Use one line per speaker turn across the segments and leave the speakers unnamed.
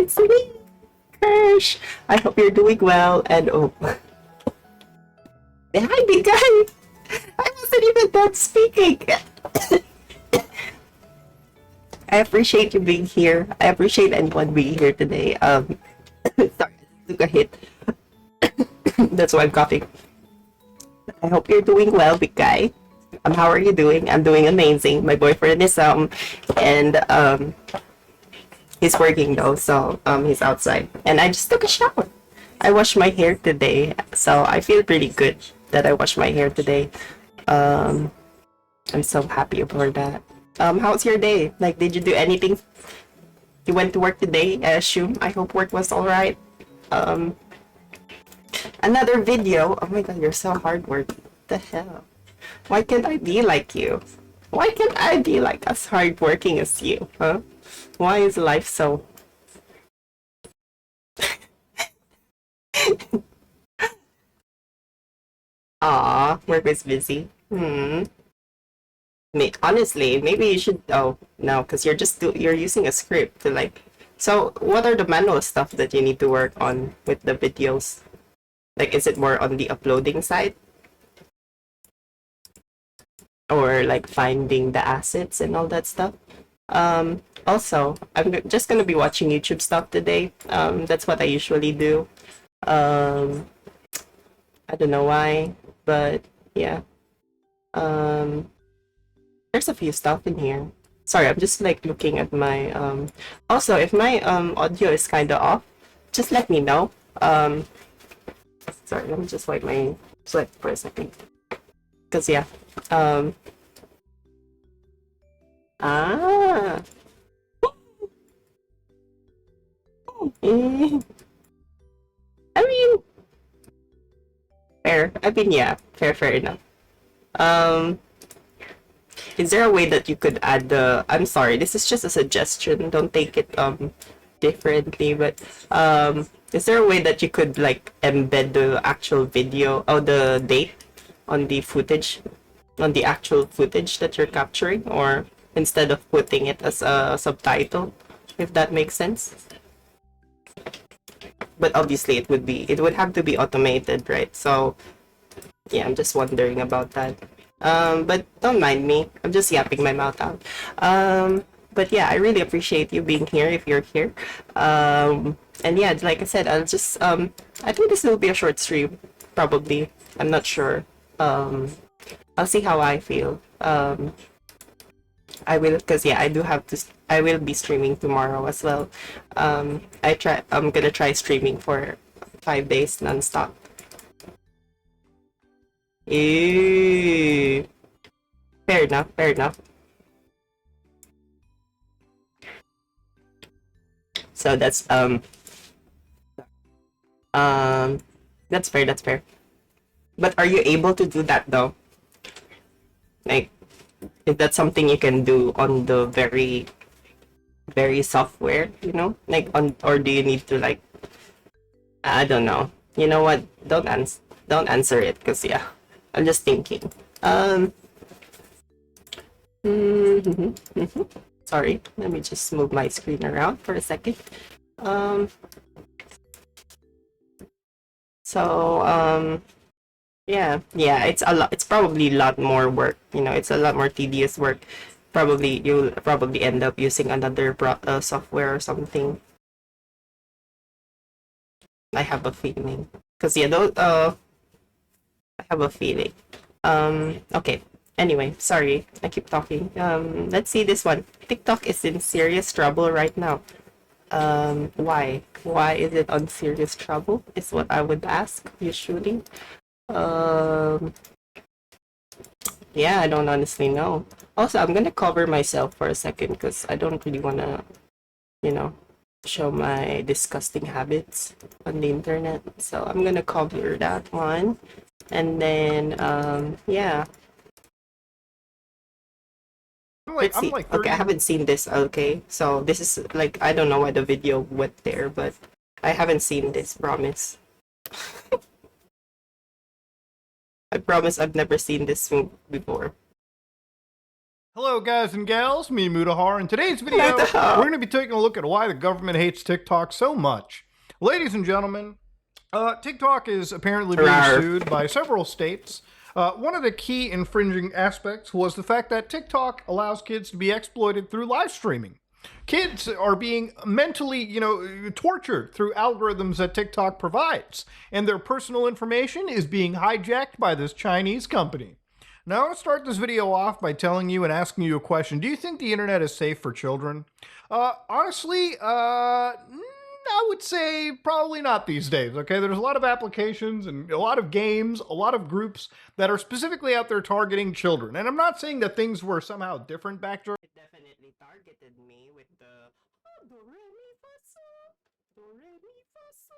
it's me, Krish. I hope you're doing well. And oh, hi, big guy. I wasn't even done speaking. I appreciate you being here. I appreciate anyone being here today. Sorry, I took a hit. That's why I'm coughing. I hope you're doing well, big guy. How are you doing? I'm doing amazing. My boyfriend is and he's working though, so he's outside. And I just took a shower. I washed my hair today, so I feel pretty good that I washed my hair today. Um, I'm so happy for that. How's your day? Like, did you do anything? You went to work today, I assume. I hope work was alright. Um, Another video. Oh my god, you're so hardworking. What the hell? Why can't I be like you? Why can't I be like as hardworking as you, huh? Why is life so... Aw, work is busy. Honestly, maybe you should... Oh, no, because you're using a script to like... So, what are the manual stuff that you need to work on with the videos? Like, is it more on the uploading side? Or like finding the assets and all that stuff? Also, just gonna be watching YouTube stuff today. That's what I usually do. Um, I don't know why, but yeah. Um, there's a few stuff in here. Sorry, I'm just like looking at my Also, if my audio is kind of off, just let me know. Sorry, let me just wipe my sweat for a second. Cause yeah. Um. Ah. Eh, I mean, fair. I mean, yeah, fair enough. Um, is there a way that you could add the... I'm sorry, this is just a suggestion. Don't take it differently, but is there a way that you could like embed the actual video or the date on the footage, on the actual footage that you're capturing, or instead of putting it as a subtitle, if that makes sense? But obviously it would have to be automated, right? So yeah, I'm just wondering about that. But don't mind me. I'm just yapping my mouth out. But yeah, I really appreciate you being here if you're here. And yeah, like I said, I think this will be a short stream, probably. I'm not sure. I'll see how I feel. I will, because yeah, I will be streaming tomorrow as well. I'm gonna try streaming for 5 days nonstop. Ew. Fair enough, fair enough. So um that's fair, that's fair. But are you able to do that though? Like, is that something you can do on the very software, like on, or do you need to like, I don't know. You know what? Don't answer it, because yeah, I'm just thinking. Um mhm, mhm. Sorry, let me just move my screen around for a second. Um so yeah, it's probably a lot more work, it's a lot more tedious work. Probably you'll probably end up using another software or something. I have a feeling. Because yeah, I have a feeling. Okay. Anyway, sorry, I keep talking. Let's see this one. TikTok is in serious trouble right now. Why? Why is it on serious trouble? Is what I would ask usually. Um, yeah, I don't honestly know. Also, I'm gonna cover myself for a second because I don't really wanna, you know, show my disgusting habits on the internet. So I'm gonna cover that one. And then, yeah. Let's
I'm
see.
like
Okay, I
30.
haven't seen this. Okay, so this is like, I don't know why the video went there, but I haven't seen this, promise. I promise I've never seen this before.
Hello, guys and gals. Me, Mudahar. In today's
What the
video, we're
hell?
going to be taking a look at why the government hates TikTok so much. Ladies and gentlemen, TikTok is apparently being
Rar.
sued by several states. One of the key infringing aspects was the fact that TikTok allows kids to be exploited through live streaming. Kids are being mentally, tortured through algorithms that TikTok provides, and their personal information is being hijacked by this Chinese company. Now, I want to start this video off by telling you and asking you a question. Do you think the internet is safe for children? Honestly, I would say probably not these days, okay? There's a lot of applications and a lot of games, a lot of groups that are specifically out there targeting children. And I'm not saying that things were somehow different back during
It definitely targeted me with the do re mi fa so, do re mi fa so.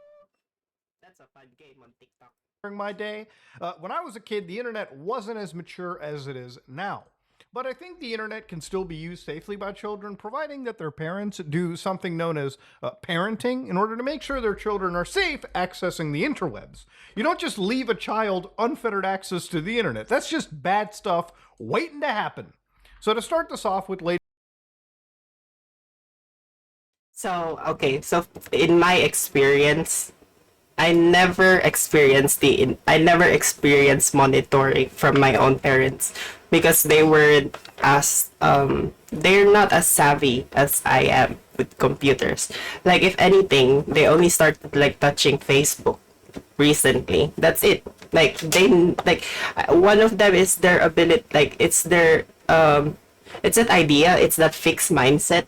That's a fun game on TikTok.
my day. When I was a kid, the internet wasn't as mature as it is now. But I think the internet can still be used safely by children, providing that their parents do something known as parenting in order to make sure their children are safe accessing the interwebs. You don't just leave a child unfettered access to the internet. That's just bad stuff waiting to happen. So to start this off with,
So, okay, so in my experience, I never experienced monitoring from my own parents because they weren't as they're not as savvy as I am with computers. Like if anything, they only started like touching Facebook recently. That's it. Like they like one of them is their ability, like it's that idea, it's that fixed mindset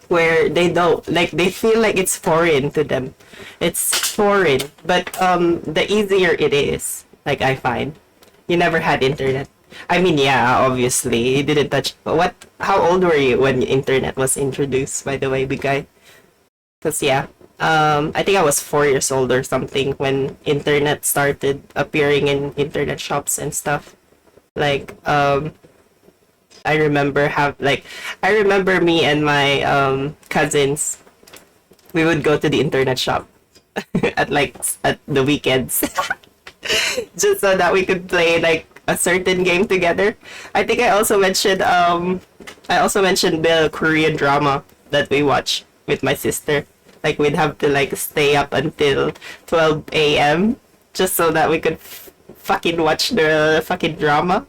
where they don't like, they feel like it's foreign to them. It's foreign, but the easier it is, like I find. You never had internet. I mean, yeah, obviously you didn't touch. But what? How old were you when internet was introduced? By the way, big guy. Cause yeah, I think I was 4 years old or something when internet started appearing in internet shops and stuff. Like I remember I remember me and my cousins, we would go to the internet shop at at the weekends just so that we could play like a certain game together. I think I also mentioned the Korean drama that we watch with my sister. Like we'd have to like stay up until 12 a.m. just so that we could fucking watch the fucking drama.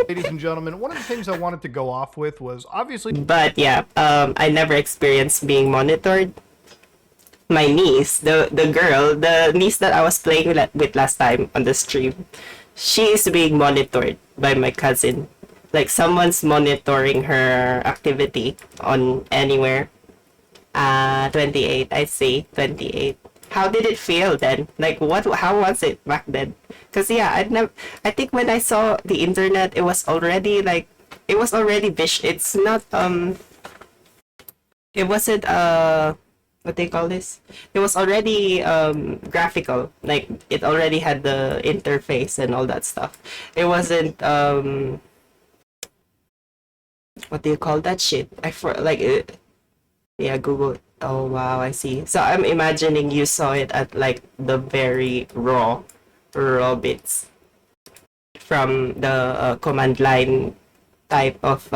ladies and gentlemen, one of the things I wanted to go off with was obviously
But yeah, I never experienced being monitored. My niece, the niece that I was playing with last time on the stream, she is being monitored by my cousin. Like someone's monitoring her activity on anywhere. 28. I say 28. How did it feel then? Like what? How was it back then? Cause yeah, I think when I saw the internet, it was already like, it was already It's not It wasn't what they call this. It was already graphical. Like it already had the interface and all that stuff. It wasn't what do you call that shit? I for like yeah, Google. Oh wow, I see. So I'm imagining you saw it at like the very raw bits from the command line type of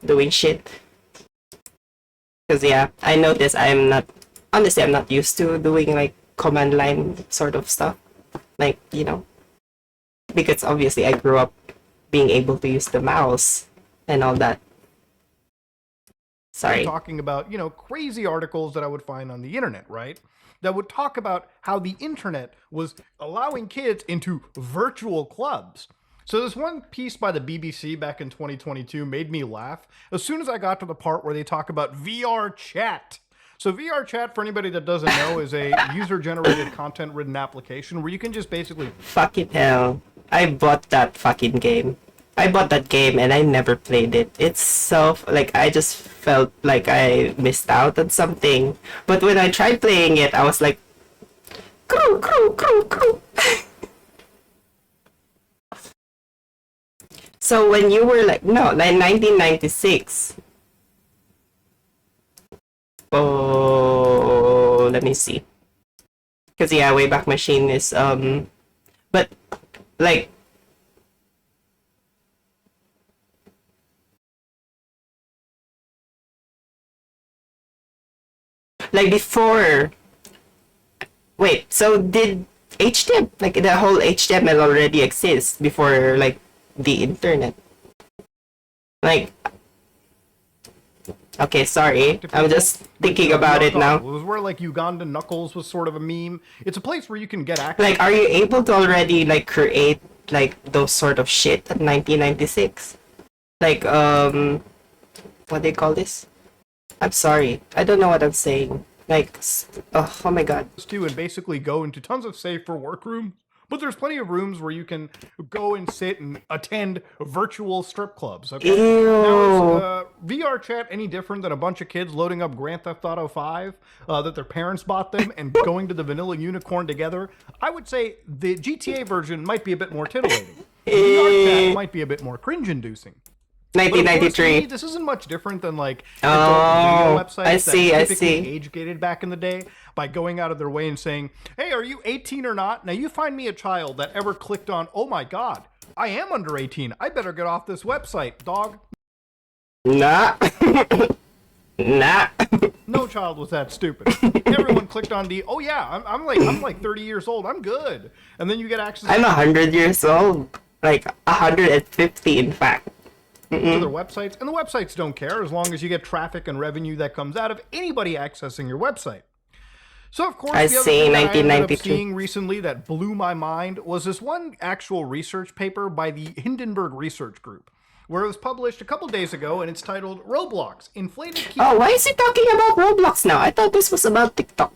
doing shit. Because yeah, I noticed I'm not used to doing like command line sort of stuff. Like, because obviously I grew up being able to use the mouse and all that. Sorry.
talking about, crazy articles that I would find on the internet, right? That would talk about how the internet was allowing kids into virtual clubs. So this one piece by the BBC back in 2022 made me laugh as soon as I got to the part where they talk about VR chat. So VR chat, for anybody that doesn't know, is a user-generated content-ridden application where you can just basically
Fucking hell. I bought that fucking game. I bought that game and I never played it. It's so, like, I just felt like I missed out on something. But when I tried playing it, I was like, crew, crew, crew, crew. So when you were like, no, like 1996. Oh, let me see. Because yeah, Wayback Machine is, but like, Like before. Wait, so did HTML, like the whole HTML already exists before like the internet? Like, okay, sorry. I'm just thinking about it now.
It was where like Ugandan Knuckles was sort of a meme. It's a place where you can get access.
Like, are you able to already like create like those sort of shit at 1996? Like, what do they call this? I'm sorry. I don't know what I'm saying. Like, oh my god.
To and basically go into tons of safe for work rooms. But there's plenty of rooms where you can go and sit and attend virtual strip clubs. Okay.
Ew.
Now, is VR chat any different than a bunch of kids loading up Grand Theft Auto 5 that their parents bought them and going to the Vanilla Unicorn together? I would say the GTA version might be a bit more titillating. VR chat might be a bit more cringe-inducing.
1993.
This isn't much different than like
Oh,
video websites
I see,
that
I
typically
see.
age-gated back in the day by going out of their way and saying, "Hey, are you 18 or not?" Now you find me a child that ever clicked on, "Oh my God, I am under 18. I better get off this website, dog."
Nah. Nah.
No child was that stupid. Everyone clicked on the, "Oh yeah, I'm like 30 years old. I'm good." And then you get access.
I'm 100 years old. Like 150, in fact.
To their websites, and the websites don't care as long as you get traffic and revenue that comes out of anybody accessing your website. So of course,
I
the other
see,
thing that I ended up
1993.
seeing recently that blew my mind was this one actual research paper by the Hindenburg Research Group, where it was published a couple days ago, and it's titled "Roblox: Inflated Key
Oh, why is he talking about Roblox now? I thought this was about TikTok.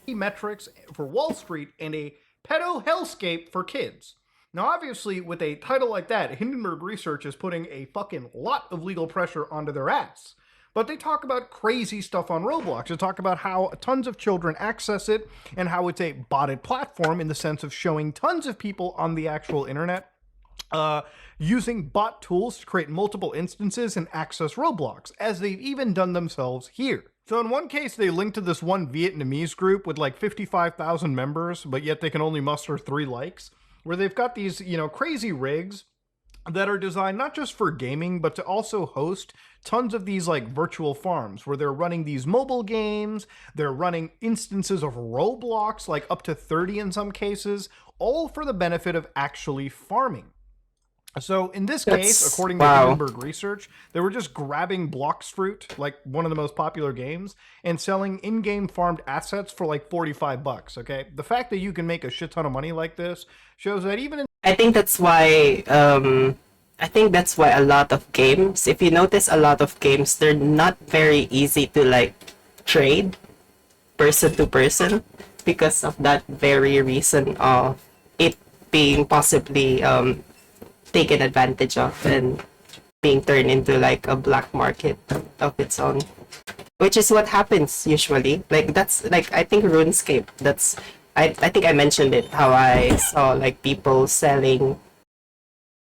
Metrics for Wall Street and a Pedo Hellscape for Kids." Now, obviously, with a title like that, Hindenburg Research is putting a fucking lot of legal pressure onto their ass. But they talk about crazy stuff on Roblox. They talk about how tons of children access it and how it's a botted platform in the sense of showing tons of people on the actual internet using bot tools to create multiple instances and access Roblox, as they've even done themselves here. So in one case, they linked to this one Vietnamese group with like 55,000 members, but yet they can only muster 3 likes, where they've got these, crazy rigs that are designed not just for gaming, but to also host tons of these like virtual farms where they're running these mobile games, they're running instances of Roblox, like up to 30 in some cases, all for the benefit of actually farming. So in this case, according to Hindenburg Research, they were just grabbing Blox Fruit, like one of the most popular games, and selling in-game farmed assets for like $45, okay? The fact that you can make a shit ton of money like this shows that even in
I think that's why a lot of games, if you notice a lot of games, they're not very easy to like trade person to person because of that very reason of it being possibly taken advantage of and being turned into like a black market of its own, which is what happens usually. Like that's like I think RuneScape. I think I mentioned it how I saw like people selling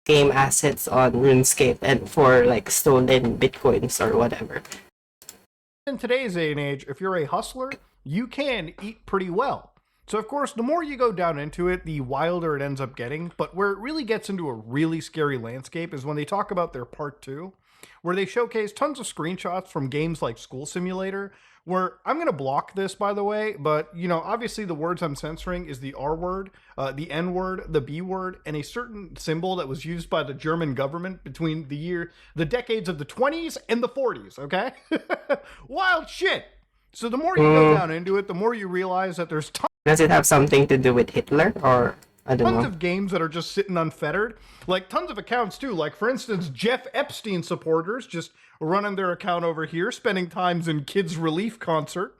game assets on RuneScape and for like stolen bitcoins or whatever.
in today's day and age, if you're a hustler, you can eat pretty well. So of course, the more you go down into it, the wilder it ends up getting. But where it really gets into a really scary landscape is when they talk about their part 2, where they showcase tons of screenshots from games like School Simulator, where I'm going to block this, by the way, but, obviously the words I'm censoring is the R word, the N word, the B word, and a certain symbol that was used by the German government between the decades of the 20s and the 40s, okay? Wild shit! So the more you go down into it, the more you realize that there's
Does it have something to do with Hitler or I don't
tons
know?
of games that are just sitting unfettered. Like tons of accounts too. Like for instance, Jeff Epstein supporters just running their account over here, spending times in Kids Relief concert.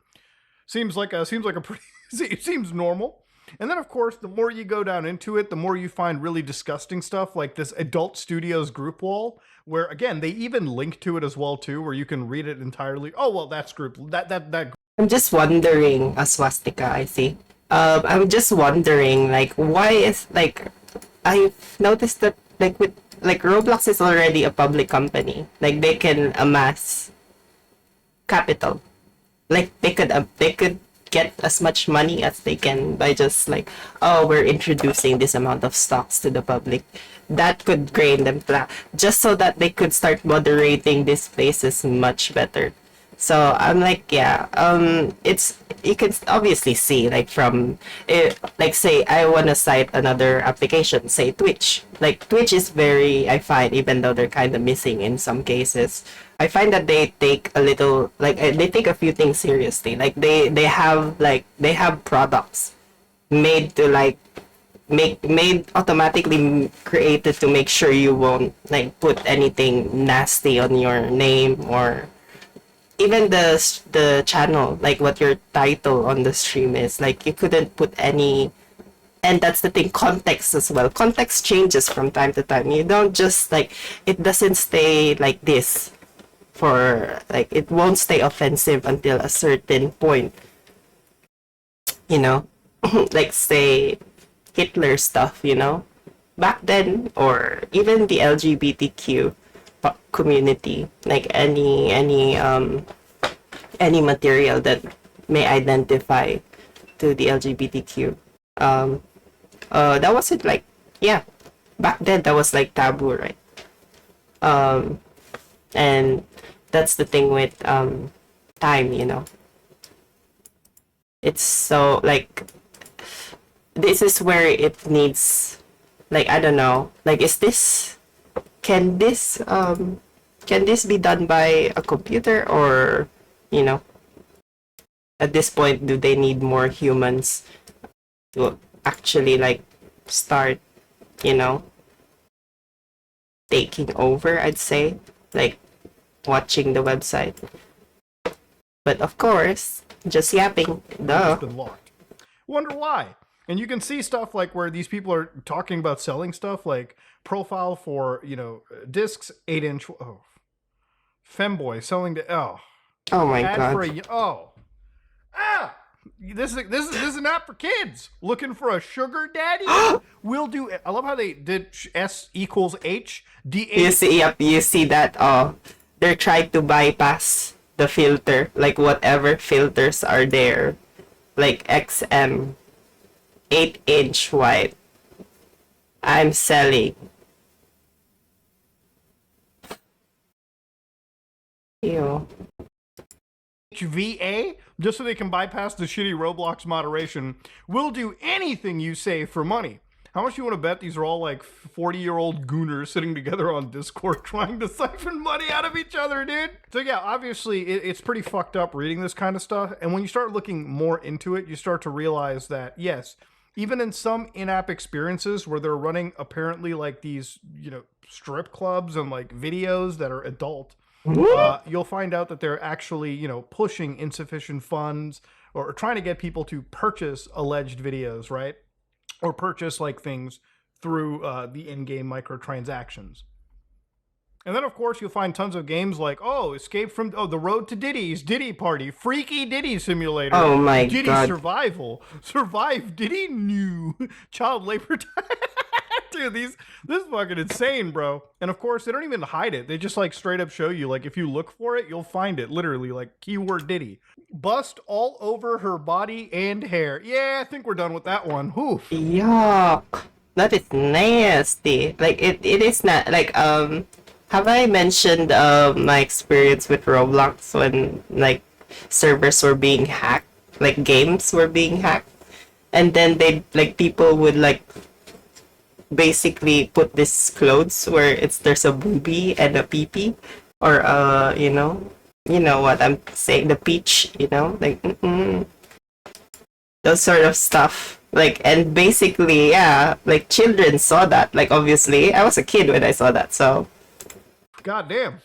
Seems like a pretty it seems normal. And then of course, the more you go down into it, the more you find really disgusting stuff like this Adult Studios group wall, where again, they even link to it as well too, where you can read it entirely. Oh well, that's group that
I'm just wondering, a swastika, I see. I'm just wondering, like, why is, like, I've noticed that, like, with, like, Roblox is already a public company. Like, they can amass capital. Like, they could get as much money as they can by just, like, oh, we're introducing this amount of stocks to the public. That could drain them flat, just so that they could start moderating these places much better. So I'm like, yeah, it's you can obviously see like from it, like say I want to cite another application, say Twitch. Like Twitch is very, I find, even though they're kind of missing in some cases, I find that they take a little like they take a few things seriously. Like they have products made to like made automatically created to make sure you won't like put anything nasty on your name, or even the channel, like what your title on the stream is, like you couldn't put any. And that's the thing, context as well. Context changes from time to time. You don't just like, it doesn't stay like this for like, it won't stay offensive until a certain point, you know. Like say Hitler stuff, you know, back then, or even the LGBTQ community, like any material that may identify to the LGBTQ. Um, that wasn't like, yeah, back then that was like taboo, right? Um, and that's the thing with time, you know. It's so like, this is where it needs, like, I don't know, like, is this, can this can this be done by a computer, or, you know, at this point do they need more humans to actually like start, you know, taking over, I'd say, like watching the website. But of course, just yapping,
It's
duh.
been locked. Wonder why. And you can see stuff like where these people are talking about selling stuff like profile for, discs, 8-inch. Oh, femboy selling to, oh,
Oh my
ad for
god.
a, oh, ah, this is an app for kids looking for a sugar daddy. We'll do. I love how they did S equals H D
You
H.
see, yep, you see that, oh, they're trying to bypass the filter, like whatever filters are there, like XM, 8-inch wide. I'm selling. Ew.
HVA, just so they can bypass the shitty Roblox moderation. We'll do anything you say for money. How much you want to bet these are all like 40-year-old gooners sitting together on Discord trying to siphon money out of each other, dude? So yeah, obviously it's pretty fucked up reading this kind of stuff. And when you start looking more into it, you start to realize that, yes, even in some in-app experiences where they're running apparently like these, strip clubs and like videos that are adult, you'll find out that they're actually, pushing insufficient funds or trying to get people to purchase alleged videos, right? Or purchase like things through the in-game microtransactions. And then, of course, you'll find tons of games like, Escape from, The Road to Diddy's Diddy Party, Freaky Diddy Simulator,
Oh my
Diddy
god.
Survival, Survive Diddy New, Child Labor. Dude, this is fucking insane, bro. And of course, they don't even hide it. They just like straight up show you. Like, if you look for it, you'll find it. Literally, like keyword Diddy. Bust all over her body and hair. Yeah, I think we're done with that one. Oof.
Yuck. That is nasty. Like it is not like have I mentioned my experience with Roblox when like servers were being hacked, like games were being hacked, and then they like people would like basically put this clothes where there's a boobie and a peepee, or you know what I'm saying, the peach, you know, like those sort of stuff. Like, and basically, yeah, like children saw that. Like, obviously, I was a kid when I saw that, so
God damn.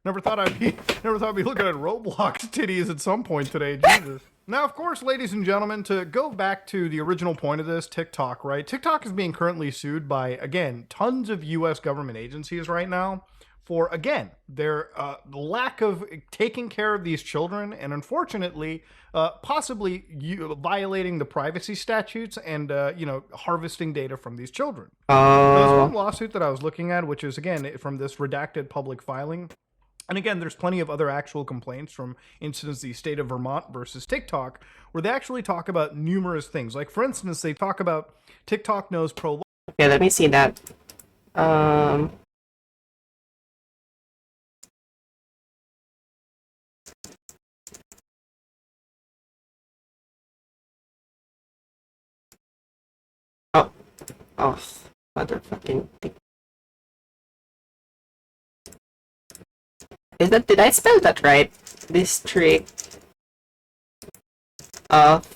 Never thought I'd be looking at Roblox titties at some point today. Jesus. Now, of course, ladies and gentlemen, to go back to the original point of this, TikTok, right? TikTok is being currently sued by, again, tons of U.S. government agencies right now for, again, their lack of taking care of these children and, unfortunately, possibly violating the privacy statutes and, harvesting data from these children. There's one lawsuit that I was looking at, which is, again, from this redacted public filing. And again, there's plenty of other actual complaints from instance the state of Vermont versus TikTok, where they actually talk about numerous things. Like, for instance, they talk about TikTok knows pro.
okay, let me see that. Um, of motherfucking thing. Did I spell that right? District of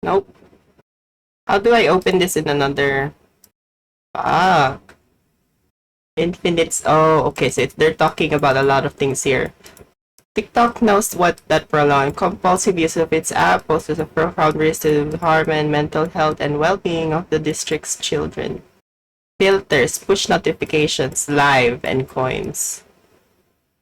Nope. How do I open this in another? Fuck. Infinites. Oh, okay. So they're talking about a lot of things here. TikTok knows what that prolonged compulsive use of its app poses a profound risk to harm and mental health and well-being of the district's children. Filters, push notifications, live, and coins.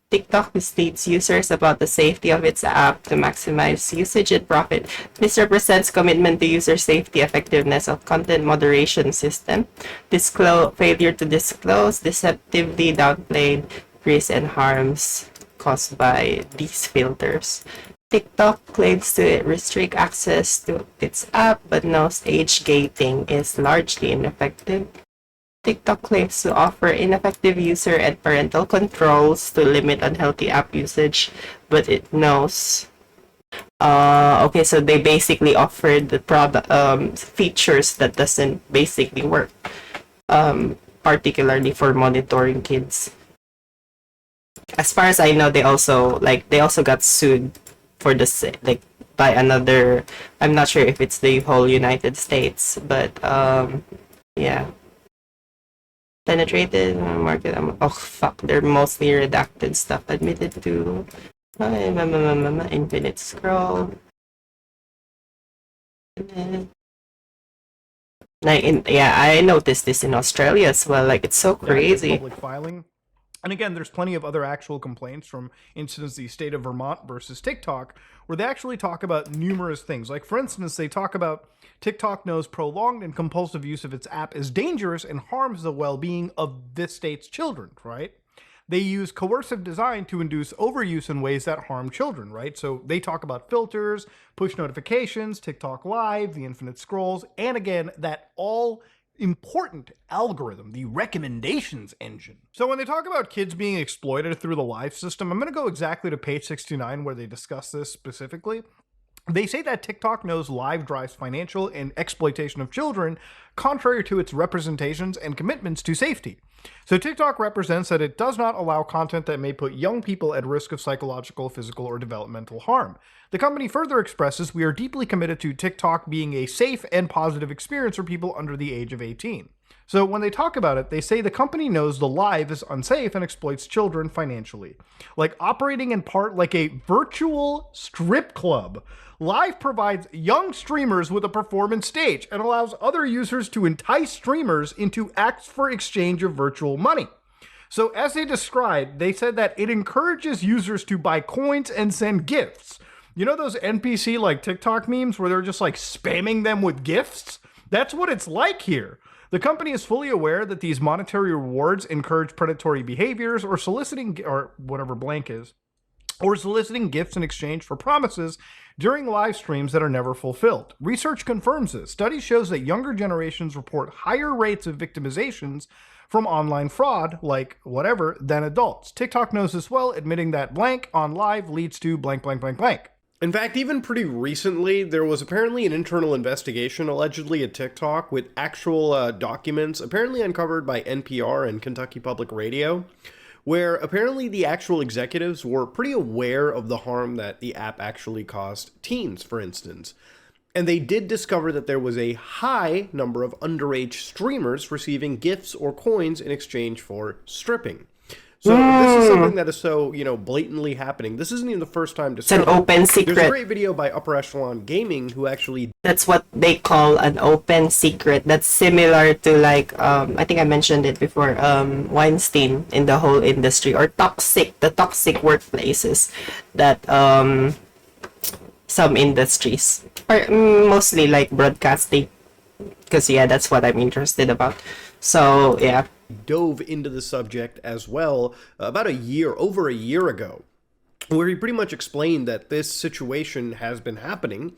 TikTok misleads users about the safety of its app to maximize usage and profit. This represents commitment to user safety, effectiveness of content moderation system, failure to disclose, deceptively downplayed risks and harms caused by these filters. TikTok claims to restrict access to its app, but knows age gating is largely ineffective. TikTok claims to offer ineffective user and parental controls to limit unhealthy app usage, but it knows. Okay, so they basically offered the product features that doesn't basically work, particularly for monitoring kids. As far as I know, they also got sued for by another. I'm not sure if it's the whole United States, but yeah. Penetrated market. Oh fuck, they're mostly redacted stuff admitted to. Infinite scroll. Yeah, I noticed this in Australia as well. Like, it's so crazy.
Public filing. And again, there's plenty of other actual complaints from instance the state of Vermont versus TikTok, where they actually talk about numerous things. Like, for instance, they talk about TikTok knows prolonged and compulsive use of its app is dangerous and harms the well-being of this state's children, right? They use coercive design to induce overuse in ways that harm children, right? So they talk about filters, push notifications, TikTok Live, the infinite scrolls, and again, that all important algorithm, the recommendations engine. So when they talk about kids being exploited through the live system, I'm going to go exactly to page 69 where they discuss this specifically. They say that TikTok knows live drives financial and exploitation of children, contrary to its representations and commitments to safety. So TikTok represents that it does not allow content that may put young people at risk of psychological, physical, or developmental harm. The company further expresses, we are deeply committed to TikTok being a safe and positive experience for people under the age of 18. So when they talk about it, they say the company knows the live is unsafe and exploits children financially. Like operating in part like a virtual strip club, Live provides young streamers with a performance stage and allows other users to entice streamers into acts for exchange of virtual money. So as they described, they said that it encourages users to buy coins and send gifts. You know those NPC like TikTok memes where they're just like spamming them with gifts? That's what it's like here. The company is fully aware that these monetary rewards encourage predatory behaviors or soliciting, or whatever blank is, or soliciting gifts in exchange for promises during live streams that are never fulfilled. Research confirms this. Study shows that younger generations report higher rates of victimizations from online fraud, like whatever, than adults. TikTok knows this well, admitting that blank on live leads to blank, blank, blank, blank.
In fact, even pretty recently, there was apparently an internal investigation allegedly at TikTok with actual documents apparently uncovered by NPR and Kentucky Public Radio, where apparently the actual executives were pretty aware of the harm that the app actually caused teens, for instance. And they did discover that there was a high number of underage streamers receiving gifts or coins in exchange for stripping. So this is something that is so, blatantly happening. This isn't even the first time to
It's an open secret.
There's a great video by Upper Echelon Gaming who actually...
That's what they call an open secret. That's similar to I think I mentioned it before, Weinstein in the whole industry, or the toxic workplaces that some industries, or mostly like broadcasting, because that's what I'm interested about. So yeah.
Dove into the subject as well about over a year ago, where he pretty much explained that this situation has been happening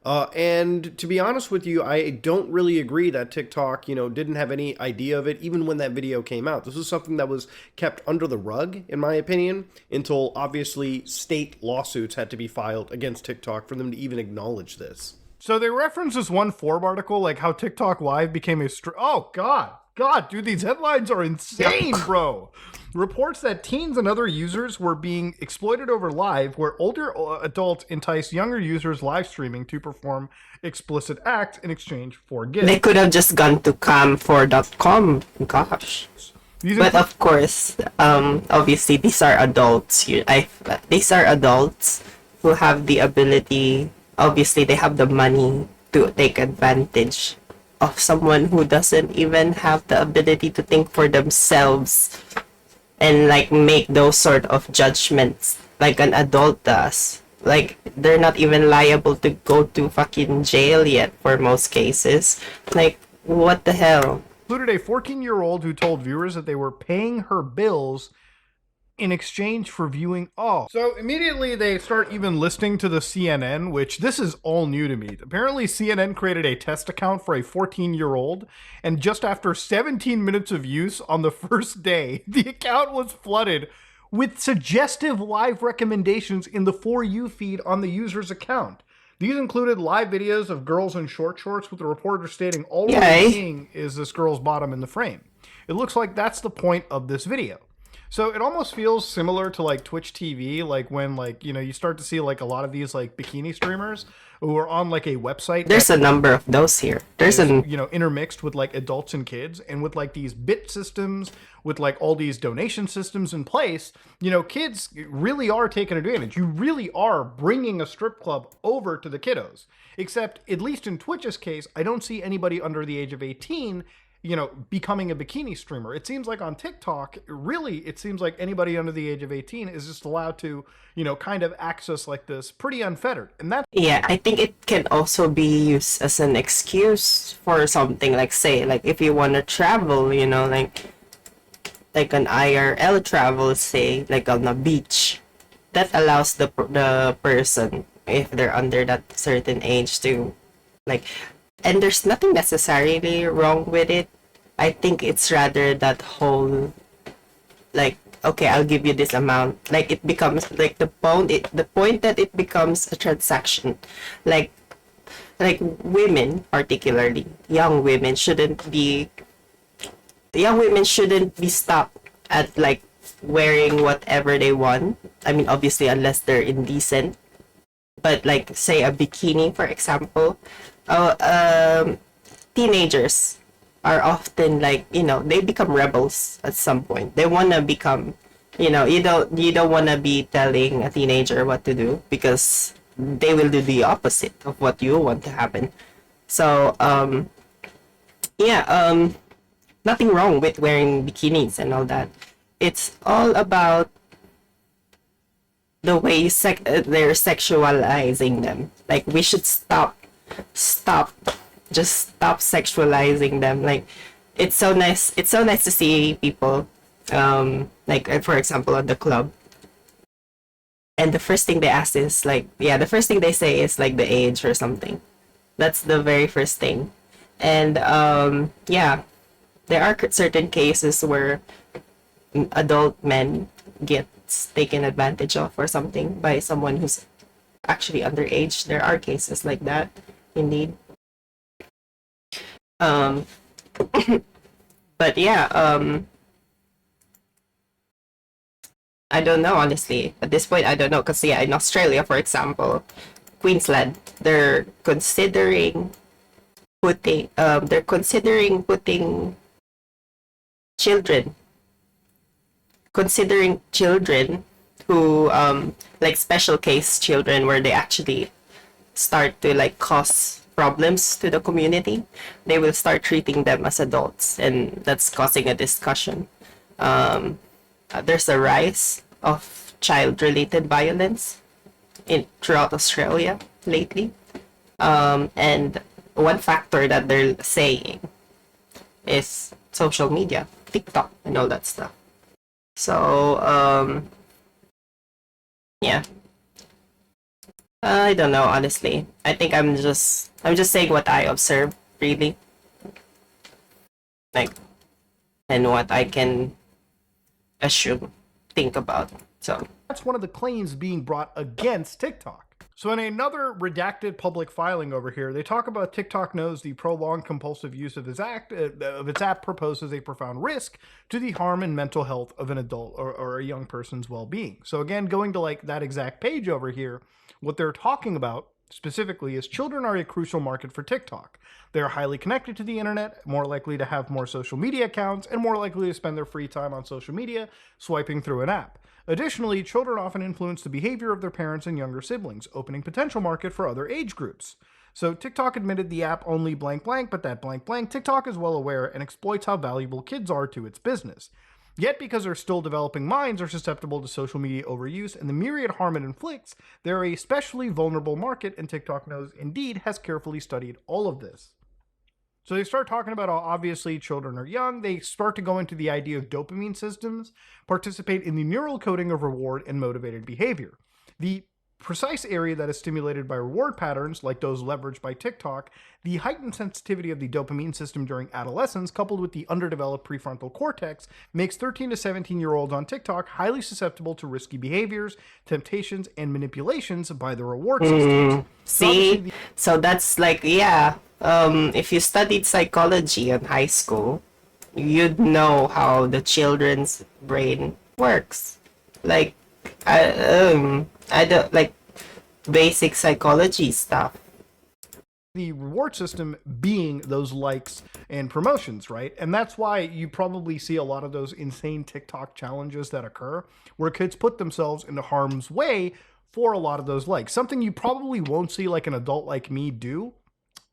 And to be honest with you, I don't really agree that TikTok, didn't have any idea of it even when that video came out. This was something that was kept under the rug, in my opinion, until obviously state lawsuits had to be filed against TikTok for them to even acknowledge this.
So they reference this one Forbes article, like how TikTok Live became a oh God, dude, these headlines are insane, bro. Reports that teens and other users were being exploited over live, where older adults entice younger users live streaming to perform explicit acts in exchange for gifts.
They could have just gone to cam4.com. Gosh. But of course, obviously these are adults. These are adults who have the ability. Obviously, they have the money to take advantage of someone who doesn't even have the ability to think for themselves and like make those sort of judgments like an adult does. Like, they're not even liable to go to fucking jail yet for most cases. Like, what the hell?
Included a 14-year-old who told viewers that they were paying her bills in exchange for viewing all. So immediately they start even listening to the CNN, which this is all new to me. Apparently CNN created a test account for a 14-year-old, and just after 17 minutes of use on the first day, the account was flooded with suggestive live recommendations in the For You feed on the user's account. These included live videos of girls in short shorts, with the reporter stating all we're seeing is this girl's bottom in the frame. It looks like that's the point of this video. So it almost feels similar to like Twitch TV, like when you start to see like a lot of these like bikini streamers who are on like a website.
There's a number of those here. There's
intermixed with like adults and kids, and with like these bit systems, with like all these donation systems in place, kids really are taking advantage. You really are bringing a strip club over to the kiddos. Except, at least in Twitch's case, I don't see anybody under the age of 18 becoming a bikini streamer. It seems like on TikTok, really, it seems like anybody under the age of 18 is just allowed to, kind of access like this pretty unfettered. And that,
yeah, I think it can also be used as an excuse for something, like, say, like if you want to travel, like an IRL travel, say, like on a beach, that allows the person, if they're under that certain age, to like, and there's nothing necessarily wrong with it. I think it's rather that whole, like, okay, I'll give you this amount. Like, it becomes like the point that it becomes a transaction. Like women, particularly young women, shouldn't be stopped at like wearing whatever they want. I mean, obviously, unless they're indecent. But like, say a bikini, for example. Teenagers are often like, they become rebels at some point. They want to become, you don't want to be telling a teenager what to do, because they will do the opposite of what you want to happen. So nothing wrong with wearing bikinis and all that. It's all about the way they're sexualizing them. Like, we should stop sexualizing them. Like, it's so nice to see people like, for example, at the club, and the first thing they ask is like, the first thing they say is like the age or something. That's the very first thing. And there are certain cases where adult men get taken advantage of or something by someone who's actually underage. There are cases like that, indeed. But I don't know, honestly. At this point, I don't know, because in Australia, for example, Queensland, they're considering putting children who like special case children, where they actually start to like cause problems to the community. They will start treating them as adults, and that's causing a discussion. There's a rise of child-related violence throughout Australia lately, and one factor that they're saying is social media, TikTok, and all that stuff. So I don't know, honestly. I think I'm just saying what I observe, really. Like, and what I can assume, think about. So,
That's one of the claims being brought against TikTok. So in another redacted public filing over here, they talk about TikTok knows the prolonged compulsive use of its app proposes a profound risk to the harm and mental health of an adult or a young person's well-being. So again, going to like that exact page over here, what they're talking about specifically is children are a crucial market for TikTok. They are highly connected to the internet, more likely to have more social media accounts, and more likely to spend their free time on social media swiping through an app. Additionally, children often influence the behavior of their parents and younger siblings, opening potential market for other age groups. So TikTok admitted the app only blank blank, but that blank blank TikTok is well aware and exploits how valuable kids are to its business. Yet, because their still developing minds are susceptible to social media overuse and the myriad harm it inflicts, they're a especially vulnerable market, and TikTok knows indeed has carefully studied all of this. So they start talking about how obviously children are young. They start to go into the idea of dopamine systems, participate in the neural coding of reward and motivated behavior. The precise area that is stimulated by reward patterns, like those leveraged by TikTok, the heightened sensitivity of the dopamine system during adolescence, coupled with the underdeveloped prefrontal cortex, makes 13 to 17-year-olds on TikTok highly susceptible to risky behaviors, temptations, and manipulations by the reward systems.
see, so that's like, yeah. If you studied psychology in high school, you'd know how the children's brain works. Like, I don't like basic psychology stuff.
The reward system being those likes and promotions, right? And that's why you probably see a lot of those insane TikTok challenges that occur where kids put themselves into harm's way for a lot of those likes. Something you probably won't see like an adult like me do,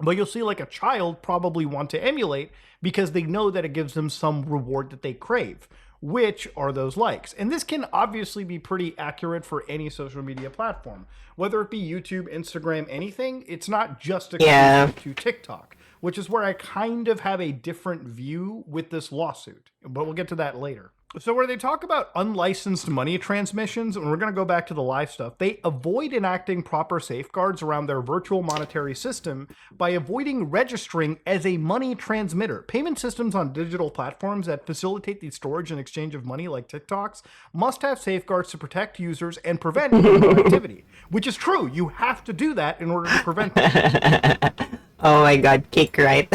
but you'll see like a child probably want to emulate because they know that it gives them some reward that they crave, which are those likes. And this can obviously be pretty accurate for any social media platform, whether it be YouTube, Instagram, anything. It's not just exclusive to TikTok, which is where I kind of have a different view with this lawsuit, but we'll get to that later. So where they talk about unlicensed money transmissions, and we're going to go back to the live stuff, they avoid enacting proper safeguards around their virtual monetary system by avoiding registering as a money transmitter. Payment systems on digital platforms that facilitate the storage and exchange of money like TikTok's must have safeguards to protect users and prevent illegal activity, which is true. You have to do that in order to prevent that.
Oh my god, kick right.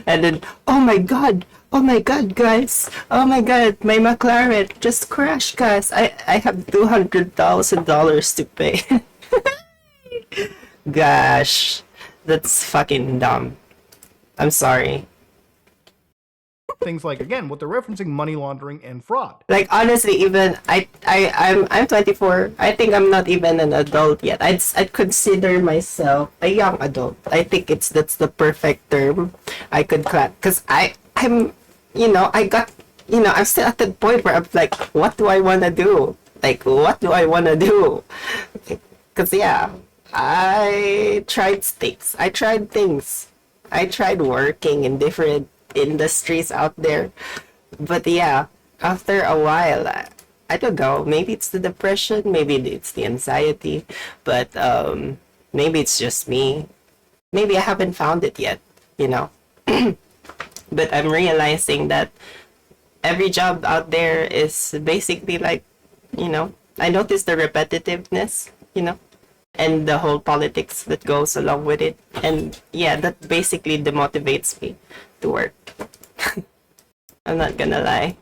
And then, oh my god, guys, oh my god, my McLaren just crashed, guys. I have $200,000 to pay. Gosh, that's fucking dumb. I'm sorry.
Things like, again, what they're referencing, money laundering and fraud.
Like, honestly, even I'm 24. I think I'm not even an adult yet. I'd consider myself a young adult. I think that's the perfect term I could clap, because I'm I'm still at that point where I'm like, what do I want to do? Like, what do I want to do? Because yeah, I tried things. I tried working in different industries out there, but yeah, after a while, I don't know, maybe it's the depression, maybe it's the anxiety, but maybe it's just me, maybe I haven't found it yet, but I'm realizing that every job out there is basically like, I noticed the repetitiveness, and the whole politics that goes along with it, and yeah, that basically demotivates me to work. I'm not gonna lie.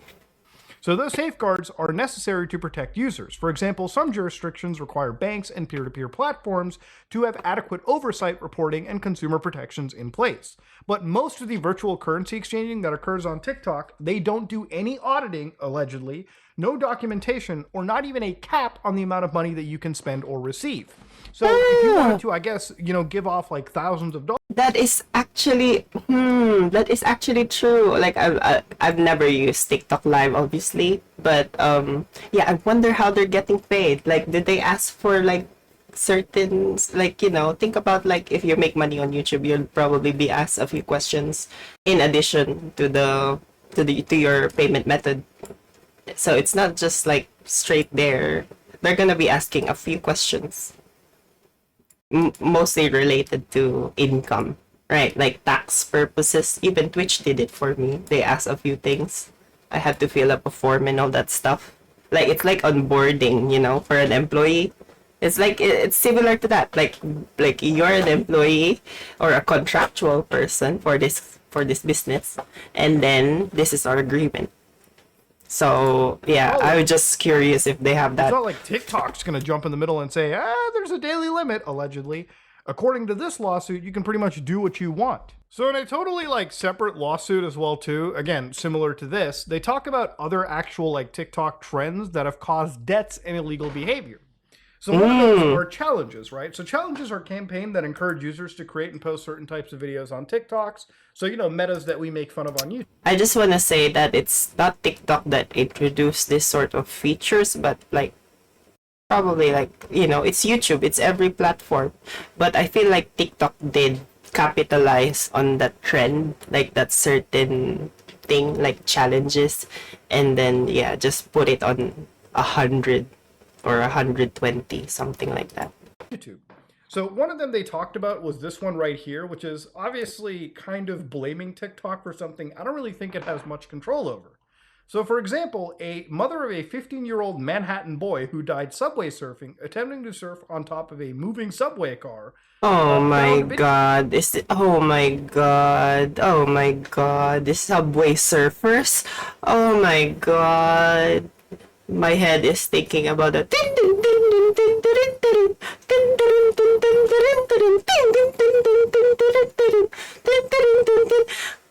So those safeguards are necessary to protect users. For example, some jurisdictions require banks and peer-to-peer platforms to have adequate oversight, reporting, and consumer protections in place. But most of the virtual currency exchanging that occurs on TikTok, they don't do any auditing, allegedly, no documentation, or not even a cap on the amount of money that you can spend or receive. So if you wanted to, I guess, give off like thousands of dollars.
That is actually true. Like, I've never used TikTok Live, obviously, but yeah, I wonder how they're getting paid. Like, did they ask for like certain, like, think about, like, if you make money on YouTube, you'll probably be asked a few questions in addition to your payment method. So it's not just like straight there. They're gonna be asking a few questions, mostly related to income, right? Like tax purposes. Even Twitch did it for me. They asked a few things. I had to fill up a form and all that stuff. Like it's like onboarding, for an employee. It's like it's similar to that. Like you're an employee or a contractual person for this business, and then this is our agreement. So yeah, I was just curious if they have
It's
that.
not like TikTok's going to jump in the middle and say, there's a daily limit, allegedly. According to this lawsuit, you can pretty much do what you want. So in a totally separate lawsuit as well too, again, similar to this, they talk about other actual TikTok trends that have caused debts and illegal behavior. So one of those are challenges, right? So challenges are campaigns that encourage users to create and post certain types of videos on TikToks. So, metas that we make fun of on YouTube.
I just want to say that it's not TikTok that introduced this sort of features, but probably it's YouTube, it's every platform. But I feel like TikTok did capitalize on that trend, like that certain thing, like challenges, and then just put it on 100 or 120, something like that.
YouTube. So one of them they talked about was this one right here, which is obviously kind of blaming TikTok for something I don't really think it has much control over. So for example, a mother of a 15-year-old Manhattan boy who died subway surfing, attempting to surf on top of a moving subway car.
Oh my god, oh my god, oh my god, the subway surfers, oh my god. My head is thinking about it.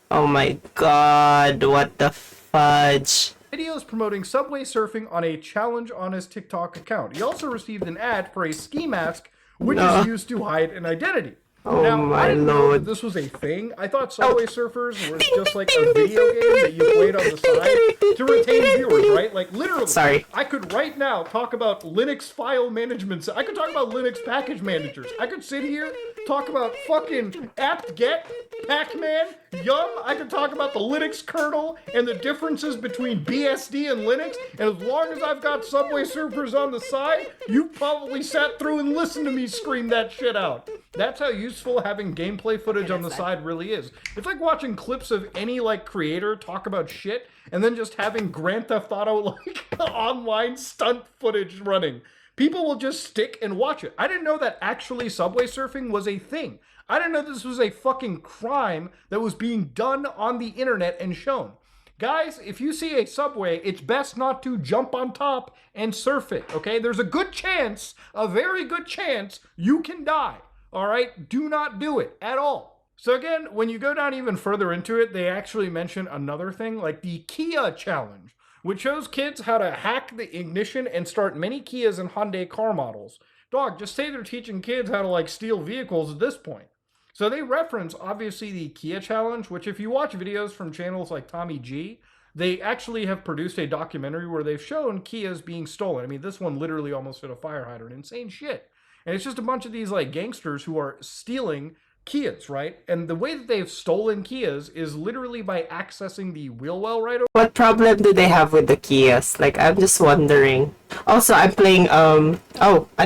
Oh my god, what the fudge?
Videos promoting subway surfing on a challenge on his TikTok account. He also received an ad for a ski mask, which is used to hide an identity.
Oh
now,
my
I didn't know
lord.
that this was a thing. I thought Subway Surfers was just like a video game that you played on the side to retain viewers, right? Like literally.
Sorry.
I could right now talk about Linux file management. I could talk about Linux package managers. I could sit here, talk about fucking apt-get, Pac-Man, Yum. I could talk about the Linux kernel and the differences between BSD and Linux. And as long as I've got Subway Surfers on the side, you probably sat through and listened to me scream that shit out. That's how useful having gameplay footage on the side really is. It's like watching clips of any creator talk about shit and then just having Grand Theft Auto online stunt footage running. People will just stick and watch it. I didn't know that actually subway surfing was a thing. I didn't know this was a fucking crime that was being done on the internet and shown. Guys, if you see a subway, it's best not to jump on top and surf it, okay? There's a good chance, a very good chance, you can die. All right, do not do it at all. So again, when you go down even further into it, they actually mention another thing like the Kia challenge, which shows kids how to hack the ignition and start many Kias and Hyundai car models. Dog, just say they're teaching kids how to steal vehicles at this point. So they reference obviously the Kia challenge, which if you watch videos from channels like Tommy G, they actually have produced a documentary where they've shown Kias being stolen. I mean, this one literally almost hit a fire hydrant. Insane shit. And it's just a bunch of these gangsters who are stealing Kias, right? And the way that they've stolen Kias is literally by accessing the wheel well right over.
What problem do they have with the Kias? I'm just wondering. Also, I'm playing, I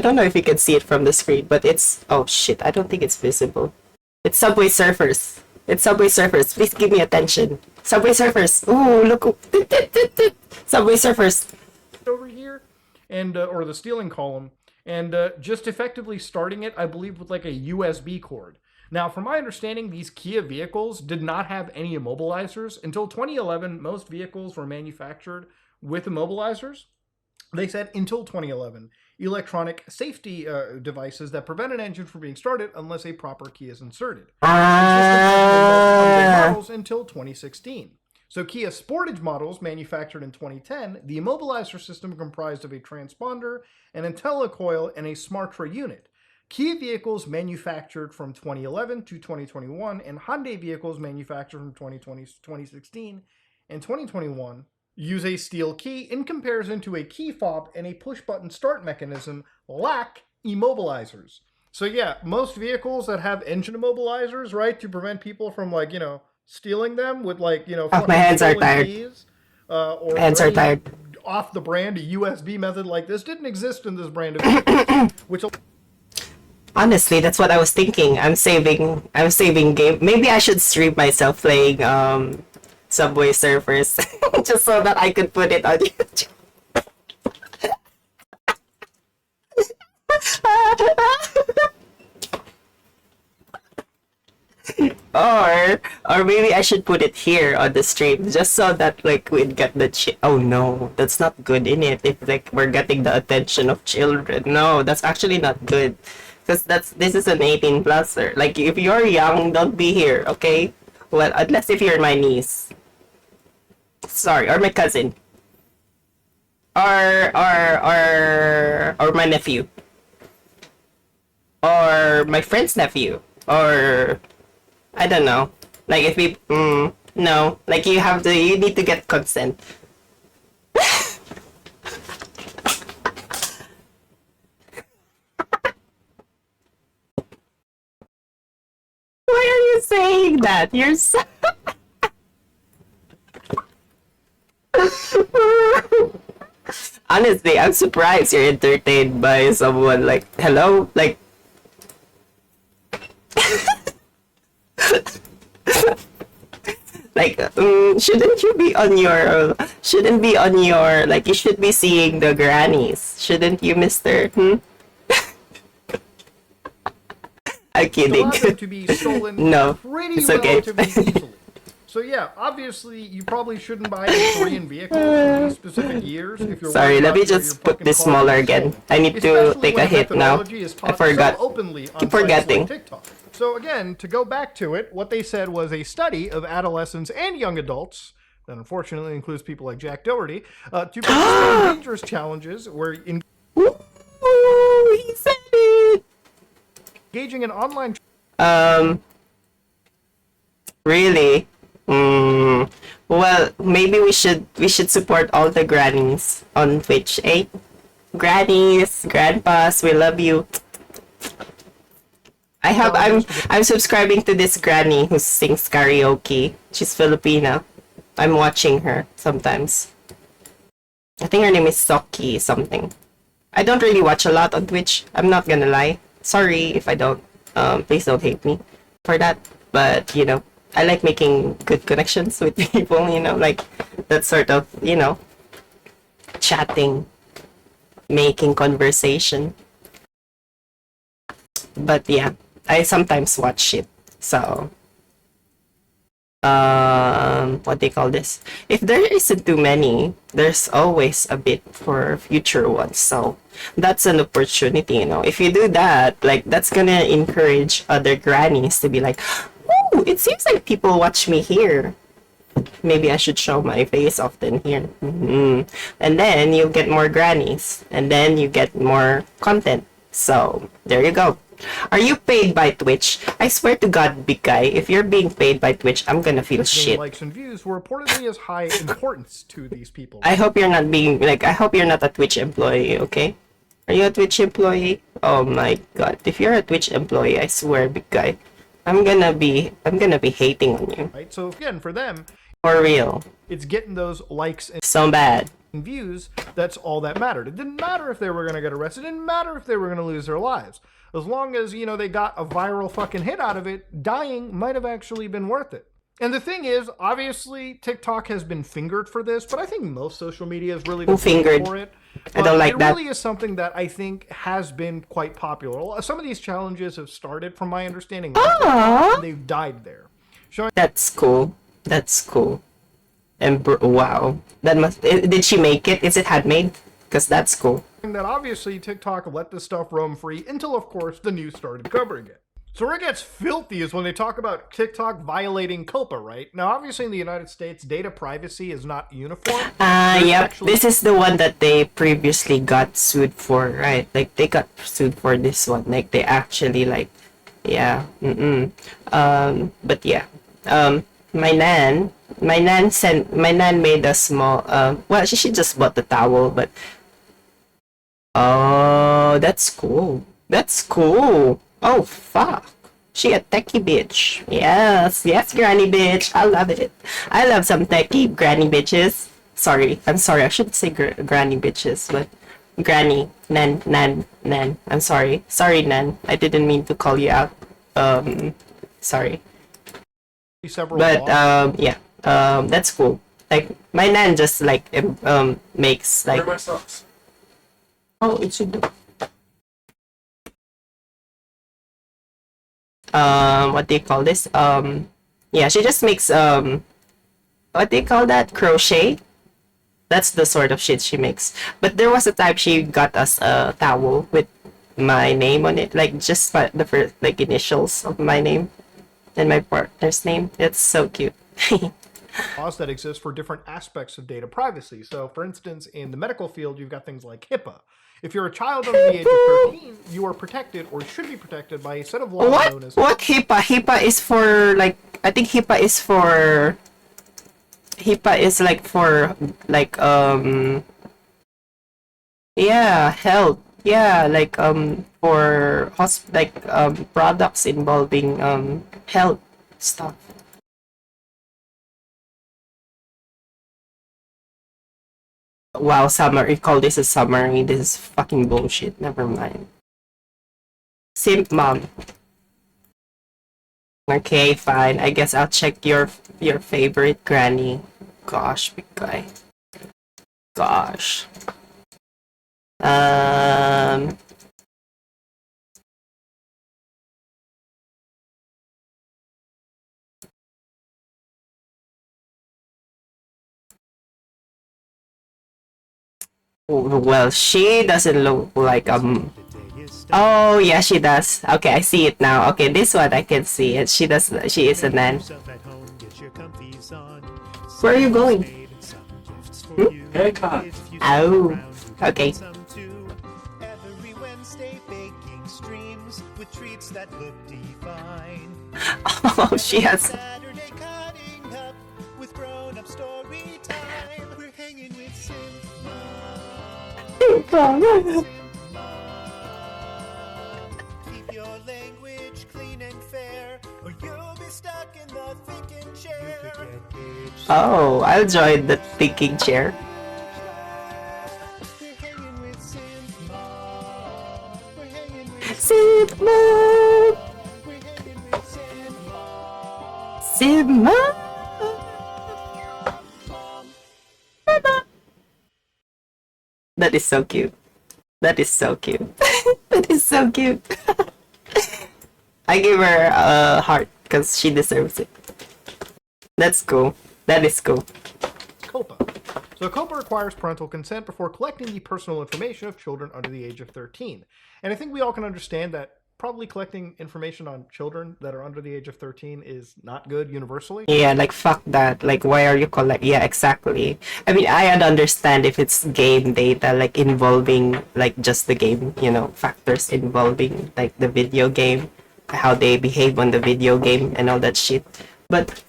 don't know if you can see it from the screen, but it's, oh shit, I don't think it's visible. It's Subway Surfers. It's Subway Surfers. Please give me attention. Subway Surfers. Ooh, look. Subway Surfers.
Over here, and, or the stealing column. And just effectively starting it, I believe, with a USB cord. Now, from my understanding, these Kia vehicles did not have any immobilizers. Until 2011, most vehicles were manufactured with immobilizers. They said until 2011, electronic safety devices that prevent an engine from being started unless a proper key is inserted. Models until 2016. So Kia Sportage models manufactured in 2010, the immobilizer system comprised of a transponder, an IntelliCoil, and a SmartTray unit. Kia vehicles manufactured from 2011 to 2021, and Hyundai vehicles manufactured from 2020 to 2016 and 2021 use a steel key in comparison to a key fob and a push-button start mechanism lack immobilizers. So yeah, most vehicles that have engine immobilizers, right, to prevent people from stealing them with
my hands are tired.
keys, or
hands are tired.
off the brand, a USB method like this didn't exist in this brand of vehicles, which
Honestly, that's what I was thinking. I'm saving game. Maybe I should stream myself playing Subway Surfers just so that I could put it on YouTube. Or maybe I should put it here on the stream just so that like we'd get the oh no, that's not good in it if like we're getting the attention of children. No, that's actually not good. Because this is an 18 pluser. Like if you're young, don't be here, okay? Well, unless if you're my niece. Sorry, or my cousin. Or my nephew. Or my friend's nephew. Or I don't know. Like if we no, like you need to get consent. Why are you saying that? You're so Honestly, I'm surprised you're entertained by someone like hello, like like shouldn't be on your like you should be seeing the grannies, shouldn't you, mister? I'm kidding.
allow them to be stolen
No,
pretty
it's okay.
relatively easily. So yeah, obviously you probably shouldn't buy any Korean vehicles in these specific years if you're
Sorry,
worried
let
about
me
your
just
fucking
put this
car
smaller
being
again.
stolen.
I need to
Especially
take a
when
hit now.
methodology is
I
taught
forgot.
so openly on
Keep
sites like
forgetting.
TikTok. So again, to go back to it, what they said was a study of adolescents and young adults that unfortunately includes people like Jack Doherty to participate in dangerous challenges where
Ooh, he said it.
engaging in online
Really? Well, maybe we should support all the grannies on Twitch, eh? Grannies, grandpas, we love you. I'm subscribing to this granny who sings karaoke. She's Filipina. I'm watching her sometimes. I think her name is Soki something. I don't really watch a lot on Twitch. I'm not gonna lie. Sorry if I don't. Please don't hate me for that. But I like making good connections with people. Like that sort of chatting, making conversation. But yeah, I sometimes watch it. So what they call this, if there isn't too many, there's always a bit for future ones, so that's an opportunity. If you do that, like that's gonna encourage other grannies to be like, oh, it seems like people watch me here, maybe I should show my face often here. And then you get more grannies, and then you get more content. So there you go. Are you paid by Twitch? I swear to God, big guy, if you're being paid by Twitch, I'm gonna feel shit.
likes and views were reportedly as high importance to these people.
I hope you're not being like. I hope you're not a Twitch employee. Okay? Are you a Twitch employee? Oh my God! If you're a Twitch employee, I swear, big guy, I'm gonna be hating on you.
Right? So again, for them,
For real.
it's getting those likes and
So bad.
views. That's all that mattered. It didn't matter if they were going to get arrested. It didn't matter if they were going to lose their lives. As long as, they got a viral fucking hit out of it, dying might have actually been worth it. And the thing is, obviously, TikTok has been fingered for this, but I think most social media is really
fingered?
for it.
I don't like that.
It really is something that I think has been quite popular. Some of these challenges have started, from my understanding, on TikTok, and they've died there. Showing
That's cool. That's cool. And wow, did she make it? Is it handmade? Because that's cool.
that obviously TikTok let this stuff roam free until, of course, the news started covering it. So where it gets filthy is when they talk about TikTok violating COPPA, right? Now, obviously in the United States, data privacy is not uniform.
Yep. This is the one that they previously got sued for, right? Like they got sued for this one. Like they actually yeah. But yeah. My nan made a small. Well, she just bought the towel, but. Oh, that's cool. That's cool. Oh, fuck. She a techie bitch. Yes, granny bitch. I love it. I love some techie granny bitches. Sorry, I'm sorry. I shouldn't say granny bitches, but granny, nan. I'm sorry. Sorry, nan. I didn't mean to call you out. Sorry.
Several
But
laws.
yeah, that's cool. Like my nan just like makes like.
Where are my socks?
Oh, it should do. What do you call this? Yeah, she just makes what do you call that? Crochet. That's the sort of shit she makes. But there was a time she got us a towel with my name on it, like just the first like initials of my name and my partner's name. It's so cute.
Laws that exist for different aspects of data privacy. So, for instance, in the medical field, you've got things like HIPAA. If you're a child under the age of 13, you are protected or should be protected by a set of laws known as...
What HIPAA? HIPAA is for like I think HIPAA is for HIPAA is like for like yeah, health. Yeah, like for products involving health stuff. Wow, summary. Call this a summary. This is fucking bullshit. Never mind. Simp mom. Okay, fine. I guess I'll check your favorite granny. Gosh, big guy. Gosh. Well, she doesn't look like Oh yeah, she does. Okay, I see it now. Okay, this one I can see it. She does. She is a nan. Where are you going?
Haircut.
Oh, okay.
Every Wednesday baking streams with treats that look divine.
Oh, she has.
Saturday cutting up with grown-up story time. We're hanging with Simba. Keep your language clean and fair, or you'll be stuck in the thinking chair.
Oh, I'll join the thinking chair.
We're hanging with Simba. We're hanging with
Simba,
We're hanging with Simba.
Simba. That is so cute. That is so cute. That is so cute. I give her a heart because she deserves it. That's cool. That is cool.
COPA. So COPA requires parental consent before collecting the personal information of children under the age of 13. And I think we all can understand that probably collecting information on children that are under the age of 13 is not good universally.
Yeah, like fuck that. Like why are you collect? Yeah, exactly. I mean, I'd understand if it's game data, like involving like just the game, you know, factors involving like the video game, how they behave on the video game and all that shit. But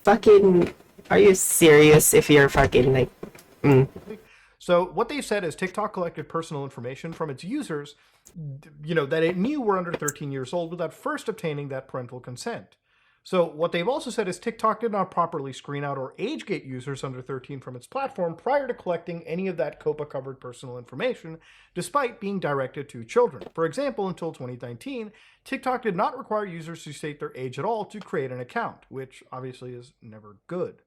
fucking, are you serious? If you're fucking like,
So what they said is TikTok collected personal information from its users, you know, that it knew were under 13 years old without first obtaining that parental consent. So what they've also said is TikTok did not properly screen out or age gate users under 13 from its platform prior to collecting any of that COPA-covered personal information, despite being directed to children. For example, until 2019, TikTok did not require users to state their age at all to create an account, which obviously is never good.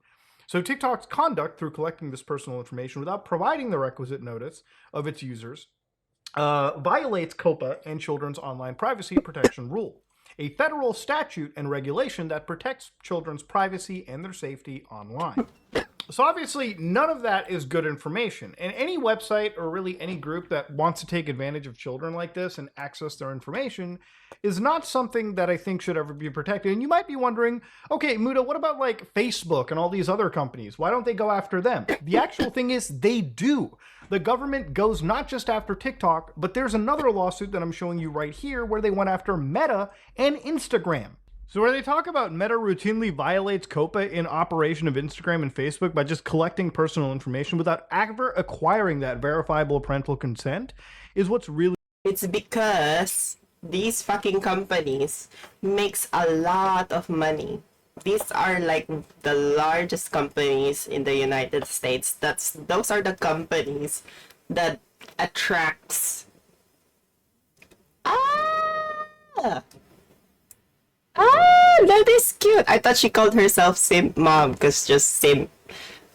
So TikTok's conduct through collecting this personal information without providing the requisite notice of its users violates COPA and Children's Online Privacy Protection Rule, a federal statute and regulation that protects children's privacy and their safety online. So obviously, none of that is good information. And any website or really any group that wants to take advantage of children like this and access their information is not something that I think should ever be protected. And you might be wondering, okay, Muda, what about like Facebook and all these other companies? Why don't they go after them? The actual thing is they do. The government goes not just after TikTok, but there's another lawsuit that I'm showing you right here where they went after Meta and Instagram. So where they talk about Meta routinely violates COPA in operation of Instagram and Facebook by just collecting personal information without ever acquiring that verifiable parental consent is what's really...
it's because these fucking companies makes a lot of money these are like the largest companies in the United States. Those are the companies that attracts. Ah, that is cute. I thought she called herself Simp Mom because just Simp,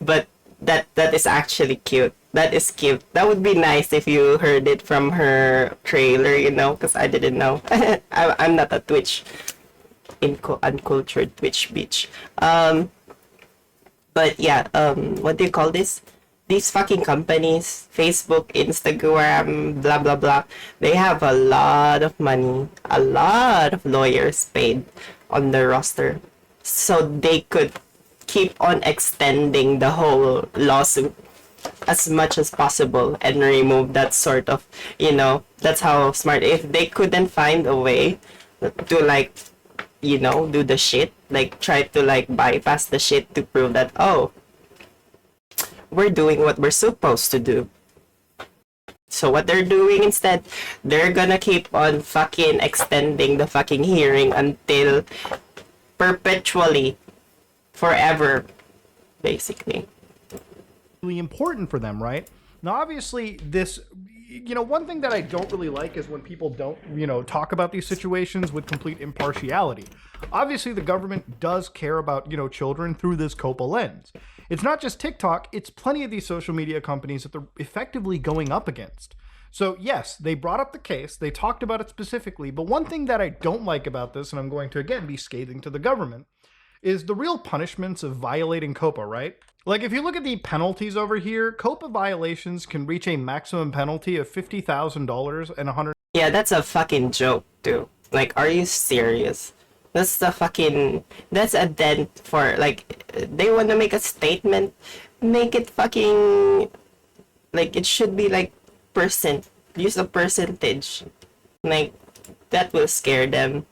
but that is actually cute. That is cute. That would be nice if you heard it from her trailer, because I didn't know. I'm not a Twitch uncultured Twitch bitch. But yeah, what do you call this? These fucking companies, Facebook, Instagram, blah blah blah, they have a lot of money, a lot of lawyers paid on their roster, so they could keep on extending the whole lawsuit as much as possible and remove that sort of, that's how smart. If they couldn't find a way to like, do the shit, like try to like bypass the shit to prove that, oh, we're doing what we're supposed to do. So what they're doing instead, they're gonna keep on fucking extending the fucking hearing until perpetually, forever, basically.
Really important for them, right? Now, obviously, this, one thing that I don't really like is when people don't, talk about these situations with complete impartiality. Obviously, the government does care about, children through this COPA lens. It's not just TikTok, it's plenty of these social media companies that they're effectively going up against. So, yes, they brought up the case, they talked about it specifically, but one thing that I don't like about this, and I'm going to, again, be scathing to the government, is the real punishments of violating COPA, right? Like, if you look at the penalties over here, COPA violations can reach a maximum penalty of $50,000 and 100.
Yeah, that's a fucking joke, dude. Like, are you serious? That's a dent for, like, they want to make a statement, make it fucking, like, it should be, like, use a percentage. Like, that will scare them.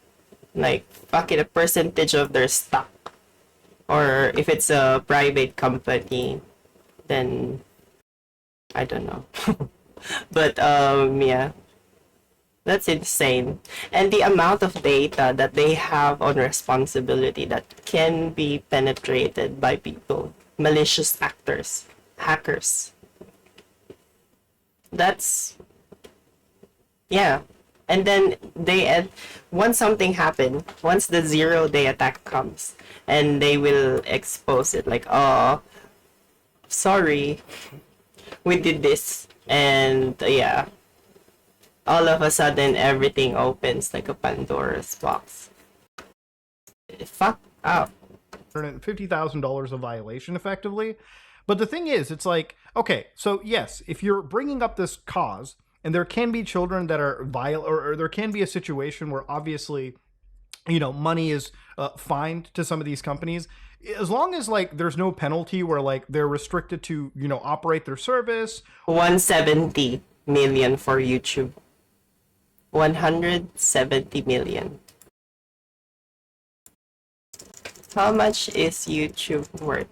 Like, fucking a percentage of their stock. Or if it's a private company, then I don't know. But yeah, that's insane. And the amount of data that they have on responsibility that can be penetrated by people, malicious actors, hackers. That's, yeah. And then once something happens, once the 0-day attack comes, and they will expose it like, oh, sorry, we did this. And yeah, all of a sudden everything opens like a Pandora's box. Fuck up.
$50,000 a violation effectively. But the thing is, it's like, okay, so yes, if you're bringing up this cause, and there can be children that are or there can be a situation where obviously, money is fined to some of these companies. As long as like there's no penalty where like they're restricted to, operate their service.
170 million for YouTube. 170 million. How much is YouTube worth?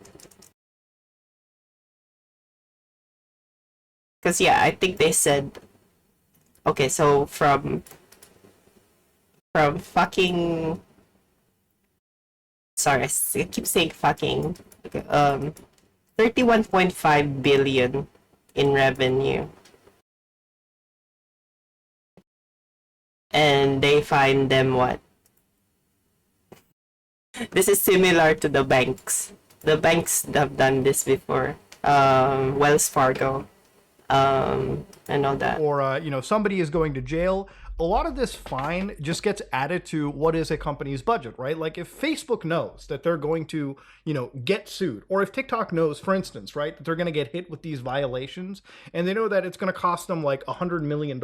Because yeah, I think they said, okay, so from fucking, sorry, I keep saying fucking, 31.5 billion in revenue. And they find them what? This is similar to the banks. The banks have done this before. Wells Fargo. And all that.
Or, somebody is going to jail. A lot of this fine just gets added to what is a company's budget, right? Like if Facebook knows that they're going to, get sued, or if TikTok knows, for instance, right, that they're going to get hit with these violations, and they know that it's going to cost them like $100 million.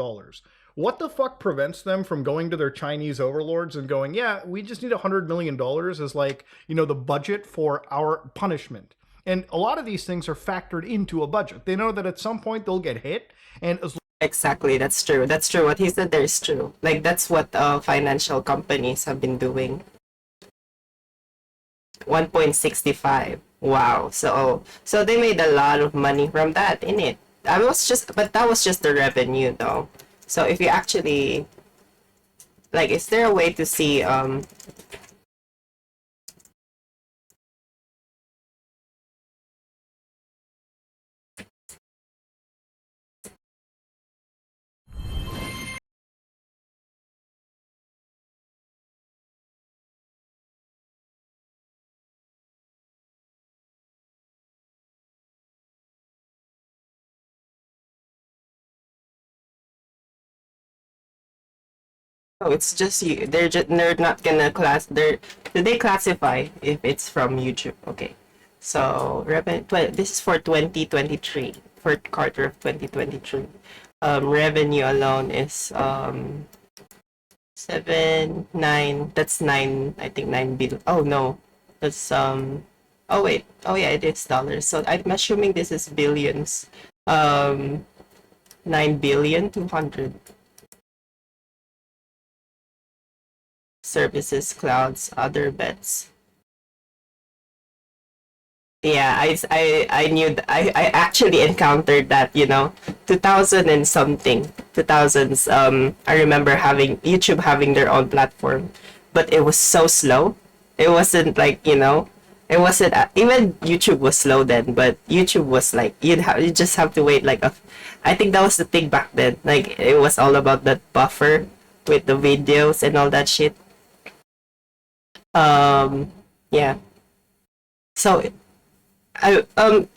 What the fuck prevents them from going to their Chinese overlords and going, yeah, we just need $100 million as like, the budget for our punishment? And a lot of these things are factored into a budget. They know that at some point they'll get hit, and
exactly, that's true. That's true. What he said there is true. Like that's what financial companies have been doing. 1.65. Wow. So they made a lot of money from that, in it. But that was just the revenue though. So if you actually, like, is there a way to see So it's just you. They're not gonna class. Do they classify if it's from YouTube? Okay. So revenue. This is for 2023, fourth quarter of 2023. Revenue alone is 7 9. That's 9. I think 9 billion. Oh no, that's Oh wait. Oh yeah, it is dollars. So I'm assuming this is billions. 9,200,000,000. Services, clouds, other bets. Yeah, I knew I actually encountered that, 2000 and something, 2000s. I remember having YouTube having their own platform, but it was so slow. It wasn't like, it wasn't even YouTube was slow then, but YouTube was like you just have to wait like I think that was the thing back then. Like it was all about that buffer with the videos and all that shit. Yeah. So I I'm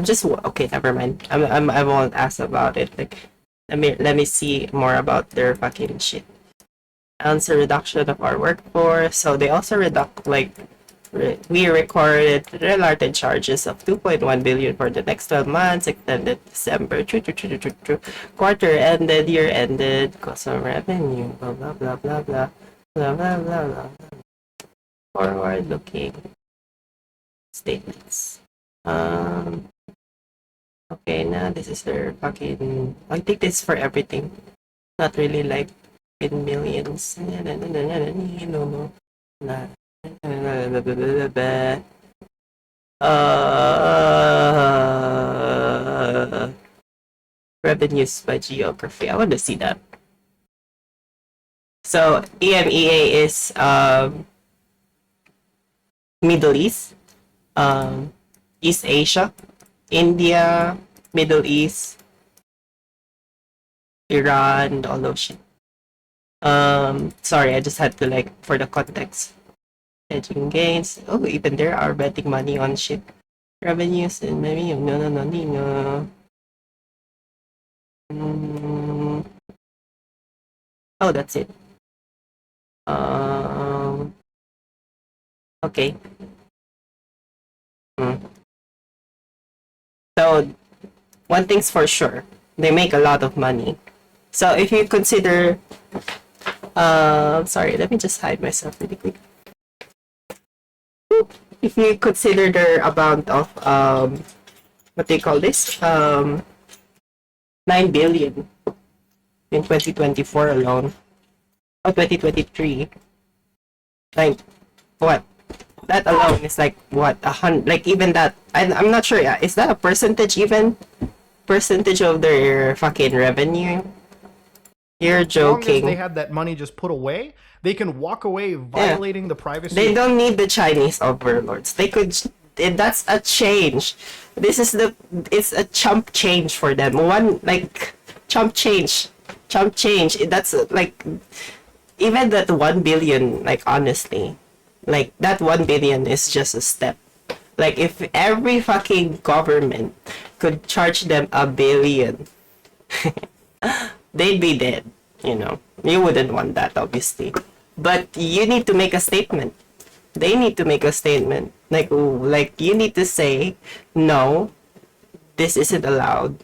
just okay. Never mind. I won't ask about it. Like, let me see more about their fucking shit. Answer reduction of our workforce. So they also reduct like we recorded related charges of 2.1 billion for the next 12 months, extended December, quarter ended, year ended, cost of revenue, blah blah blah blah blah blah blah blah blah. Forward looking statements. Okay, now this is their fucking. I think this is for everything. Not really like in millions. No. Revenues by geography. I want to see that. So EMEA is Middle East, East Asia, India, Middle East, Iran, all those shit. Sorry, I just had to like for the context. Hedging gains. Oh, even there are betting money on shit. Revenues and maybe no. Oh, that's it. Okay. So one thing's for sure, they make a lot of money. So if you consider, sorry, let me just hide myself really quick. If you consider their amount of what they call this 9 billion in 2024 alone, or 2023, like what? That alone is like what 100. Like even that, I'm not sure. Yeah, is that a percentage even? Percentage of their fucking revenue? You're
As long as they
joking.
had that money just put away, they can walk away violating the privacy.
They don't need the Chinese overlords. They could. That's a change. This is it's a chump change for them. One like chump change. That's like even that 1 billion. Like honestly, like that 1 billion is just a step. Like if every fucking government could charge them 1 billion, they'd be dead. You wouldn't want that, obviously. But you need to make a statement. They need to make a statement. Like you need to say, no, this isn't allowed.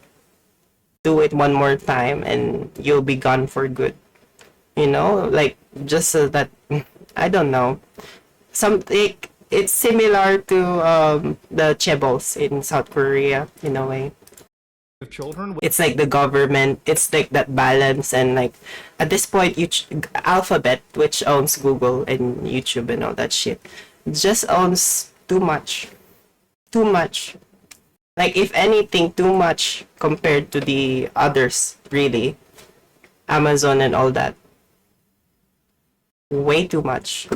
Do it one more time, and you'll be gone for good. Like just so that I don't know. Something it's similar to the chaebols in South Korea in a way.
of children.
It's like the government. It's like that balance, and like at this point, Alphabet, which owns Google and YouTube and all that shit, just owns too much. Too much. Like if anything, too much compared to the others. Really, Amazon and all that. Way too much.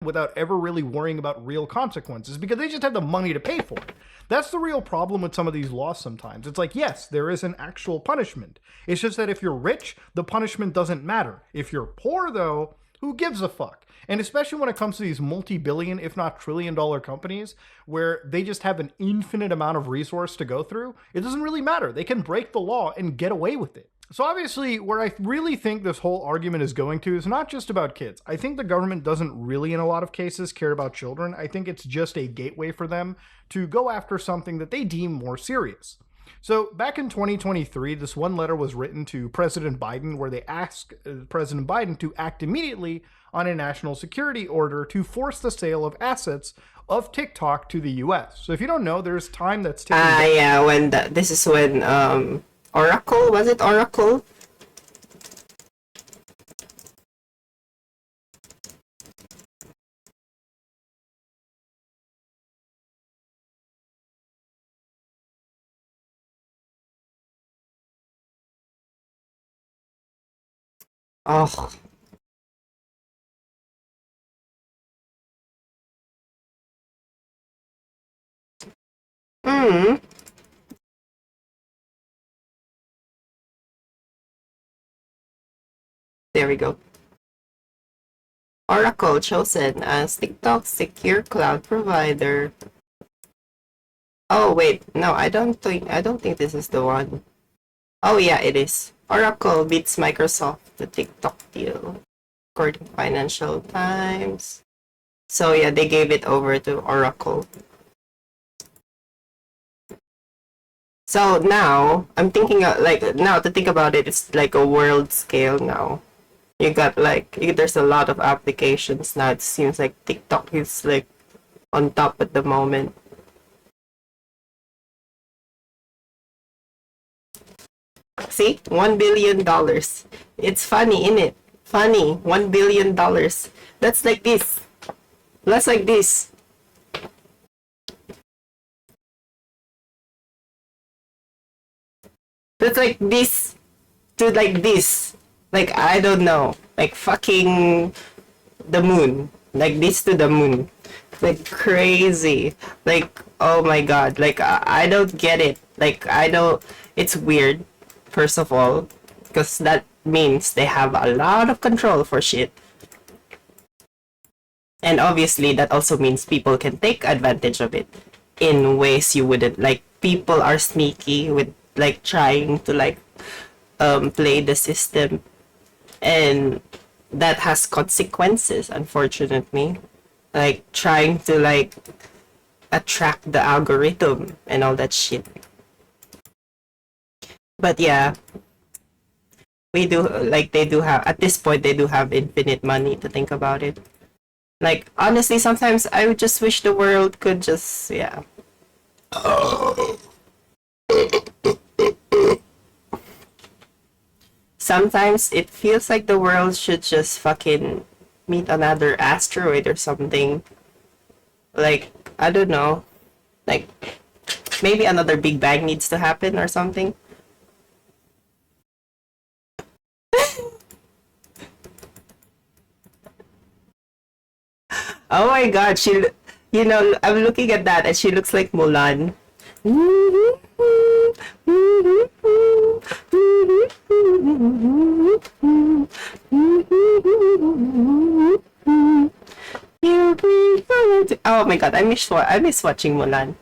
Without ever really worrying about real consequences because they just have the money to pay for it. That's the real problem with some of these laws sometimes. It's like, yes, there is an actual punishment. It's just that if you're rich, the punishment doesn't matter. If you're poor, though, Who gives a fuck? And especially when it comes to these multi-billion, if not trillion-dollar companies, where they just have an infinite amount of resource to go through, it doesn't really matter. They can break the law and get away with it. So obviously, where I really think this whole argument is going to is not just about kids. I think the government doesn't really, in a lot of cases, care about children. I think it's just a gateway for them to go after something that they deem more serious. So back in 2023, this one letter was written to President Biden where they asked President Biden to act immediately on a national security order to force the sale of assets of TikTok to the US. So if you don't know, there's time that's ticking.
Yeah, this is when Oracle, was it Oracle? Oh. Hmm. There we go. Oracle chosen as TikTok's secure cloud provider. Oh wait, no, I don't think this is the one. Oh yeah, it is. Oracle beats Microsoft the TikTok deal, according to Financial Times. So yeah, they gave it over to Oracle. So now I'm thinking now to think about it, it's like a world scale now. You got there's a lot of applications now. It seems like TikTok is like on top at the moment. See, $1 billion. It's funny, innit? Funny, $1 billion. That's like this. That's like this. That's like this to like this. Like, I don't know. Like fucking the moon. Like this to the moon. Like crazy. Like, oh my god. Like, I don't get it. Like, I don't. It's weird, first of all. Because that means they have a lot of control for shit. And obviously, that also means people can take advantage of it in ways you wouldn't. Like, people are sneaky with, like, trying to, like, play the system. And that has consequences, unfortunately. Like, trying to, like, attract the algorithm and all that shit. But yeah, we do, like, they do have, at this point, they do have infinite money to think about it. Like, honestly, sometimes I would just wish the world could just, yeah. Sometimes it feels like the world should just fucking meet another asteroid or something. Like, I don't know. Like, maybe another Big Bang needs to happen or something. Oh my god, I'm looking at that and she looks like Mulan. Oh my god, I miss watching Mulan.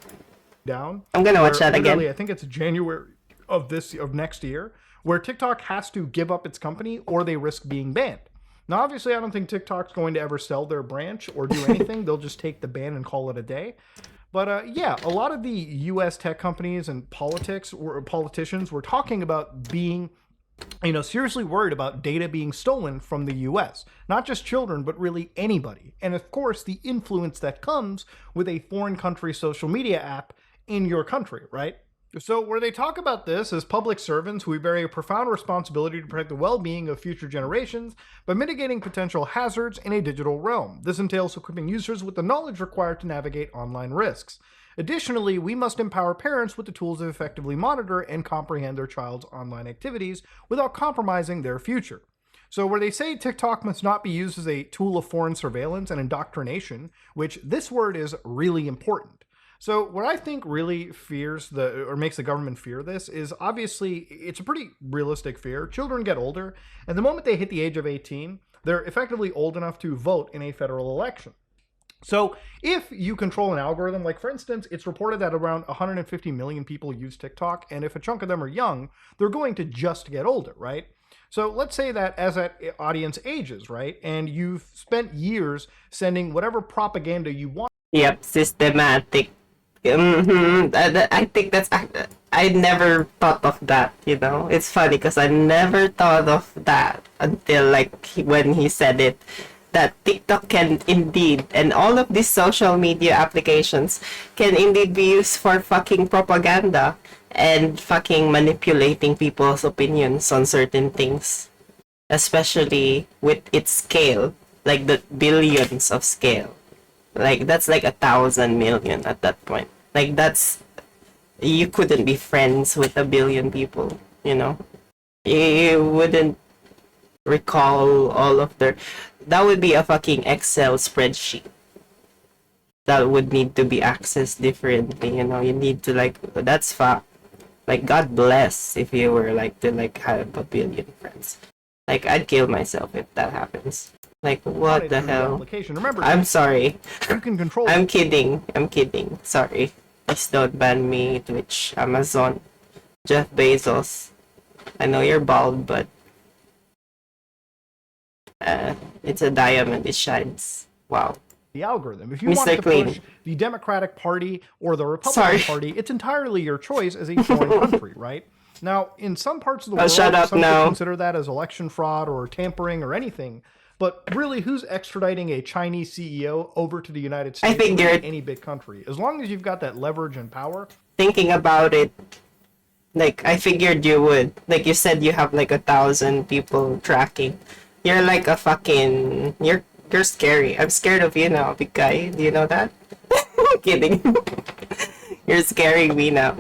Down.
I'm gonna watch that again.
I think it's January of next year, where TikTok has to give up its company or they risk being banned. Now, obviously, I don't think TikTok's going to ever sell their branch or do anything. They'll just take the ban and call it a day. But yeah, a lot of the U.S. tech companies and politicians were talking about being, seriously worried about data being stolen from the U.S. Not just children, but really anybody. And of course, the influence that comes with a foreign country social media app in your country, right? So where they talk about this as public servants who bear a profound responsibility to protect the well-being of future generations by mitigating potential hazards in a digital realm. This entails equipping users with the knowledge required to navigate online risks. Additionally, we must empower parents with the tools to effectively monitor and comprehend their child's online activities without compromising their future. So where they say TikTok must not be used as a tool of foreign surveillance and indoctrination, which this word is really important. So what I think really makes the government fear this is obviously it's a pretty realistic fear. Children get older, and the moment they hit the age of 18, they're effectively old enough to vote in a federal election. So if you control an algorithm, like for instance, it's reported that around 150 million people use TikTok, and if a chunk of them are young, they're going to just get older, right? So let's say that as that audience ages, right, and you've spent years sending whatever propaganda you want.
Yep, systematic. I think I never thought of that, you know? It's funny because I never thought of that until like when he said it. That TikTok can indeed, and all of these social media applications can indeed be used for fucking propaganda and fucking manipulating people's opinions on certain things, especially with its scale, like the billions of scale. Like that's like 1,000 million at that point. Like that's, you couldn't be friends with 1 billion people, you know? You wouldn't recall all of their, that would be a fucking Excel spreadsheet that would need to be accessed differently, you know. You need to like, that's fact. Like God bless if you were like to like have 1 billion friends. Like I'd kill myself if that happens. Like what the hell?
Application. Remember,
I'm sorry.
you can control.
I'm kidding. Sorry. Please don't ban me, Twitch, Amazon, Jeff Bezos. I know you're bald, but it's a diamond. It shines. Wow.
The algorithm. If you
Mr.
want to
Clean.
push the Democratic Party or the Republican Party, it's entirely your choice as a foreign country, right? Now, in some parts of the world,
shut up
some
now.
could consider that as election fraud or tampering or anything. But really, who's extraditing a Chinese CEO over to the United States?
I figured.
Any big country, as long as you've got that leverage and power.
Thinking about it, like I figured you would. Like you said, you have like 1,000 people tracking. You're like a fucking. You're scary. I'm scared of you now, big guy. Do you know that? I'm kidding. You're scaring me now.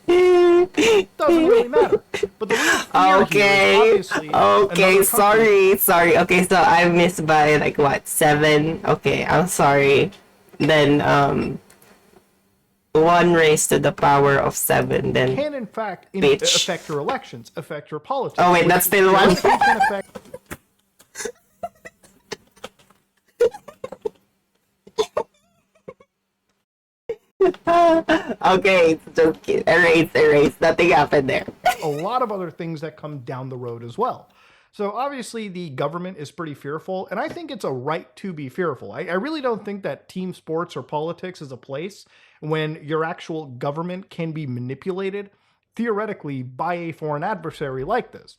Doesn't really matter. But the real fear
Okay.
here is obviously
Okay,
another country.
sorry. Okay, so I missed by like what, 7? Okay, I'm sorry. Then 1 raised to the power of 7. Then
Can in fact
Bitch.
affect your elections, affect your politics.
Oh, wait,
which
that's still one.
directly can affect
okay, just erase. Nothing happened there.
a lot of other things that come down the road as well. So obviously the government is pretty fearful, and I think it's a right to be fearful. I really don't think that team sports or politics is a place when your actual government can be manipulated, theoretically, by a foreign adversary like this.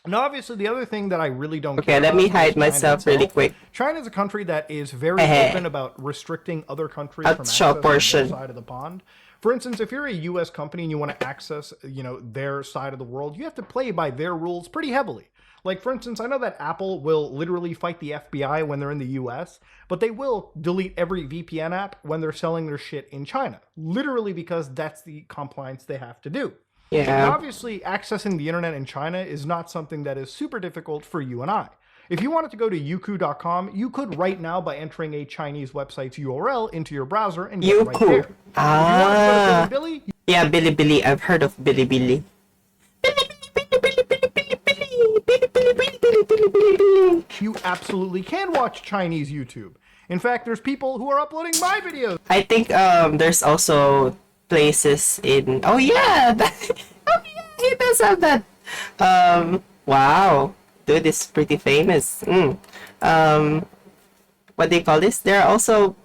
Now, obviously, the other thing that I really don't
Okay,
care
let
about
me
is
hide
China
myself really
itself.
quick.
China is a country that is very open about restricting other countries from
That's short
accessing
portion.
their side of the pond. For instance, if you're a U.S. company and you want to access, their side of the world, you have to play by their rules pretty heavily. Like, for instance, I know that Apple will literally fight the FBI when they're in the US, but they will delete every VPN app when they're selling their shit in China. Literally because that's the compliance they have to do. Now,
Yeah.
obviously, accessing the internet in China is not something that is super difficult for you and I. If you wanted to go to youku.com, you could right now by entering a Chinese website's URL into your browser and get right
Youku.
there. If you want to go to Bilibili,
Yeah, Bilibili. I've heard of Bilibili.
you absolutely can watch Chinese YouTube. In fact, there's people who are uploading my videos.
I think there's also places in. Oh yeah, oh yeah, he does have that. Wow, dude is pretty famous. What do you call this? There are also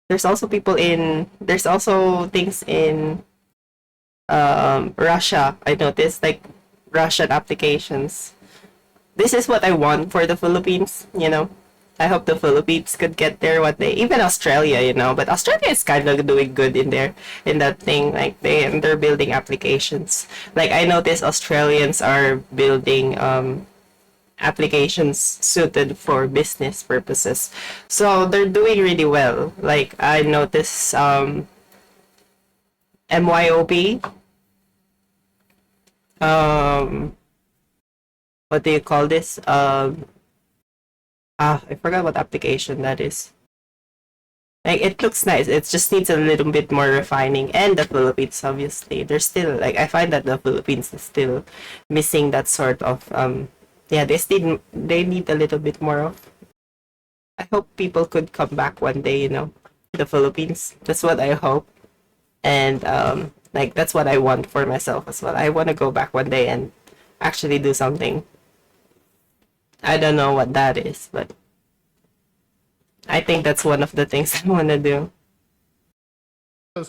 there's also people in. There's also things in Russia. I noticed like Russian applications. This is what I want for the Philippines, you know. I hope the Philippines could get there one day. Even Australia, you know. But Australia is kind of doing good in there, in that thing. Like they're building applications. Like I noticed Australians are building applications suited for business purposes. So they're doing really well. Like I noticed MYOB. What do you call this? I forgot what application that is. Like it looks nice. It just needs a little bit more refining. And the Philippines, obviously, they're still like I find that the Philippines is still missing that sort of yeah, they need a little bit more of. I hope people could come back one day, the Philippines. That's what I hope. And like that's what I want for myself as well. I want to go back one day and actually do something. I don't know what that is, but I think that's one of the things I want to do.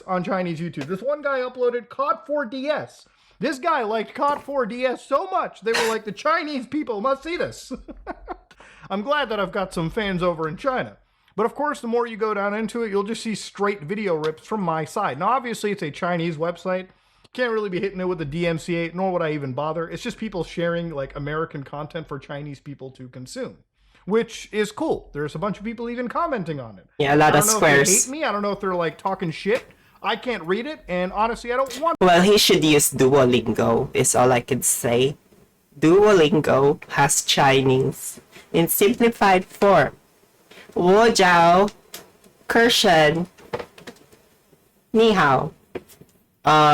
On Chinese YouTube. This one guy uploaded COD 4DS. This guy liked COD 4DS so much, they were like, the Chinese people must see this. I'm glad that I've got some fans over in China. But of course, the more you go down into it, you'll just see straight video rips from my side. Now, obviously, it's a Chinese website. Can't really be hitting it with the DMCA, nor would I even bother. It's just people sharing like American content for Chinese people to consume, which is cool. There's a bunch of people even commenting on it.
Yeah, a lot of
I don't know
squares.
if they hate me. I don't know if they're like talking shit. I can't read it, and honestly, I don't want.
Well, he should use Duolingo, is all I can say. Duolingo has Chinese in simplified form. 我叫 Kershan. 你好.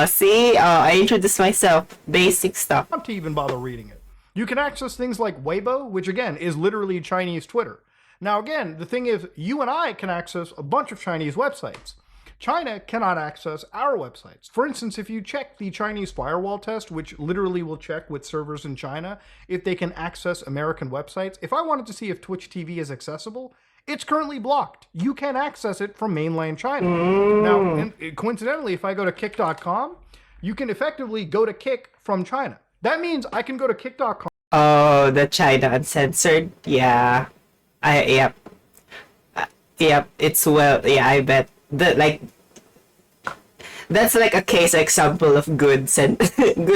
See, I introduced myself. Basic stuff.
Want to even bother reading it. You can access things like Weibo, which again is literally Chinese Twitter. Now again, the thing is, you and I can access a bunch of Chinese websites. China cannot access our websites. For instance, if you check the Chinese firewall test, which literally will check with servers in China if they can access American websites, if I wanted to see if Twitch TV is accessible, it's currently blocked. You can access it from mainland China. Now, and coincidentally, if I go to kick.com, you can effectively go to Kick from China. That means I can go to kick.com.
Oh, the China Uncensored? Yeah. Yep. Yep, it's yeah, I bet. That's like a case example of good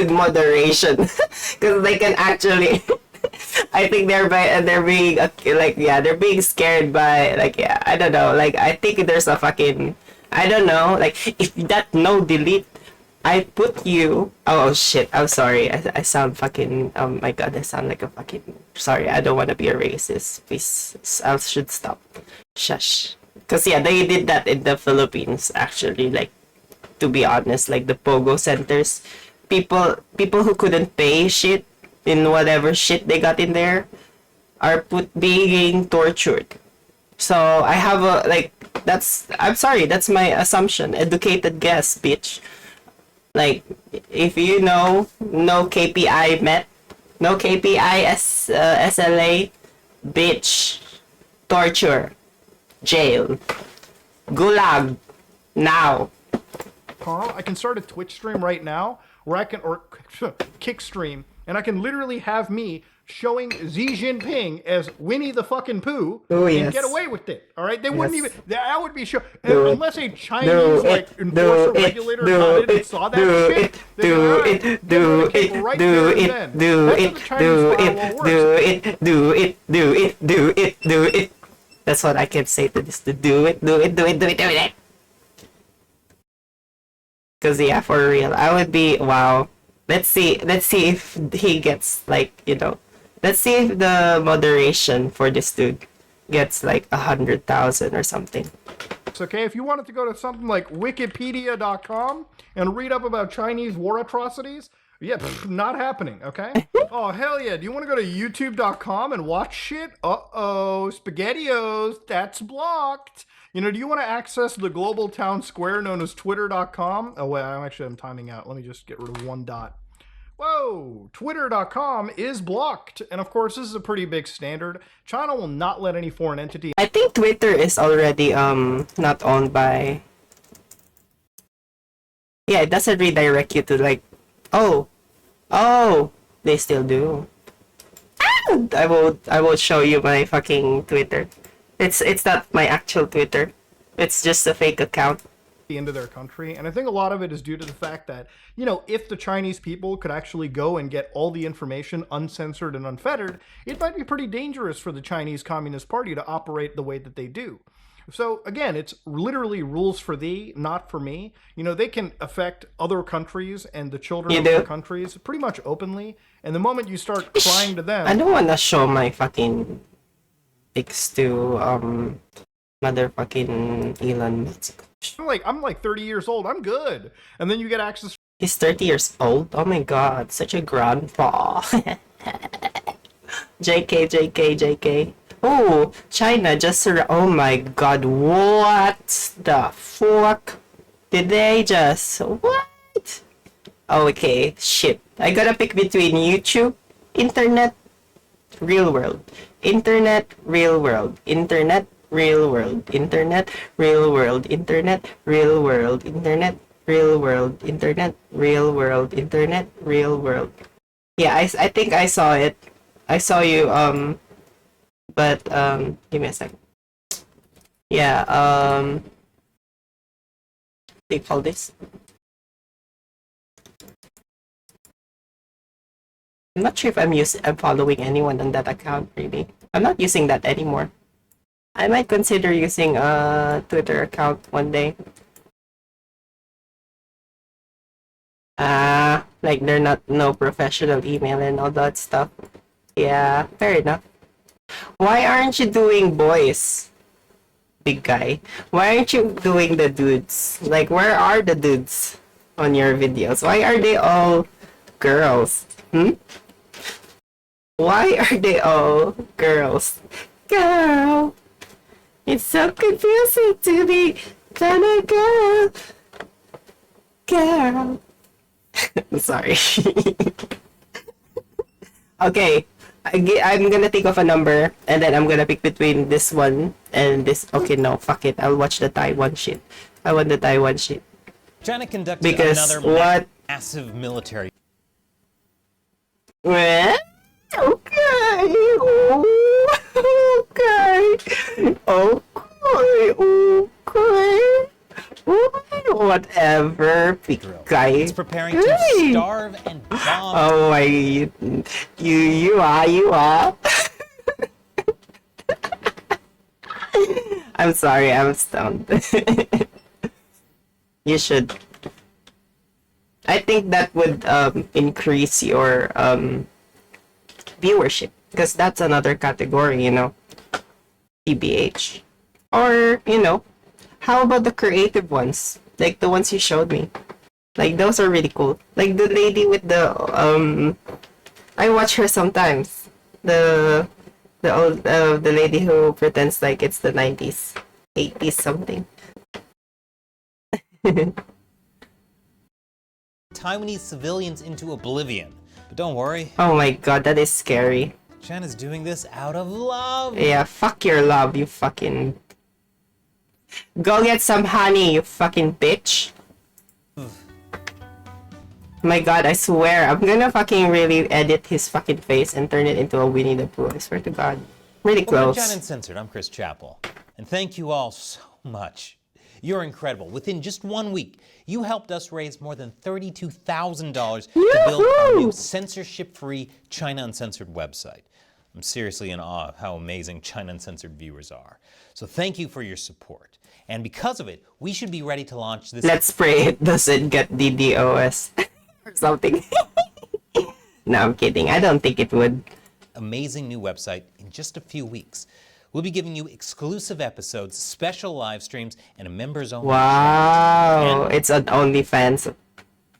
moderation. Because they can actually... I think they're being they're being scared by I don't know, I think there's a fucking, I don't know, if that no delete, I put you, oh shit, I'm sorry, I sound fucking, oh my god, I sound like a fucking, sorry, I don't want to be a racist, please, I should stop, shush, because yeah, they did that in the Philippines actually, to be honest, the pogo centers, people who couldn't pay shit in whatever shit they got in there are being tortured. So I have I'm sorry, that's my assumption. Educated guess, bitch. If you know, no KPI met, no KPI SLA, bitch, torture, jail, gulag, now.
Carl, I can start a Twitch stream right now where I can, or Kick stream, and I can literally have me showing Xi Jinping as Winnie the fucking Pooh and get away with it. All right, they wouldn't even. That would be unless a Chinese enforcer regulator got in and saw that shit. Do
it. That's what I can say to this. Do it. Cause yeah, for real, I would be wow. Let's see if he gets let's see if the moderation for this dude gets 100,000 or something.
It's okay if you wanted to go to something like wikipedia.com and read up about Chinese war atrocities. Yeah, not happening, okay? Oh, hell yeah. Do you want to go to youtube.com and watch shit? Uh-oh, SpaghettiOs, that's blocked. Do you want to access the global town square known as twitter.com? Oh, wait, I'm timing out. Let me just get rid of one dot. Whoa, twitter.com is blocked. And of course, this is a pretty big standard. China will not let any foreign entity.
I think Twitter is already not owned by... Yeah, it doesn't redirect you to oh, they still do. I will show you my fucking Twitter. It's not my actual Twitter. It's just a fake account.
Into their country, and I think a lot of it is due to the fact that if the Chinese people could actually go and get all the information uncensored and unfettered, it might be pretty dangerous for the Chinese Communist Party to operate the way that they do. So again, it's literally rules for thee, not for me. They can affect other countries and the children of other countries pretty much openly, and the moment you start crying to them,
I don't want to show my fucking pics to Motherfucking Elon Musk.
I'm like 30 years old. I'm good. And then you get access
He's 30 years old? Oh my god, such a grandpa. JK, JK, JK. Oh, China just oh my god, what the fuck? Did they just, what? Oh, okay, shit. I gotta pick between YouTube, internet, real world. Internet, real world. Internet, real world. Internet, real world. Internet, real world. Internet, real world. Internet, real world. Internet, real world. Yeah, I think I saw it. I saw you, but, give me a second. Yeah, what do you call this? I'm not sure if I'm following anyone on that account, really. I'm not using that anymore. I might consider using a Twitter account one day. Like they're not no professional email and all that stuff. Yeah, fair enough. Why aren't you doing boys, big guy? Why aren't you doing the dudes? Like, where are the dudes on your videos? Why are they all girls? Why are they all girls? Girl, it's so confusing to be kind of girl. Girl. Sorry. Okay, I'm gonna think of a number, and then I'm gonna pick between this one and this. Okay, no, fuck it. I'll watch the Taiwan shit. I want the Taiwan shit.
China conducted
Because
another
what?
massive military
Well, okay. Okay. Okay. Whatever, big
drill.
guy.
It's preparing to
Hey.
starve and bomb.
Oh my, you are. I'm sorry, I'm stoned. You should. I think that would increase your viewership, because that's another category, you know. TBH. Or, you know, how about the creative ones? Like the ones you showed me. Like those are really cool. Like the lady with the I watch her sometimes. The old the lady who pretends like it's the 90s, 80s something.
Taiwanese civilians into oblivion. But don't worry,
Oh my god, that is scary.
China's doing this out of love.
Yeah, fuck your love, you fucking. Go get some honey, you fucking bitch. My god, I swear, I'm gonna fucking really edit his fucking face and turn it into a Winnie the Pooh. I swear to god. Really
Welcome to
close.
China Uncensored. I'm Chris Chappell. And thank you all so much. You're incredible. Within just 1 week, you helped us raise more than $32,000 to build our new
Yoo-hoo!
censorship-free China Uncensored website. I'm seriously in awe of how amazing China Uncensored viewers are. So thank you for your support. And because of it, we should be ready to launch this
Let's pray it doesn't get DDoS or something. No, I'm kidding. I don't think it would.
amazing new website in just a few weeks. We'll be giving you exclusive episodes, special live streams, and a members-only
Wow,
And-
it's on OnlyFans.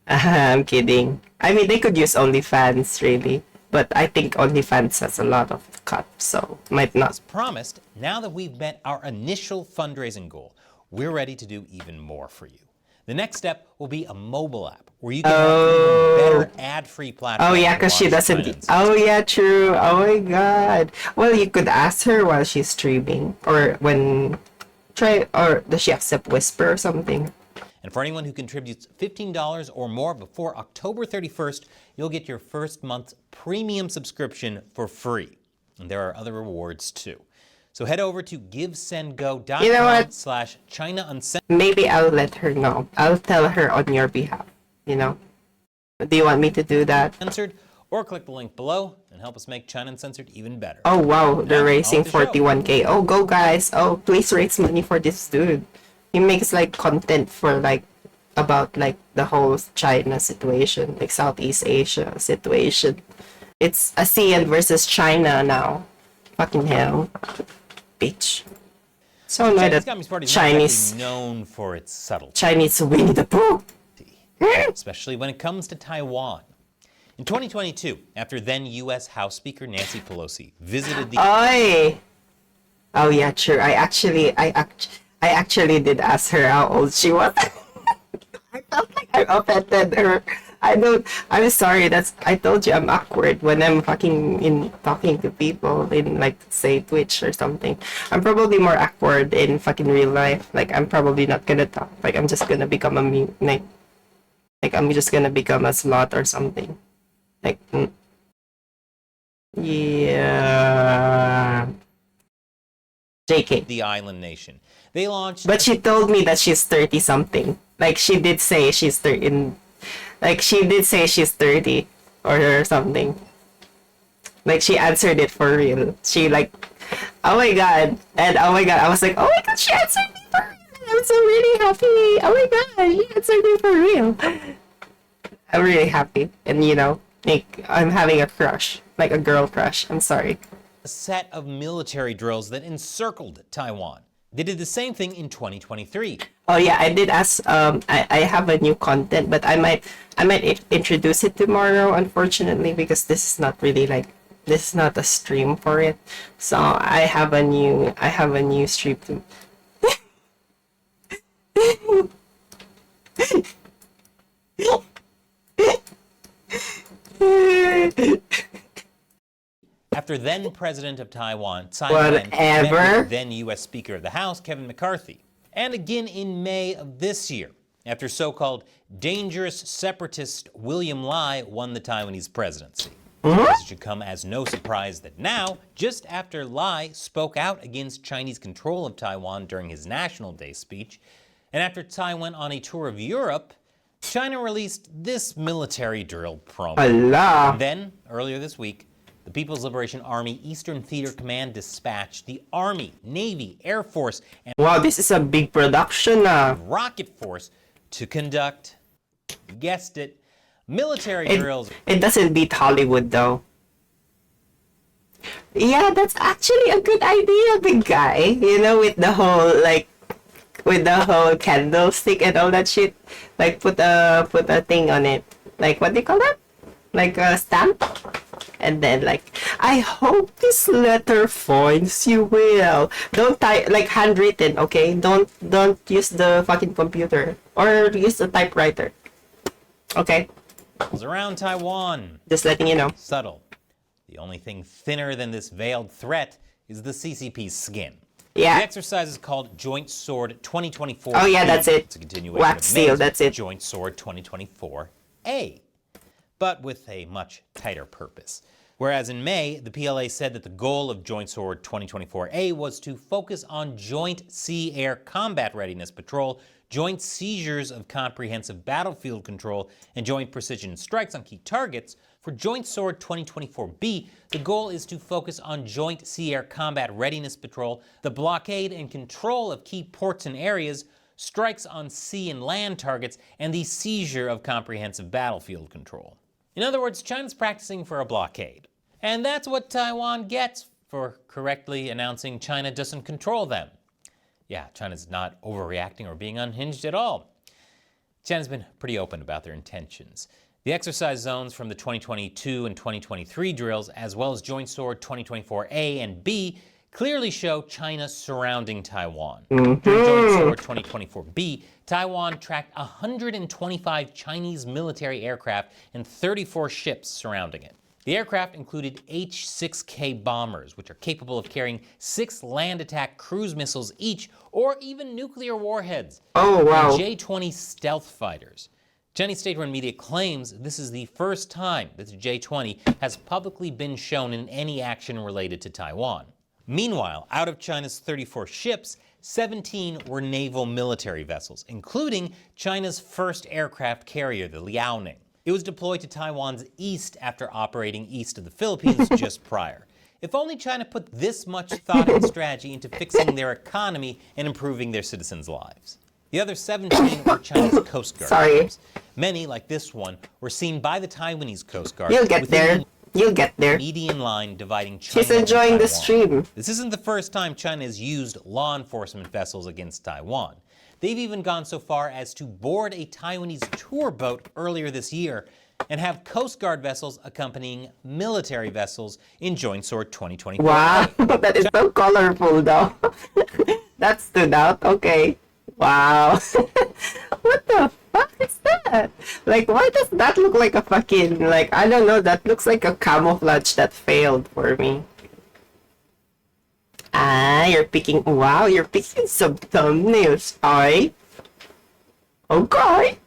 I'm kidding. I mean, they could use OnlyFans, really. But I think OnlyFans has a lot of cut, so might not.
As promised, now that we've met our initial fundraising goal, we're ready to do even more for you. The next step will be a mobile app where you can have an even better ad-free platform.
Oh yeah,
to
because she
watch
doesn't.
China Uncensored.
Oh yeah, true. Oh my god. Well, you could ask her while she's streaming, or when or does she accept Whisper or something?
And for anyone who contributes $15 or more before October 31st, you'll get your first month's premium subscription for free. And there are other rewards too. So head over to givesendgo.com
You know what?
/China Uncensored.
Maybe I'll let her know. I'll tell her on your behalf. You know. Do you want me to do that?
Or click the link below and help us make China Uncensored even better.
Oh wow, they're
Now,
raising
on with the show.
41k. Oh, go guys. Oh, please raise money for this dude. He makes like content for like about like the whole China situation, like Southeast Asia situation. It's ASEAN versus China now. Fucking hell. Bitch. So annoyed
Chinese
that
Communist Party is
Chinese
not exactly known for its subtlety,
Chinese Winnie the Pooh.
especially when it comes to Taiwan. In 2022, after then U.S. House Speaker Nancy Pelosi visited the
Oi! Oh yeah, true. I actually did ask her how old she was. I felt like I offended her. I'm sorry, I told you I'm awkward when I'm fucking in talking to people in, like, say, Twitch or something. I'm probably more awkward in fucking real life. Like, I'm probably not gonna talk. Like, I'm just gonna become a meme. Like I'm just gonna become a slot or something. Like, yeah. JK.
the island nation. They launched
But she told me that she's 30 something. Like, she did say she's 30. Like, she did say she's 30 or something. Like, she answered it for real. She, like, oh my god. And oh my god, I was like, oh my god, she answered me for real. I'm so really happy. Oh my god, she answered me for real. I'm really happy. And, you know, like, I'm having a crush. Like, a girl crush. I'm sorry.
a set of military drills that encircled Taiwan. They did the same thing in 2023.
Oh yeah, I did ask. I have a new content, but I might introduce it tomorrow. Unfortunately, because this is not really like, this is not a stream for it. So I have a new stream to.
After then President of Taiwan, Tsai Ing-wen, met with then U.S. Speaker of the House, Kevin McCarthy. And again in May of this year, after so-called dangerous separatist William Lai won the Taiwanese presidency. It should come as no surprise that now, just after Lai spoke out against Chinese control of Taiwan during his National Day speech, and after Tsai went on a tour of Europe, China released this military drill promo.
Allah.
And then, earlier this week, the People's Liberation Army Eastern Theater Command dispatched the Army, Navy, Air Force, and
Wow, this is a big production.
Rocket Force to conduct, you guessed it, military drills.
It doesn't beat Hollywood though. Yeah, that's actually a good idea, big guy. You know, with the whole candlestick and all that shit. Like, put a thing on it. Like, what do you call that? Like a stamp. And then, like, I hope this letter finds you well. Don't type, like, handwritten, okay? Don't use the fucking computer or use the typewriter. Okay?
Around Taiwan.
Just letting you know.
Subtle. The only thing thinner than this veiled threat is the CCP's skin.
Yeah.
The exercise is called Joint Sword 2024.
Oh yeah, that's it.
It's a continuation
Wax
of
seal,
May's
that's it.
Joint Sword 2024A, but with a much tighter purpose. Whereas in May, the PLA said that the goal of Joint Sword 2024A was to focus on joint sea-air combat readiness patrol, joint seizures of comprehensive battlefield control, and joint precision strikes on key targets. For Joint Sword 2024B, the goal is to focus on joint sea-air combat readiness patrol, the blockade and control of key ports and areas, strikes on sea and land targets, and the seizure of comprehensive battlefield control. In other words, China's practicing for a blockade. And that's what Taiwan gets for correctly announcing China doesn't control them. Yeah, China's not overreacting or being unhinged at all. China's been pretty open about their intentions. The exercise zones from the 2022 and 2023 drills, as well as Joint Sword 2024A and B, clearly show China surrounding Taiwan. During Joint Sword 2024B, Taiwan tracked 125 Chinese military aircraft and 34 ships surrounding it. The aircraft included H-6K bombers, which are capable of carrying 6 land attack cruise missiles each, or even nuclear warheads.
Oh, wow.
And J-20 stealth fighters. Chinese state-run media claims this is the first time that the J-20 has publicly been shown in any action related to Taiwan. Meanwhile, out of China's 34 ships, 17 were naval military vessels, including China's first aircraft carrier, the Liaoning. It was deployed to Taiwan's east after operating east of the Philippines just prior. If only China put this much thought and strategy into fixing their economy and improving their citizens' lives. The other 17 were Chinese Coast Guard ships. Many, like this one, were seen by the Taiwanese Coast Guard.
You'll get there. You'll get there.
median line dividing China
She's enjoying
and
the
Taiwan.
stream.
This isn't the first time China has used law enforcement vessels against Taiwan. They've even gone so far as to board a Taiwanese tour boat earlier this year and have Coast Guard vessels accompanying military vessels in Joint Sword 2024.
Wow, that is so colorful though. That stood out. Okay. Wow. What the fuck is that? Like, why does that look like a fucking, like, I don't know, that looks like a camouflage that failed for me. Ah, you're picking, wow, you're picking some thumbnails, alright? Okay.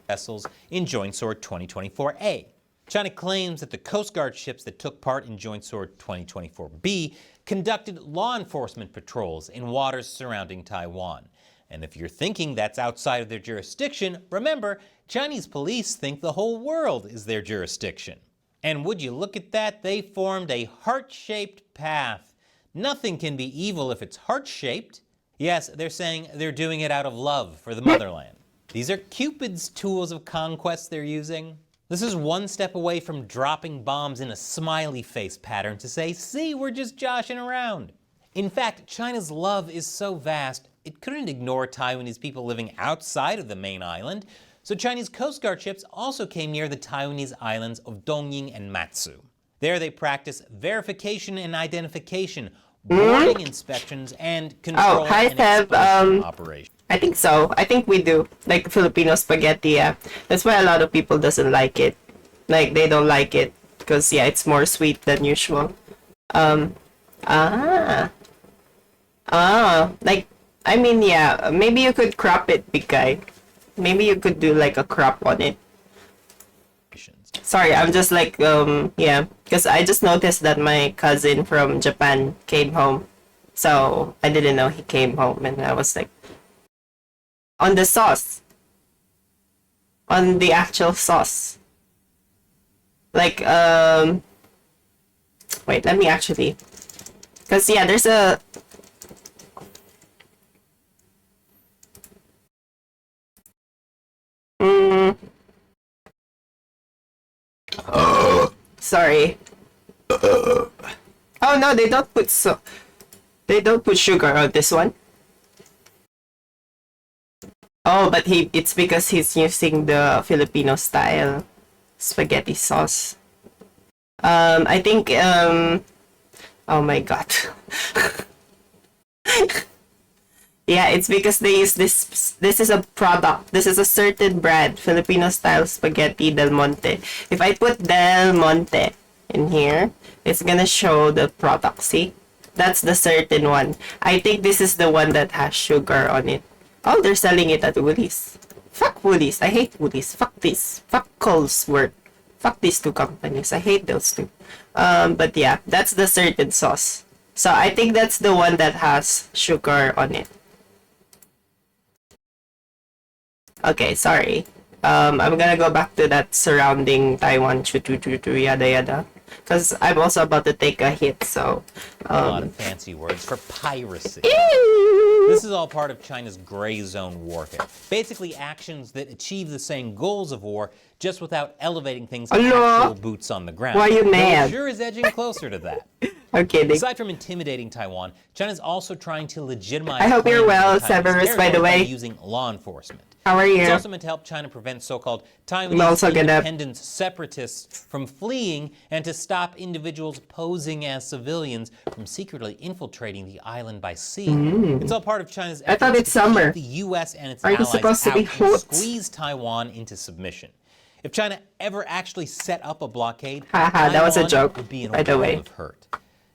Vessels in Joint Sword 2024A. China claims that the Coast Guard ships that took part in Joint Sword 2024B conducted law enforcement patrols in waters surrounding Taiwan. And if you're thinking that's outside of their jurisdiction, remember, Chinese police think the whole world is their jurisdiction. And would you look at that, they formed a heart-shaped path. Nothing can be evil if it's heart-shaped. Yes, they're saying they're doing it out of love for the motherland. These are Cupid's tools of conquest they're using. This is one step away from dropping bombs in a smiley face pattern to say, see, we're just joshing around. In fact, China's love is so vast, it couldn't ignore Taiwanese people living outside of the main island, so Chinese Coast Guard ships also came near the Taiwanese islands of Dongying and Matsu. There they practice verification and identification, boarding inspections, and control
hi,
and
Seb.
expulsion operations.
I think so. I think we do. Like Filipino spaghetti, yeah. That's why a lot of people doesn't like it. Like, they don't like it. Because, yeah, it's more sweet than usual. Like, I mean, yeah, maybe you could crop it, big guy. Maybe you could do, like, a crop on it. Sorry, I'm just like, yeah. Because I just noticed that my cousin from Japan came home. So, I didn't know he came home. And I was like, on the sauce. On the actual sauce. Like, wait, let me actually. Because, yeah, there's a. Sorry. Oh no, they don't put they don't put sugar on this one. Oh, but it's because he's using the Filipino style spaghetti sauce. I think oh my god. Yeah, it's because they use this is a product. This is a certain brand, Filipino style spaghetti Del Monte. If I put Del Monte in here, it's gonna show the product. See? That's the certain one. I think this is the one that has sugar on it. Oh, they're selling it at Woolies. Fuck Woolies. I hate Woolies. Fuck this. Fuck Colesworth. Fuck these two companies. I hate those two. But yeah, that's the certain sauce. So I think that's the one that has sugar on it. Okay, sorry. I'm gonna go back to that surrounding Taiwan, yada yada. Because I'm also about to take a hit, so.
A lot of fancy words for piracy. This is all part of China's gray zone warfare. Basically, actions that achieve the same goals of war, just without elevating things to actual boots on the ground.
Why are you mad?
Though it sure is edging closer to that.
Okay,
Aside from intimidating Taiwan, China's also trying to legitimize.
I hope you're
claims
well,
of Taiwanese
Severus, by the
territory
way.
using law enforcement.
How are
It's
you?
also meant to help China prevent so-called
I'm also
Taiwanese
gonna-
independent separatists from fleeing and to stop individuals posing as civilians from secretly infiltrating the island by sea. It's all part of China's
I thought
efforts
it's
to keep
summer.
the U.S. and its
Are you
allies
supposed to
out
be
and
hot?
squeeze Taiwan into submission. If China ever actually set up a blockade,
Haha, that was a
Taiwan
joke,
would be in
by
a
the
world
way.
of hurt.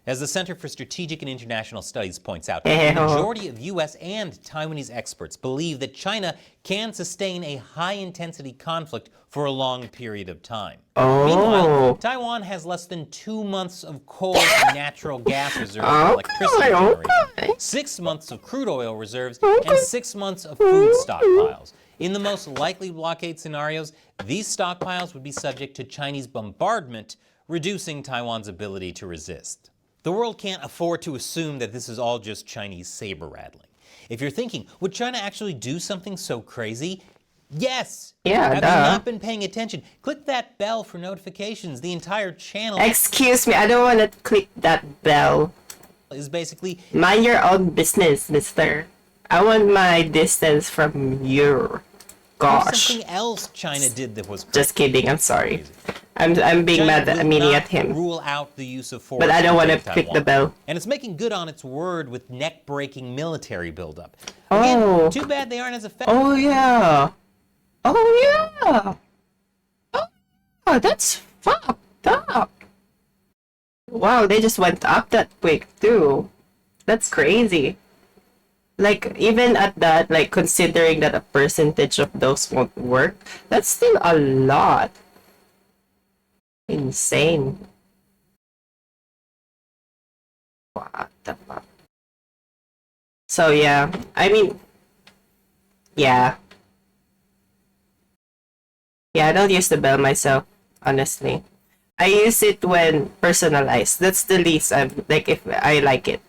As the Center for Strategic and International Studies points out,
Eh,
the
oh.
majority of U.S. and Taiwanese experts believe that China can sustain a high-intensity conflict for a long period of time.
Oh.
Meanwhile, Taiwan has less than 2 months of coal and natural gas reserves for electricity generation,
okay.
6 months of crude oil reserves, and 6 months of food stockpiles. In the most likely blockade scenarios, these stockpiles would be subject to Chinese bombardment, reducing Taiwan's ability to resist. The world can't afford to assume that this is all just Chinese saber-rattling. If you're thinking, would China actually do something so crazy? Yes!
Yeah,
Have you
duh.
not been paying attention? Click that bell for notifications. The entire channel
Excuse me, I don't want to click that bell.
is basically
Mind your own business, mister. I want my distance from you. Gosh.
something else China did that was crazy.
Just kidding, I'm sorry. I'm being
China
mad at
will
meaning
not
at him.
rule out the use of force.
But I don't want to
invade
click the
Taiwan.
bell.
And it's making good on its word with neck-breaking military buildup.
Oh.
Again, too bad they aren't as effective.
Oh yeah. Oh yeah. Oh, that's fucked up. Wow, they just went up that quick too. That's crazy. Like, even at that, like, considering that a percentage of those won't work, that's still a lot. Insane. What the fuck? So, yeah. I mean, yeah. Yeah, I don't use the bell myself, honestly. I use it when personalized. That's the least I'm, like, if I like it.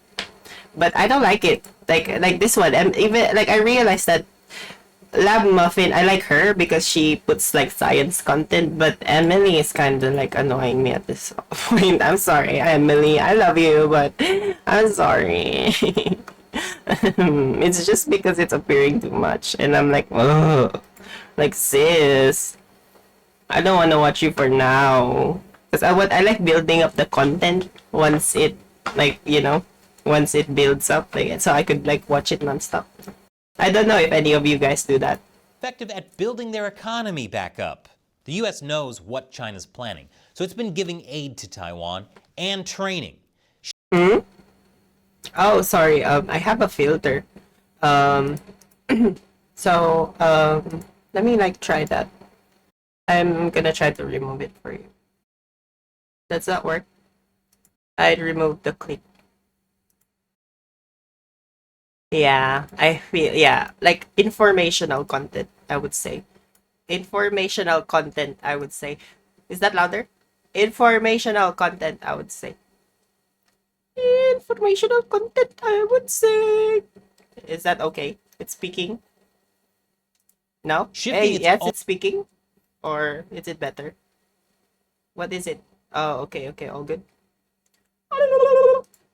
But I don't like it. Like this one. And even like I realized that Lab Muffin, I like her because she puts like science content, but Emily is kind of like annoying me at this point. I'm sorry, Emily. I love you, but I'm sorry. It's just because it's appearing too much, and I'm like, oh, like sis, I don't want to watch you for now. Because I like building up the content once it like once it builds up, like, so I could like watch it nonstop. I don't know if any of you guys do that.
Effective at building their economy back up. The U.S. knows what China's planning, so it's been giving aid to Taiwan and training.
Oh, sorry. I have a filter. Um, so let me like try that. I'm gonna try to remove it for you. Does that work? I'd remove the clip. Yeah, I feel, yeah, like informational content, I would say. Informational content, I would say. Is that louder? Informational content, I would say. Informational content, I would say. Is that okay? It's speaking? No?
Shifting
Hey,
its
yes,
own-
it's speaking? Or is it better? What is it? Oh, okay, all good.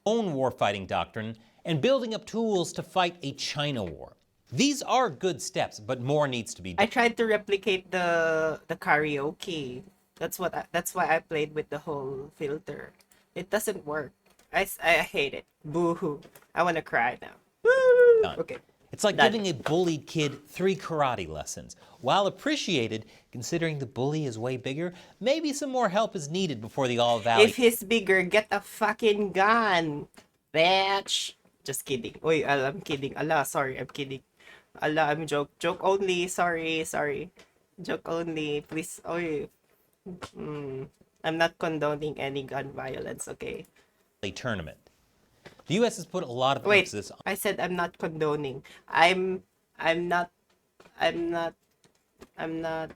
Own warfighting doctrine and building up tools to fight a China war. These are good steps, but more needs to be done.
I tried to replicate the karaoke. That's why I played with the whole filter. It doesn't work. I hate it. Boo-hoo. I want to cry now. Woo!
Done.
Okay.
It's like
Done.
giving a bullied kid 3 karate lessons. While appreciated, considering the bully is way bigger, maybe some more help is needed before the All Valley.
If he's bigger, get a fucking gun, bitch. Just kidding. Oy, I'm kidding. Allah, sorry, I'm kidding. Allah, I'm joke only. Sorry. Joke only. Please. Oy. I'm not condoning any gun violence, okay?
Tournament. The U.S. has put a lot of
Wait,
emphasis on
I said I'm not condoning. I'm not I'm not I'm not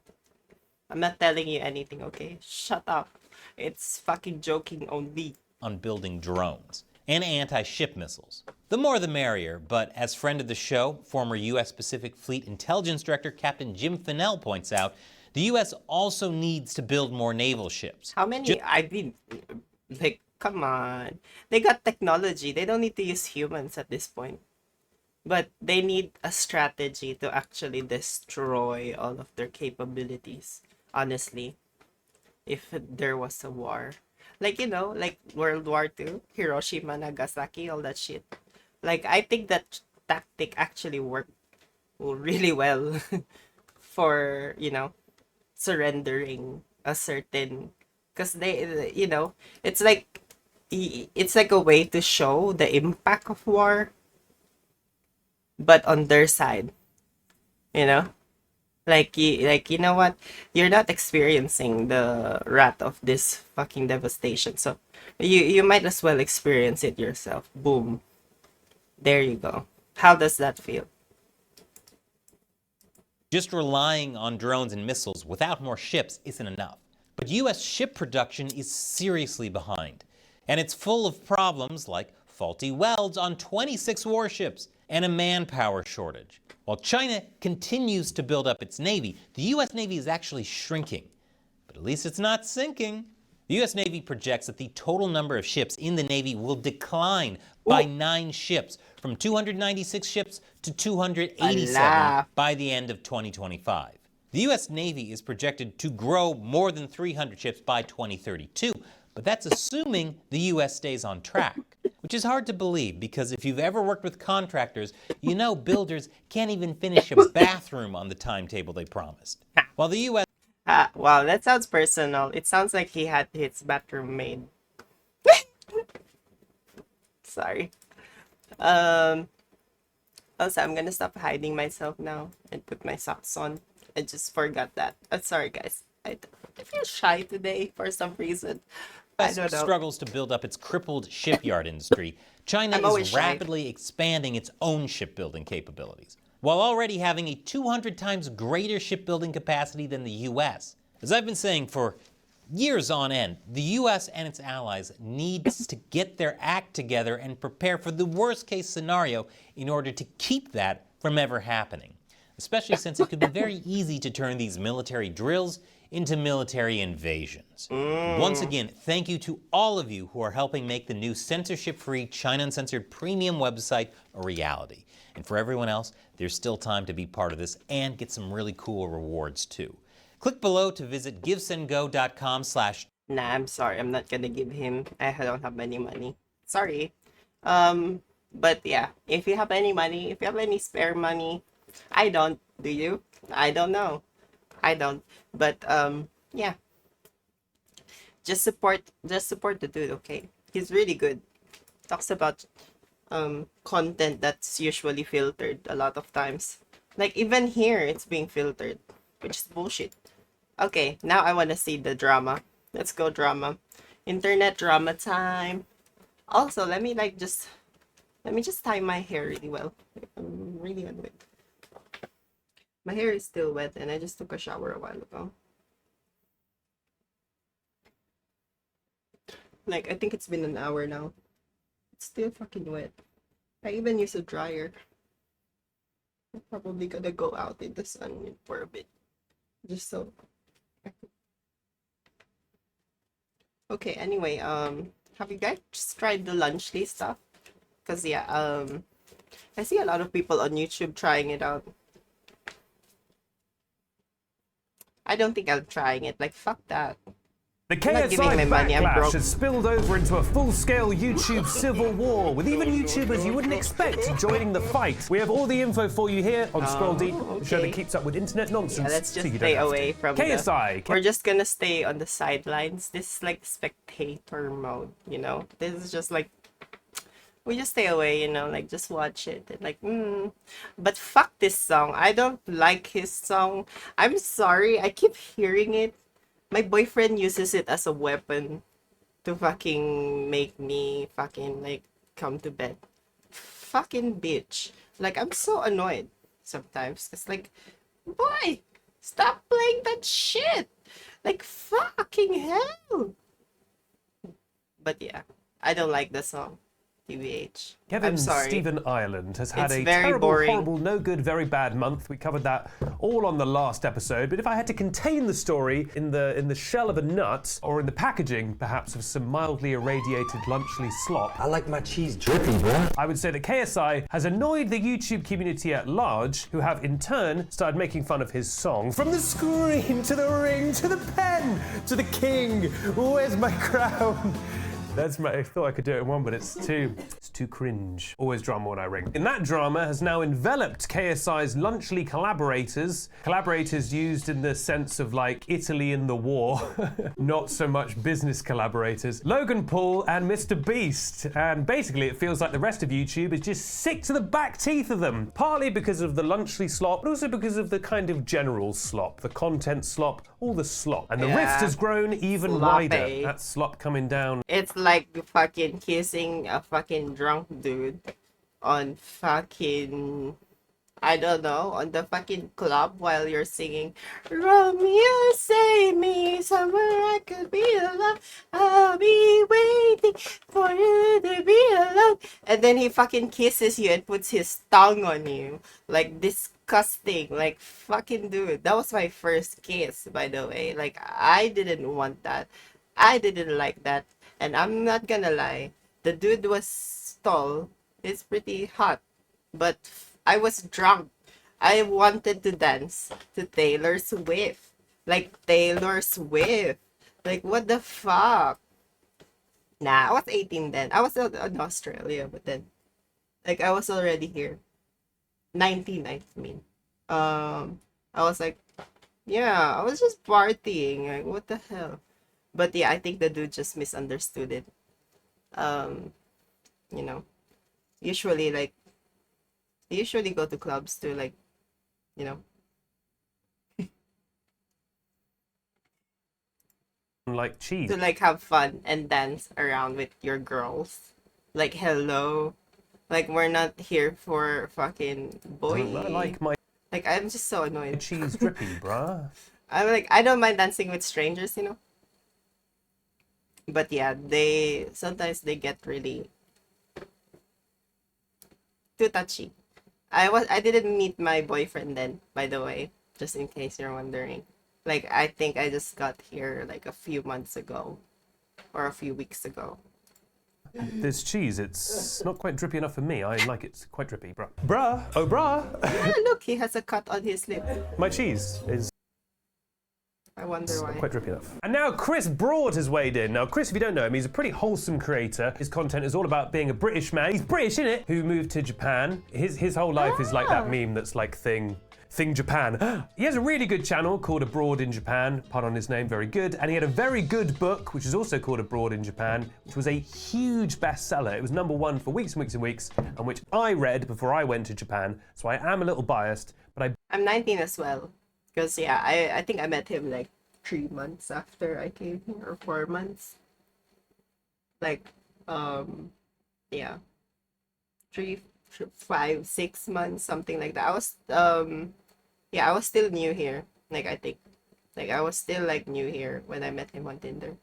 I'm not telling you anything, okay? Shut up. It's fucking joking only.
building drones and anti-ship missiles. The more the merrier, but as friend of the show, former U.S. Pacific Fleet Intelligence Director Captain Jim Fennell points out, the U.S. also needs to build more naval ships.
How many? I mean, like, come on. They got technology. They don't need to use humans at this point. But they need a strategy to actually destroy all of their capabilities, honestly. If there was a war. Like, like World War II, Hiroshima, Nagasaki, all that shit. Like, I think that tactic actually worked really well for, surrendering a certain, because it's like a way to show the impact of war, but on their side, like you know what, you're not experiencing the wrath of this fucking devastation, so you might as well experience it yourself. Boom, there you go. How does that feel?
Just relying on drones and missiles without more ships isn't enough. But U.S. ship production is seriously behind. And it's full of problems like faulty welds on 26 warships and a manpower shortage. While China continues to build up its Navy, the U.S. Navy is actually shrinking. But at least it's not sinking. The U.S. Navy projects that the total number of ships in the Navy will decline by 9 ships, from 296 ships to 287
Allah.
by the end of 2025. The U.S. Navy is projected to grow more than 300 ships by 2032, but that's assuming the U.S. stays on track, which is hard to believe because if you've ever worked with contractors, you know builders can't even finish a bathroom on the timetable they promised. While the U.S.
Wow, that sounds personal. It sounds like he had his bathroom made. Sorry. Also, I'm gonna stop hiding myself now and put my socks on. I just forgot that. Sorry, guys. I feel shy today for some reason. I don't know.
struggles to build up its crippled shipyard industry, China
I'm always
is
shy.
rapidly expanding its own shipbuilding capabilities, while already having a 200 times greater shipbuilding capacity than the U.S. As I've been saying for years on end, the U.S. and its allies needs to get their act together and prepare for the worst case scenario in order to keep that from ever happening, especially since it could be very easy to turn these military drills into military invasions. Once again, thank you to all of you who are helping make the new censorship-free China Uncensored premium website a reality. And for everyone else, there's still time to be part of this and get some really cool rewards too. Click below to visit givesendgo.com/.
Nah, I'm sorry. I'm not gonna give him. I don't have any money. Sorry. But yeah, if you have any money, if you have any spare money, I don't. Do you? I don't know. I don't. But yeah. Just support the dude, okay? He's really good. Talks about content that's usually filtered a lot of times. Like even here it's being filtered, which is bullshit. Okay, now I want to see the drama. Let's go drama. Internet drama time. Also, let me just tie my hair really well. I'm really annoyed. My hair is still wet and I just took a shower a while ago. Like, I think it's been an hour now. It's still fucking wet. I even use a dryer. I'm probably gonna go out in the sun for a bit. Just so. Okay, anyway, have you guys tried the lunchly stuff? Cause yeah, I see a lot of people on YouTube trying it out. I don't think I'm trying it. Like, fuck that.
The
not giving
KSI
my money, I'm
backlash
broke.
has spilled over into a full-scale YouTube civil war, with even YouTubers you wouldn't expect joining the fight. We have all the info for you here on Scroll Deep, the show
okay.
that keeps up with internet nonsense.
Yeah, let's
so
just
you
stay
don't have to.
away from
KSI.
We're just gonna stay on the sidelines. This is like spectator mode, you know? This is just like, we just stay away, you know, like just watch it and like, But fuck this song. I don't like his song. I'm sorry. I keep hearing it. My boyfriend uses it as a weapon to fucking make me fucking like come to bed. Fucking bitch. Like, I'm so annoyed sometimes. It's like, boy, stop playing that shit. Like, fucking hell. But yeah, I don't like the song. TBH.
Kevin
I'm sorry.
Stephen Ireland has had
It's
a
very
terrible,
boring.
horrible, no good, very bad month. We covered that all on the last episode. But if I had to contain the story in the shell of a nut, or in the packaging, perhaps, of some mildly irradiated lunchly slop,
I like my cheese drippy, bruh.
I would say that KSI has annoyed the YouTube community at large, who have in turn started making fun of his song. From the screen to the ring to the pen to the king, where's my crown? I thought I could do it in one, but it's too cringe. Always drama when I ring. And that drama has now enveloped KSI's lunchly collaborators. Collaborators used in the sense of like Italy in the war, not so much business collaborators. Logan Paul and Mr. Beast. And basically it feels like the rest of YouTube is just sick to the back teeth of them. Partly because of the lunchly slop, but also because of the kind of general slop, the content slop, all the slop. And the
Yeah.
rift has grown even
Sloppy.
wider. That slop coming down.
It's like fucking kissing a fucking drunk dude on fucking, I don't know, on the fucking club while you're singing Romeo, save me somewhere I could be alone. I'll be waiting for you to be alone. And then then he fucking kisses you and puts his tongue on you. Like, disgusting. Like, fucking dude. That was my first kiss, by the way. Like, I didn't want that. I didn't like that. And I'm not gonna lie. The dude was tall. He's pretty hot. But I was drunk. I wanted to dance to Taylor Swift. Like, Taylor Swift. Like, what the fuck? Nah, I was 18 then. I was still in Australia, but then, like, I was already here. 19, I mean. I was like, yeah, I was just partying. Like, what the hell? But yeah, I think the dude just misunderstood it. Um, you know, usually, like, usually go to clubs to, like, you know,
Like cheese.
to, like, have fun and dance around with your girls. Like, hello. Like, we're not here for fucking boy.
I like my
Like, I'm just so annoyed.
cheese drippy, bruh.
I'm like, I don't mind dancing with strangers, you know? But yeah, sometimes they get really too touchy. I didn't meet my boyfriend then, by the way, just in case you're wondering. Like, I think I just got here like a few months ago or a few weeks ago.
This cheese, it's not quite drippy enough for me. I like it quite drippy, bruh. Bruh, oh bruh.
Yeah, look, he has a cut on his lip.
My cheese is
I wonder why.
quite drippy enough. And now Chris Broad has weighed in. Now, Chris, if you don't know him, he's a pretty wholesome creator. His content is all about being a British man. He's British, innit? Who moved to Japan. His whole life is like that meme that's like Thing Japan. He has a really good channel called Abroad in Japan, pun on his name, very good. And he had a very good book, which is also called Abroad in Japan, which was a huge bestseller. It was #1 for weeks and weeks and weeks, and which I read before I went to Japan. So I am a little biased, but
I'm 19 as well. Because, yeah, I think I met him like 3 months after I came here, or 4 months. Like, yeah. 5, 6 months, something like that. I was still new here. Like, I think. Like, I was still, like, new here when I met him on Tinder.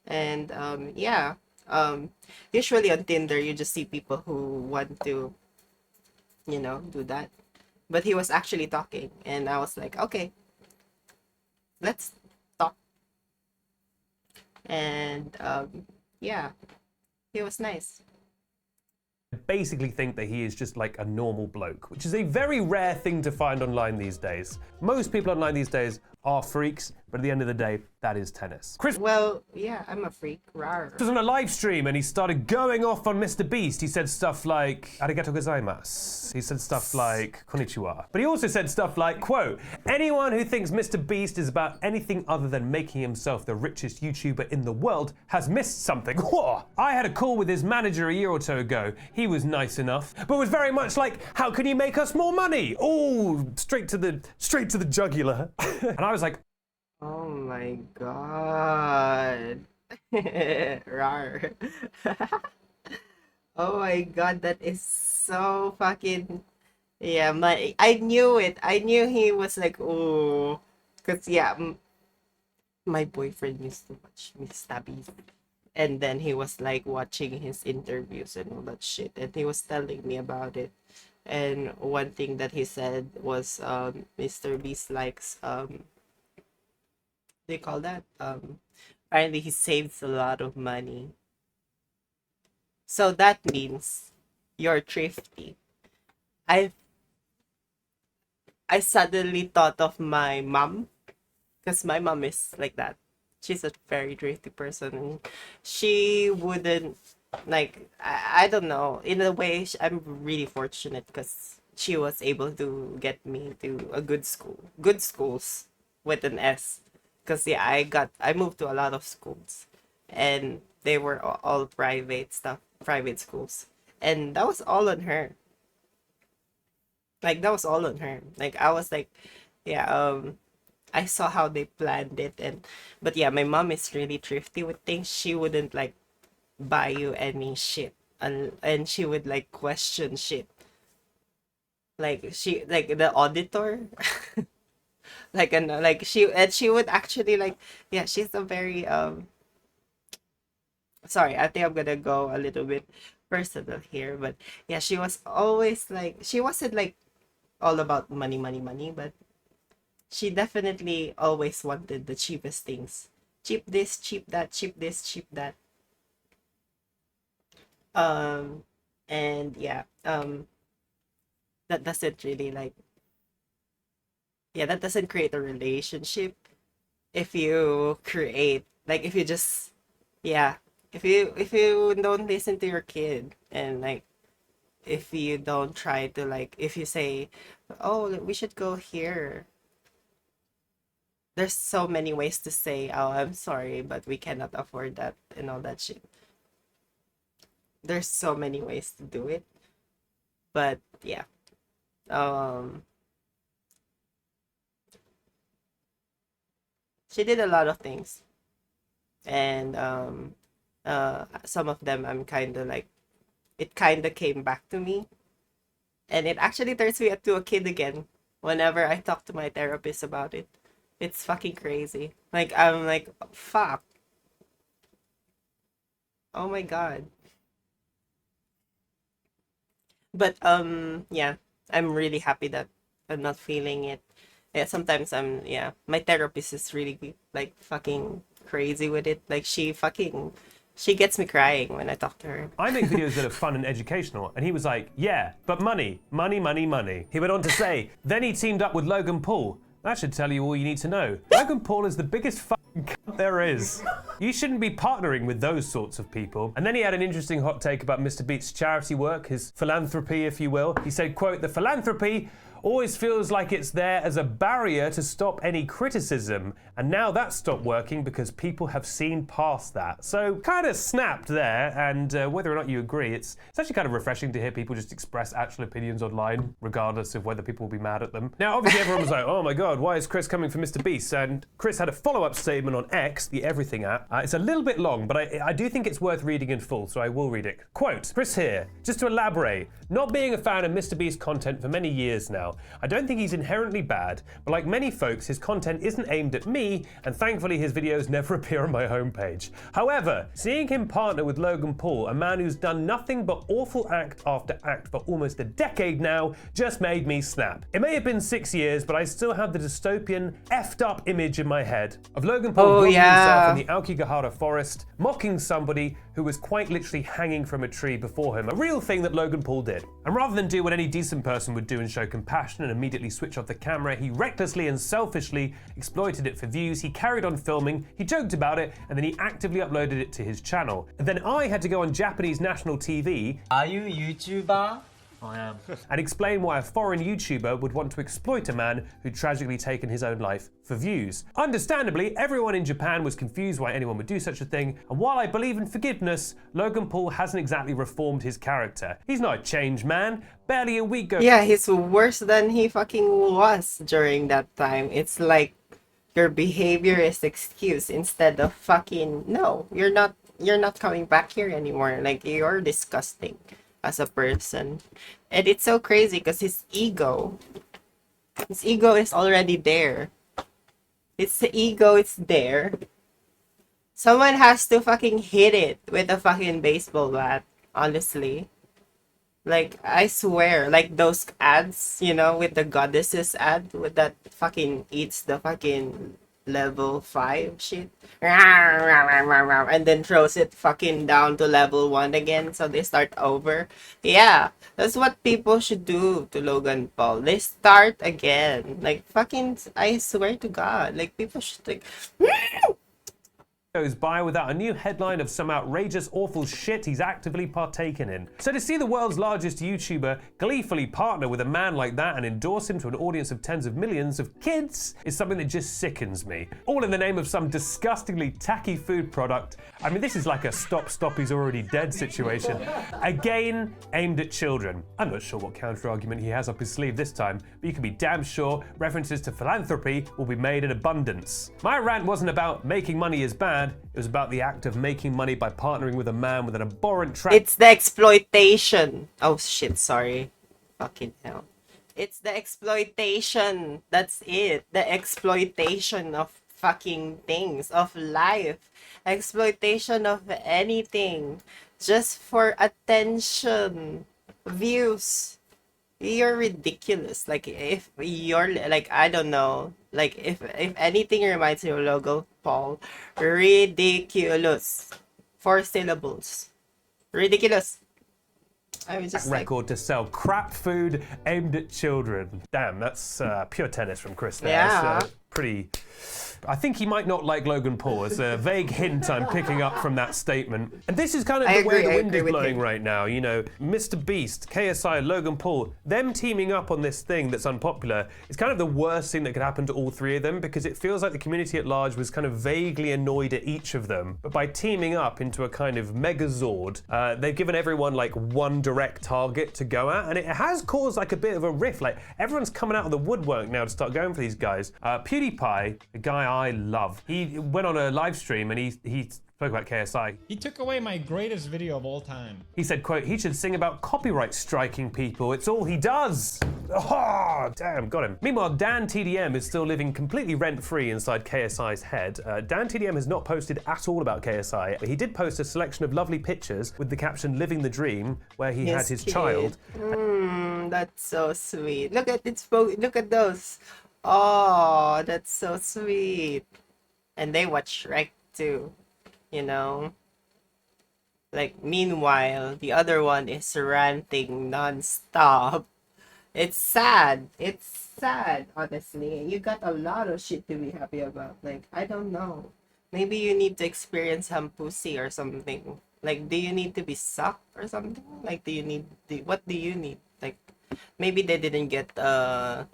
And, yeah. Usually on Tinder, you just see people who want to, you know, do that. But he was actually talking, and I was like, okay, let's talk. And yeah, he was nice.
basically think that he is just like a normal bloke, which is a very rare thing to find online these days. Most people online these days are freaks, but at the end of the day, that is tennis. Chris
Well, yeah, I'm a freak. Rar.
was on a live stream and he started going off on Mr. Beast. He said stuff like, arigato gozaimasu. He said stuff like, konnichiwa. But he also said stuff like, quote, anyone who thinks Mr. Beast is about anything other than making himself the richest YouTuber in the world has missed something. Whoa! I had a call with his manager a year or two ago. He was nice enough, but was very much like, how can you make us more money? Oh, straight to the jugular. And I was like,
Oh my god. Rar. Oh my god, that is so fucking. Yeah, I knew it. I knew he was like, oh. Because, yeah, my boyfriend used to watch Mr. Beast. And then he was like watching his interviews and all that shit. And he was telling me about it. And one thing that he said was Mr. Beast likes they call that apparently he saves a lot of money, so that means you're thrifty. I i suddenly thought of my mom, because my mom is like that. She's a very thrifty person. She wouldn't, like, I don't know, in a way I'm really fortunate because she was able to get me to a good schools with an S. Because, yeah, I moved to a lot of schools, and they were all private schools, and that was all on her. Like, that was all on her. Like, I was like, yeah, I saw how they planned it. But yeah, my mom is really thrifty with things. She wouldn't like buy you any shit, and she would like question shit. Like, she, like, the auditor. Like, and like she would actually, like, yeah, she's a very sorry, I think I'm gonna go a little bit personal here, but yeah, she was always like, she wasn't like all about money, money, money, but she definitely always wanted the cheapest things. Cheap this, cheap that, cheap this, cheap that. Um, and yeah, that doesn't really like, yeah, that doesn't create a relationship if you create, like, if you just, yeah, if you don't listen to your kid, and like, if you don't try to, like, if you say, oh, we should go here, there's so many ways to say, oh, I'm sorry, but we cannot afford that, and all that shit. There's so many ways to do it, but yeah, um she did a lot of things, and some of them I'm kind of like, it kind of came back to me, and it actually turns me into a kid again whenever I talk to my therapist about it. It's fucking crazy. Like, I'm like, fuck, oh my god. But yeah, I'm really happy that I'm not feeling it. Yeah, sometimes I'm, yeah, my therapist is really like fucking crazy with it. Like, she gets me crying when I talk to her.
I make videos that are fun and educational, and he was like, yeah, but money, money, money, money. He went on to say, then he teamed up with Logan Paul. That should tell you all you need to know. Logan Paul is the biggest fucking cunt there is. You shouldn't be partnering with those sorts of people. And then he had an interesting hot take about Mr. Beast's charity work, his philanthropy, if you will. He said, quote, the philanthropy always feels like it's there as a barrier to stop any criticism. And now that's stopped working because people have seen past that. So kind of snapped there, and whether or not you agree, it's actually kind of refreshing to hear people just express actual opinions online, regardless of whether people will be mad at them. Now, obviously everyone was like, oh my god, why is Chris coming for Mr. Beast? And Chris had a follow-up statement on X, the everything app. It's a little bit long, but I do think it's worth reading in full, so I will read it. Quote, Chris here, just to elaborate, not being a fan of Mr. Beast content for many years now, I don't think he's inherently bad, but like many folks, his content isn't aimed at me, and thankfully his videos never appear on my homepage. However, seeing him partner with Logan Paul, a man who's done nothing but awful act after act for almost a decade now, just made me snap. It may have been 6 years, but I still have the dystopian, effed up image in my head of Logan Paul vlogging himself in the Aokigahara forest, mocking somebody who was quite literally hanging from a tree before him, a real thing that Logan Paul did. And rather than do what any decent person would do and show compassion and immediately switch off the camera, he recklessly and selfishly exploited it for views. He carried on filming, he joked about it, and then he actively uploaded it to his channel. And then I had to go on Japanese national TV.
Are you YouTuber?
I am. And explain why a foreign YouTuber would want to exploit a man who'd tragically taken his own life for views. Understandably, everyone in Japan was confused why anyone would do such a thing, and while I believe in forgiveness, Logan Paul hasn't exactly reformed his character. He's not a changed man. Barely a week ago.
Yeah, he's worse than he fucking was during that time. It's like your behavior is excuse instead of fucking, no, you're not coming back here anymore. Like, you're disgusting as a person. And it's so crazy because his ego is already there. It's the ego, it's there. Someone has to fucking hit it with a fucking baseball bat, honestly. Like, I swear, like those ads, you know, with the goddesses ad, with that fucking eats the fucking level 5 shit. And then throws it fucking down to level 1 again, so they start over. Yeah, that's what people should do to Logan Paul. They start again. Like, fucking, I swear to God, like, people should, like,
goes by without a new headline of some outrageous, awful shit he's actively partaken in. So to see the world's largest YouTuber gleefully partner with a man like that and endorse him to an audience of tens of millions of kids is something that just sickens me. All in the name of some disgustingly tacky food product. I mean, this is like a stop, he's already dead situation. Again, aimed at children. I'm not sure what counter-argument he has up his sleeve this time, but you can be damn sure references to philanthropy will be made in abundance. My rant wasn't about making money is bad, it was about the act of making money by partnering with a man with an abhorrent track.
it's the exploitation. Oh shit, sorry. Fucking hell. It's the exploitation. That's it. The exploitation of fucking things of life, exploitation of anything, just for attention, views. You're ridiculous. Like if you're like I don't know. Like if anything reminds you of Logan Paul, ridiculous. 4 syllables. Ridiculous. I was just like,
record to sell crap food aimed at children. Damn, that's pure tennis from Chris there.
Yeah.
That's, pretty... I think he might not like Logan Paul. It's a vague hint I'm picking up from that statement. And this is kind of the way the wind is blowing right now. You know, Mr. Beast, KSI, Logan Paul, them teaming up on this thing that's unpopular is kind of the worst thing that could happen to all three of them, because it feels like the community at large was kind of vaguely annoyed at each of them. But by teaming up into a kind of megazord, they've given everyone like one direct target to go at, and it has caused like a bit of a rift. Like everyone's coming out of the woodwork now to start going for these guys. PewDiePie, the guy I love, he went on a live stream and he spoke about KSI.
He took away my greatest video of all time.
He said, quote, he should sing about copyright striking people. It's all he does. Oh, damn, got him. Meanwhile, Dan TDM is still living completely rent-free inside KSI's head. Dan TDM has not posted at all about KSI, but he did post a selection of lovely pictures with the caption "Living the Dream," where he had his child.
That's so sweet. Look at it. Look at those. Oh, that's so sweet. And they watch Shrek too. You know, like meanwhile the other one is ranting non-stop. It's sad, honestly. You got a lot of shit to be happy about. Like I don't know, maybe you need to experience some pussy or something. Like do you need to be sucked or something? Like what do you need? Like maybe they didn't get they're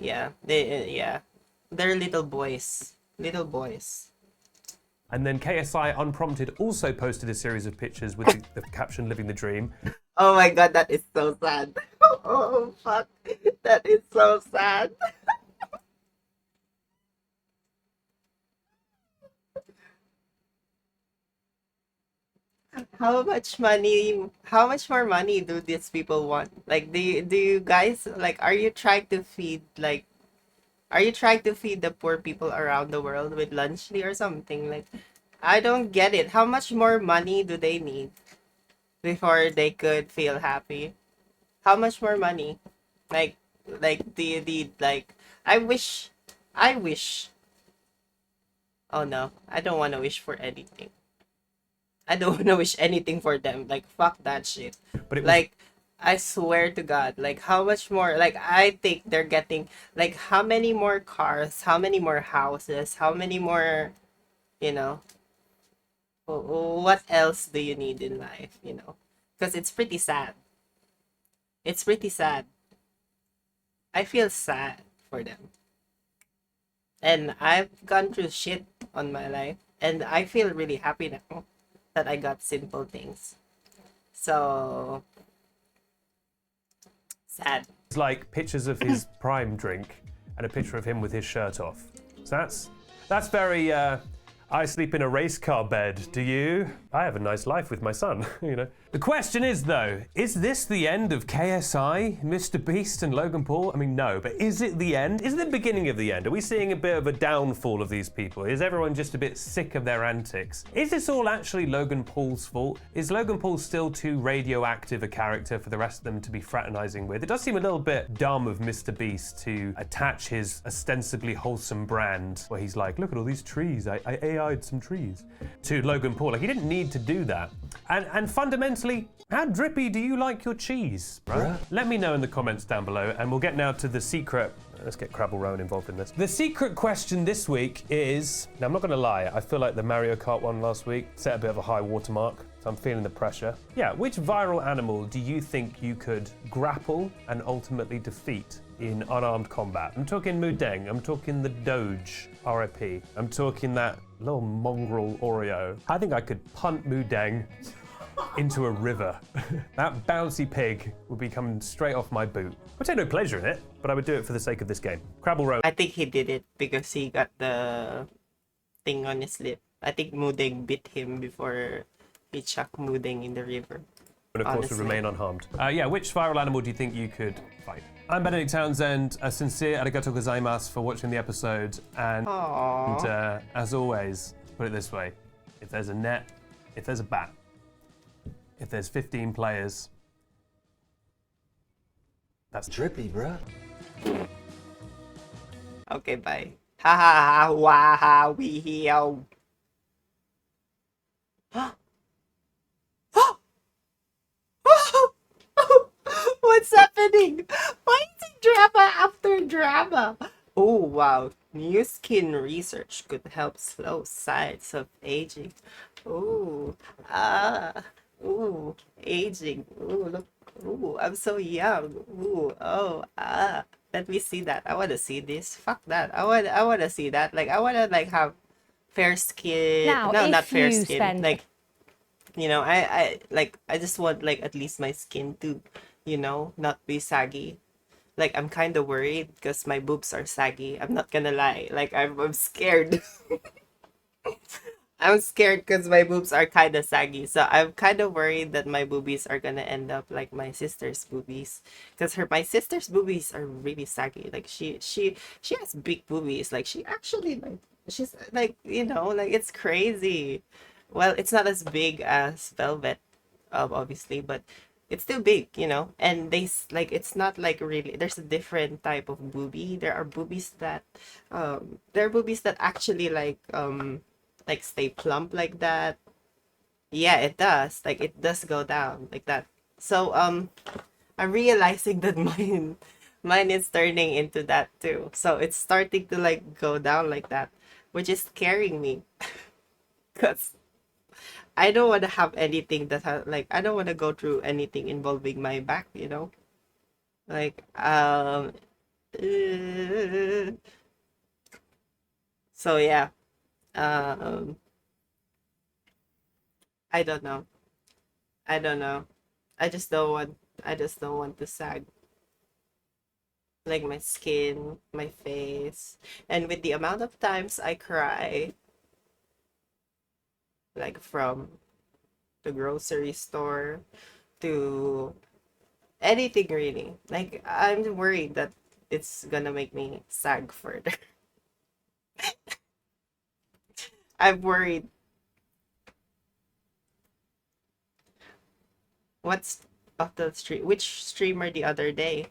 little boys.
And then KSI, unprompted, also posted a series of pictures with the caption "Living the Dream."
Oh my god, that is so sad. Oh fuck, that is so sad. How much more money do these people want? Like, do you guys, like, are you trying to feed the poor people around the world with lunchly or something? Like, I don't get it. How much more money do they need before they could feel happy? How much more money? Like, do you need, like, I wish. Oh no, I don't want to wish for anything. I don't want to wish anything for them. Like, fuck that shit.
But it was...
Like, I swear to God, like, how much more, like, I think they're getting, like, how many more cars, how many more houses, how many more, you know, what else do you need in life, you know? Because it's pretty sad. It's pretty sad. I feel sad for them. And I've gone through shit on my life, and I feel really happy now that I got simple things. So sad.
It's like pictures of his prime drink and a picture of him with his shirt off. So that's very I sleep in a race car bed, do you? I have a nice life with my son, you know. The question is though, is this the end of KSI, Mr. Beast and Logan Paul? I mean, no, but is it the end? Is it the beginning of the end? Are we seeing a bit of a downfall of these people? Is everyone just a bit sick of their antics? Is this all actually Logan Paul's fault? Is Logan Paul still too radioactive a character for the rest of them to be fraternizing with? It does seem a little bit dumb of Mr. Beast to attach his ostensibly wholesome brand, where he's like, look at all these trees, I AI'd some trees, to Logan Paul. Like, he didn't need to do that. And fundamentally, how drippy do you like your cheese, bro? Let me know in the comments down below, and we'll get now to the secret. Let's get Crabble Rowan involved in this. The secret question this week is, now I'm not gonna lie, I feel like the Mario Kart one last week set a bit of a high watermark, so I'm feeling the pressure. Yeah, which viral animal do you think you could grapple and ultimately defeat in unarmed combat? I'm talking Mudeng, I'm talking the Doge, RIP. I'm talking that little mongrel Oreo. I think I could punt Mudeng into a river. That bouncy pig would be coming straight off my boot. I take no pleasure in it, but I would do it for the sake of this game. Crabble Road.
I think he did it because he got the thing on his lip. I think Mudeng bit him before he chucked Mudeng in the river.
And of course would remain unharmed. Yeah, which viral animal do you think you could fight? I'm Benedict Townsend. A sincere arigato gozaimasu for watching the episode. And as always, put it this way. If there's a net, if there's a bat, if there's 15 players, that's
Drippy, bruh.
Okay, bye. Ha ha ha wah ha wee hee oh. What's happening? Why is it drama after drama? Oh wow, new skin research could help slow signs of aging. Ooh, aging. Ooh, look. Ooh, I'm so young. Ooh, oh, let me see that. I want to see this. Fuck that. I want to see that. Like, I want to like have fair skin.
Now,
No,
if
not fair
you
skin.
spend-
Like, you know, I just want like at least my skin to, you know, not be saggy. Like, I'm kind of worried because my boobs are saggy. I'm not gonna lie. Like, I'm scared. I'm scared because my boobs are kind of saggy. So I'm kind of worried that my boobies are gonna end up like my sister's boobies, because my sister's boobies are really saggy. Like she has big boobies. Like she actually like she's like, you know, like it's crazy. Well, it's not as big as Velvet, obviously, but it's still big, you know. And like it's not like really. There's a different type of boobie. There are boobies that, there are boobies that actually like stay plump like that. Yeah, it does. Like it does go down like that. So I'm realizing that mine is turning into that too. So it's starting to like go down like that, which is scaring me. Cuz I don't want to have anything that like I don't want to go through anything involving my back, you know? Like so yeah. Um I don't know. I don't know. I just don't want to sag. Like my skin, my face. And with the amount of times I cry, like from the grocery store to anything really. Like I'm worried that it's gonna make me sag further. I'm worried. What's of the stream? Which streamer the other day?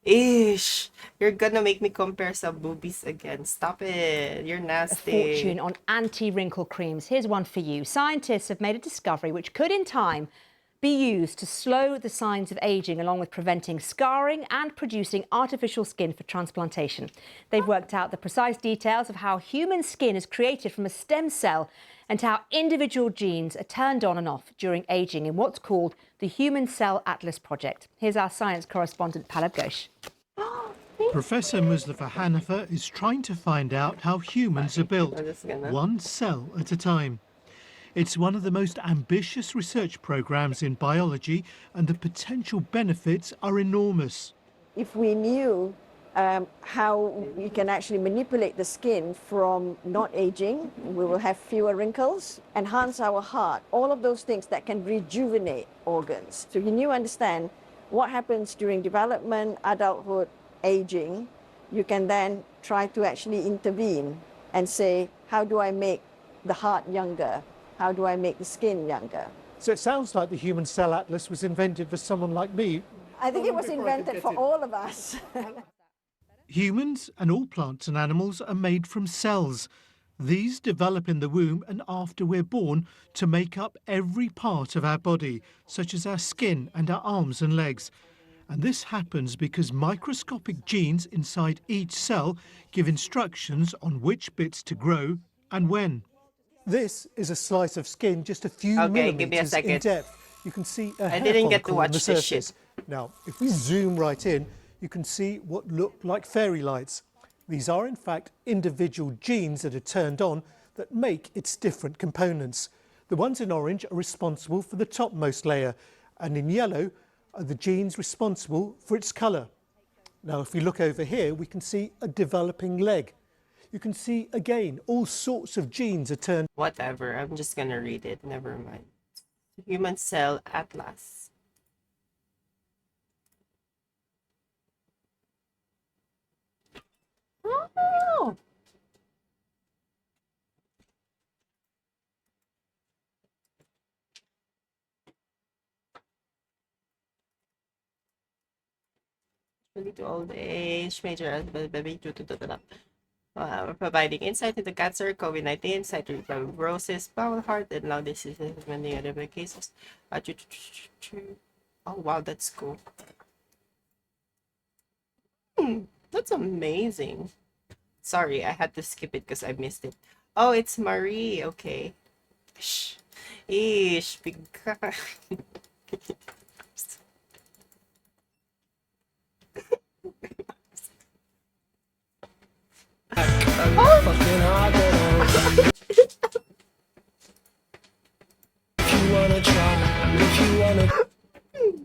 Ish, you're gonna make me compare some boobies again. Stop it. You're
A
nasty.
fortune on anti-wrinkle creams. Here's one for you. Scientists have made a discovery which could in time be used to slow the signs of aging, along with preventing scarring and producing artificial skin for transplantation. They've worked out the precise details of how human skin is created from a stem cell and how individual genes are turned on and off during aging in what's called the Human Cell Atlas Project. Here's our science correspondent, Palab Ghosh.
Professor Mustafa Hanifa is trying to find out how humans are built,
I'm just gonna.
one cell at a time. It's one of the most ambitious research programs in biology, and the potential benefits are enormous.
If we knew how we can actually manipulate the skin from not aging, we will have fewer wrinkles, enhance our heart, all of those things that can rejuvenate organs. So when you understand what happens during development, adulthood, aging, you can then try to actually intervene and say, how do I make the heart younger? How do I make the skin younger?
So it sounds like the Human Cell Atlas was invented for someone like me.
I think it was invented for all of us.
Humans and all plants and animals are made from cells. These develop in the womb and after we're born to make up every part of our body, such as our skin and our arms and legs. And this happens because microscopic genes inside each cell give instructions on which bits to grow and when. This is a slice of skin just a few
Okay, give me a
millimeters in
second.
depth. You can see a
I
hair
didn't get to
follicle on the
watch this
surface.
shit.
Now, if we zoom right in, you can see what look like fairy lights. These are in fact individual genes that are turned on that make its different components. The ones in orange are responsible for the topmost layer, and in yellow are the genes responsible for its colour. Now, if we look over here, we can see a developing leg. You can see again all sorts of genes are turned.
Whatever. I'm just gonna read it. Never mind. Human Cell Atlas. Oh. Early to old age, major baby, providing insight into cancer, COVID-19, fibrosis, bowel, heart, and lung diseases, and many other cases. Oh wow, that's cool. That's amazing. Sorry, I had to skip it because I missed it. Oh, it's Marie. Okay. Shh. Ish. Big.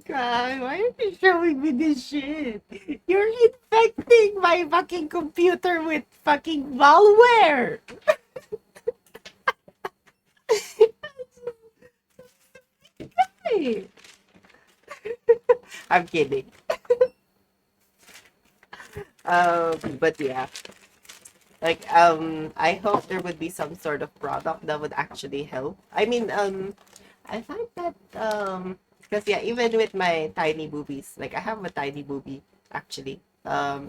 God, why are you showing me this shit? You're infecting my fucking computer with fucking malware. Hey. I'm kidding. But yeah, like I hope there would be some sort of product that would actually help. I mean, I find that because yeah, even with my tiny boobies, like I have a tiny boobie actually.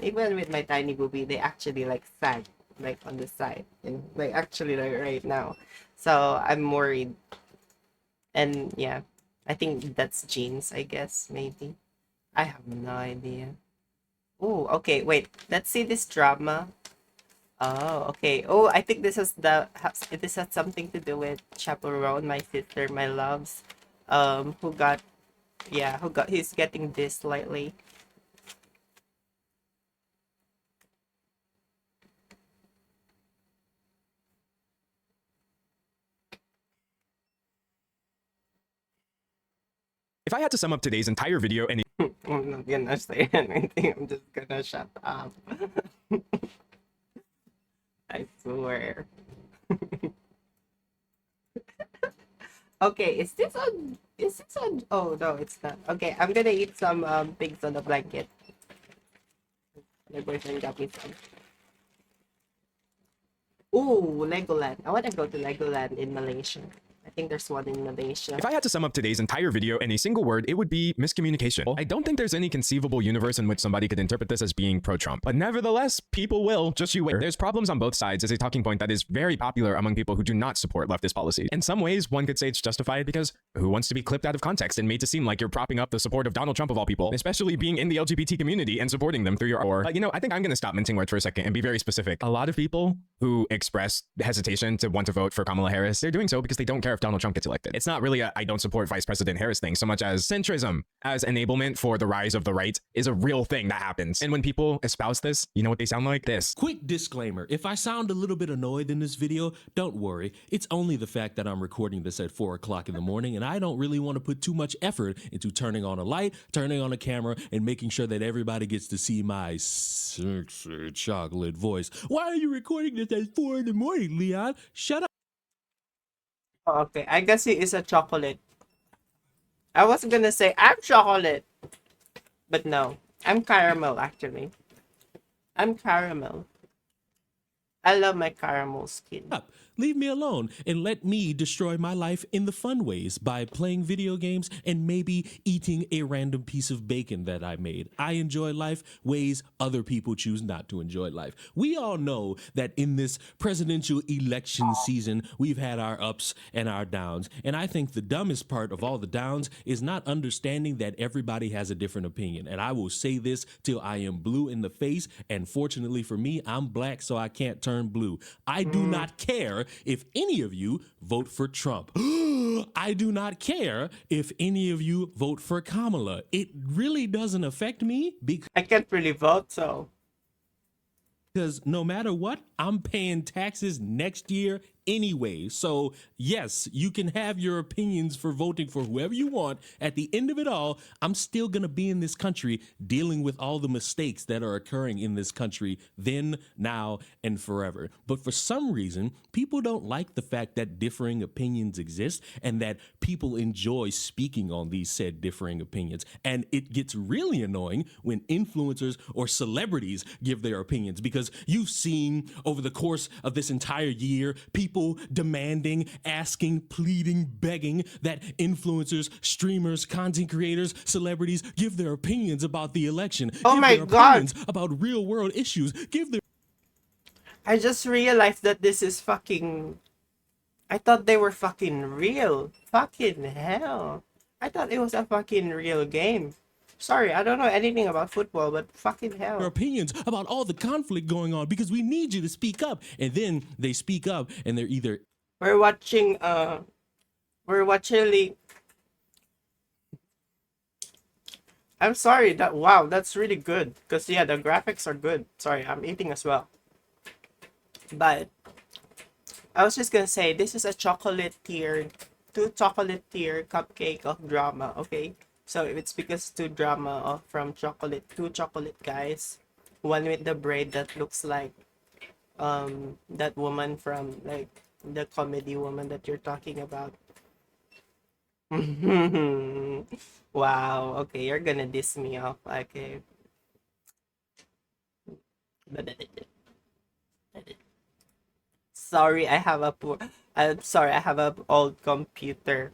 Even with my tiny boobie, they actually like sag like on the side and like actually like right now. So I'm worried. And yeah, I think that's genes, I guess, maybe. I have no idea. Oh, okay, wait. Let's see this drama. Oh, okay. Oh, I think this has something to do with Chaperone, my sister, my loves. Who got he's getting this lately.
If I had to sum up today's entire video and
I'm not gonna say anything. I'm just gonna shut up. I swear. Okay, is this on? Is this on? Oh no, it's not. Okay, I'm gonna eat some pigs on the blanket. My boyfriend got me some. Ooh, Legoland. I wanna go to Legoland in Malaysia. I think there's one in Malaysia.
if I had to sum up today's entire video in a single word, it would be miscommunication. I don't think there's any conceivable universe in which somebody could interpret this as being pro-Trump. But nevertheless, people will, just you wait. There's problems on both sides is a talking point that is very popular among people who do not support leftist policy. In some ways, one could say it's justified because who wants to be clipped out of context and made to seem like you're propping up the support of Donald Trump of all people, especially being in the LGBT community and supporting them through your or. You know, I think I'm going to stop mincing words for a second and be very specific. A lot of people who express hesitation to want to vote for Kamala Harris, they're doing so because they don't care if Donald Trump gets elected. It's not really a I don't support Vice President Harris thing so much as centrism as enablement for the rise of the right is a real thing that happens. And when people espouse this, you know what they sound like? This.
Quick disclaimer, if I sound a little bit annoyed in this video, don't worry. It's only the fact that I'm recording this at 4 o'clock in the morning and I don't really want to put too much effort into turning on a light, turning on a camera, and making sure that everybody gets to see my sexy chocolate voice. Why are you recording this at 4 in the morning, Leon? Shut up.
Okay, I guess he is a chocolate. I was gonna say I'm chocolate, but no, I'm caramel actually. I'm caramel. I love my caramel skin.
Leave me alone and let me destroy my life in the fun ways by playing video games and maybe eating a random piece of bacon that I made. I enjoy life ways other people choose not to enjoy life. We all know that in this presidential election season, we've had our ups and our downs. And I think the dumbest part of all the downs is not understanding that everybody has a different opinion. And I will say this till I am blue in the face. And fortunately for me, I'm black, so I can't turn blue. I do not care if any of you vote for Trump. I do not care if any of you vote for Kamala. It really doesn't affect me because
I can't really vote, so.
Because no matter what, I'm paying taxes next year anyway. So yes, you can have your opinions for voting for whoever you want. At the end of it all, I'm still going to be in this country dealing with all the mistakes that are occurring in this country then, now, and forever. But for some reason, people don't like the fact that differing opinions exist and that people enjoy speaking on these said differing opinions. And it gets really annoying when influencers or celebrities give their opinions, because you've seen over the course of this entire year people demanding, asking, pleading, begging that influencers, streamers, content creators, celebrities give their opinions about the election.
Oh
give
my
their
God.
opinions about real world issues. Give their
I just realized that this is fucking... I thought they were fucking real. Fucking hell. I thought it was a fucking real game. Sorry, I don't know anything about football, but fucking hell.
opinions about all the conflict going on, because we need you to speak up. And then they speak up and they're either
We're watching I'm sorry, that wow, that's really good. Cause yeah, the graphics are good. Sorry, I'm eating as well. But I was just gonna say this is a two chocolate tier cupcake of drama, okay? So it's because two drama from two chocolate guys. One with the braid that looks like that woman from like the comedy woman that you're talking about. Wow, okay, you're gonna diss me off. Okay. Sorry, I have a poor I'm sorry, I have a old computer.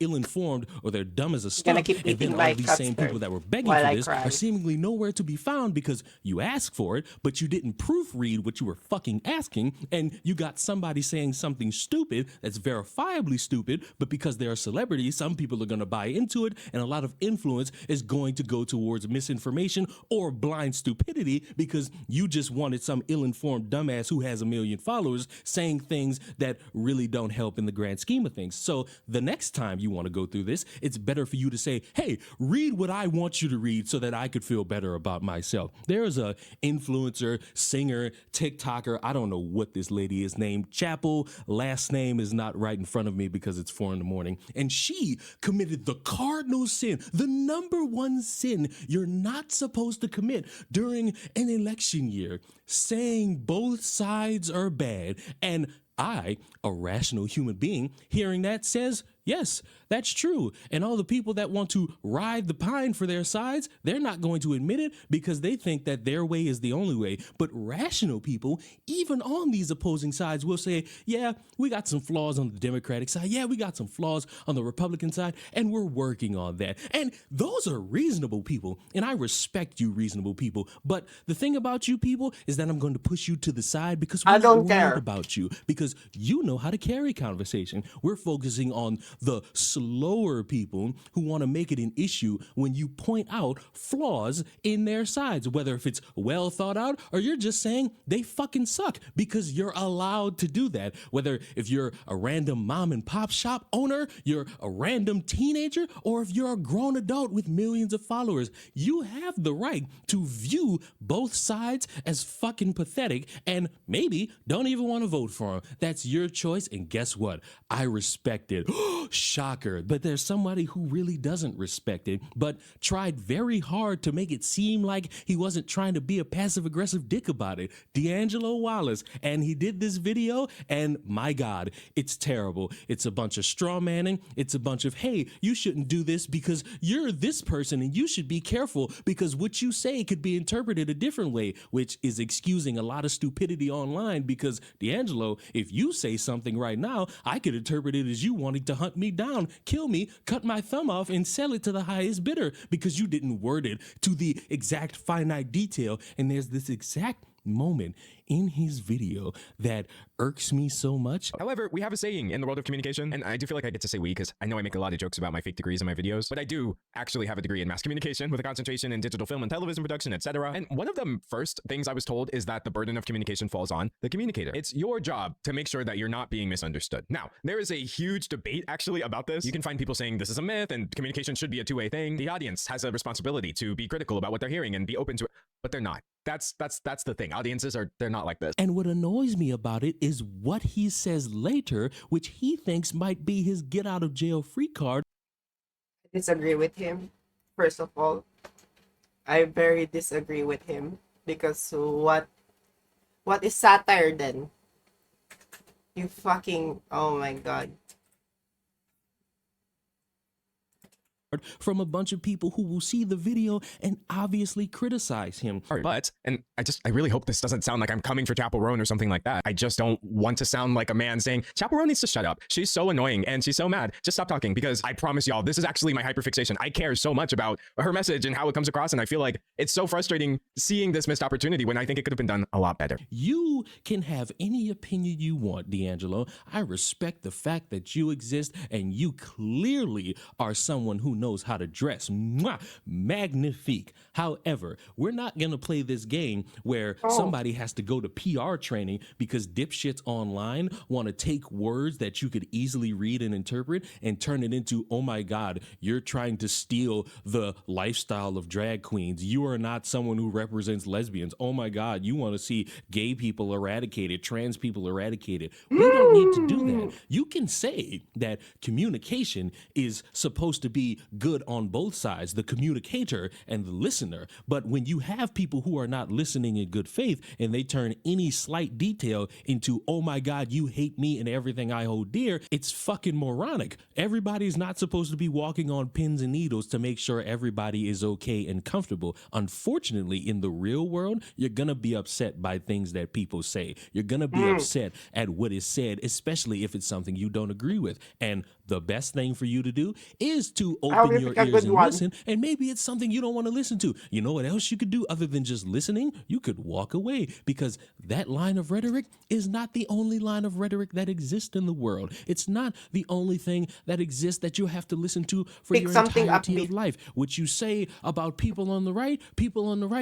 ill-informed or they're dumb as a
Gonna
stump,
keep
and
eating
then
my
all these same
custard
people that were begging
while
for
I
this
cry.
are seemingly nowhere to be found because you asked for it, but you didn't proofread what you were fucking asking, and you got somebody saying something stupid that's verifiably stupid, but because they're a celebrity, some people are going to buy into it, and a lot of influence is going to go towards misinformation or blind stupidity because you just wanted some ill-informed dumbass who has 1 million followers saying things that really don't help in the grand scheme of things. So the next time you want to go through this, it's better for you to say, hey, read what I want you to read so that I could feel better about myself. There's a influencer, singer, TikToker, I don't know what this lady is named, Chapel, last name is not right in front of me because it's 4 a.m, and she committed the cardinal sin, the number one sin you're not supposed to commit during an election year, saying both sides are bad. And I, a rational human being, hearing that says, yes, that's true. And all the people that want to ride the pine for their sides, they're not going to admit it because they think that their way is the only way. But rational people, even on these opposing sides, will say, yeah, we got some flaws on the Democratic side. Yeah, we got some flaws on the Republican side, and we're working on that. And those are reasonable people, and I respect you reasonable people. But the thing about you people is that I'm going to push you to the side because we're
I don't
not
care
worried about you, because you know how to carry conversation. We're focusing on the slower people who want to make it an issue when you point out flaws in their sides, whether if it's well thought out or you're just saying they fucking suck, because you're allowed to do that. Whether if you're a random mom and pop shop owner, you're a random teenager, or if you're a grown adult with millions of followers, you have the right to view both sides as fucking pathetic and maybe don't even want to vote for them. That's your choice, and guess what? I respect it. Shocker. But there's somebody who really doesn't respect it, but tried very hard to make it seem like he wasn't trying to be a passive-aggressive dick about it. D'Angelo Wallace. And he did this video, and my God, it's terrible. It's a bunch of straw manning. It's a bunch of, hey, you shouldn't do this because you're this person, and you should be careful because what you say could be interpreted a different way, which is excusing a lot of stupidity online because, D'Angelo, if you say something right now, I could interpret it as you wanting to hunt me down, kill me, cut my thumb off, and sell it to the highest bidder because you didn't word it to the exact finite detail. And there's this exact moment in his video that irks me so much.
However, we have a saying in the world of communication, and I do feel like I get to say we because I know I make a lot of jokes about my fake degrees in my videos, but I do actually have a degree in mass communication with a concentration in digital film and television production, etc. And one of the first things I was told is that the burden of communication falls on the communicator. It's your job to make sure that you're not being misunderstood. Now, there is a huge debate actually about this. You can find people saying this is a myth and communication should be a two-way thing. The audience has a responsibility to be critical about what they're hearing and be open to it. but they're not. That's the thing. Audiences they're not like this.
And what annoys me about it is what he says later, which he thinks might be his get out of jail free card.
I disagree with him. First of all, I very disagree with him because what is satire then? You fucking, oh my god.
From a bunch of people who will see the video and obviously criticize him.
But, and I really hope this doesn't sound like I'm coming for Chaperone or something like that. I just don't want to sound like a man saying, Chaperone needs to shut up. She's so annoying and she's so mad. Just stop talking, because I promise y'all, this is actually my hyperfixation. I care so much about her message and how it comes across, and I feel like it's so frustrating seeing this missed opportunity when I think it could have been done a lot better.
You can have any opinion you want, D'Angelo. I respect the fact that you exist, and you clearly are someone who knows how to dress. Mwah! Magnifique. However, we're not going to play this game where somebody has to go to PR training because dipshits online want to take words that you could easily read and interpret and turn it into, oh my God, you're trying to steal the lifestyle of drag queens. You are not someone who represents lesbians. Oh my God, you want to see gay people eradicated, trans people eradicated. We don't need to do that. You can say that communication is supposed to be good on both sides, the communicator and the listener. But when you have people who are not listening in good faith and they turn any slight detail into, oh my God, you hate me and everything I hold dear, it's fucking moronic. Everybody's not supposed to be walking on pins and needles to make sure everybody is okay and comfortable. Unfortunately, in the real world, you're gonna be upset by things that people say. You're gonna be upset at what is said, especially if it's something you don't agree with. And the best thing for you to do is to open your ears and listen, and maybe it's something you don't want to listen to. You know what else you could do other than just listening? You could walk away, because that line of rhetoric is not the only line of rhetoric that exists in the world. It's not the only thing that exists that you have to listen to for your entirety of life. What you say about people on the right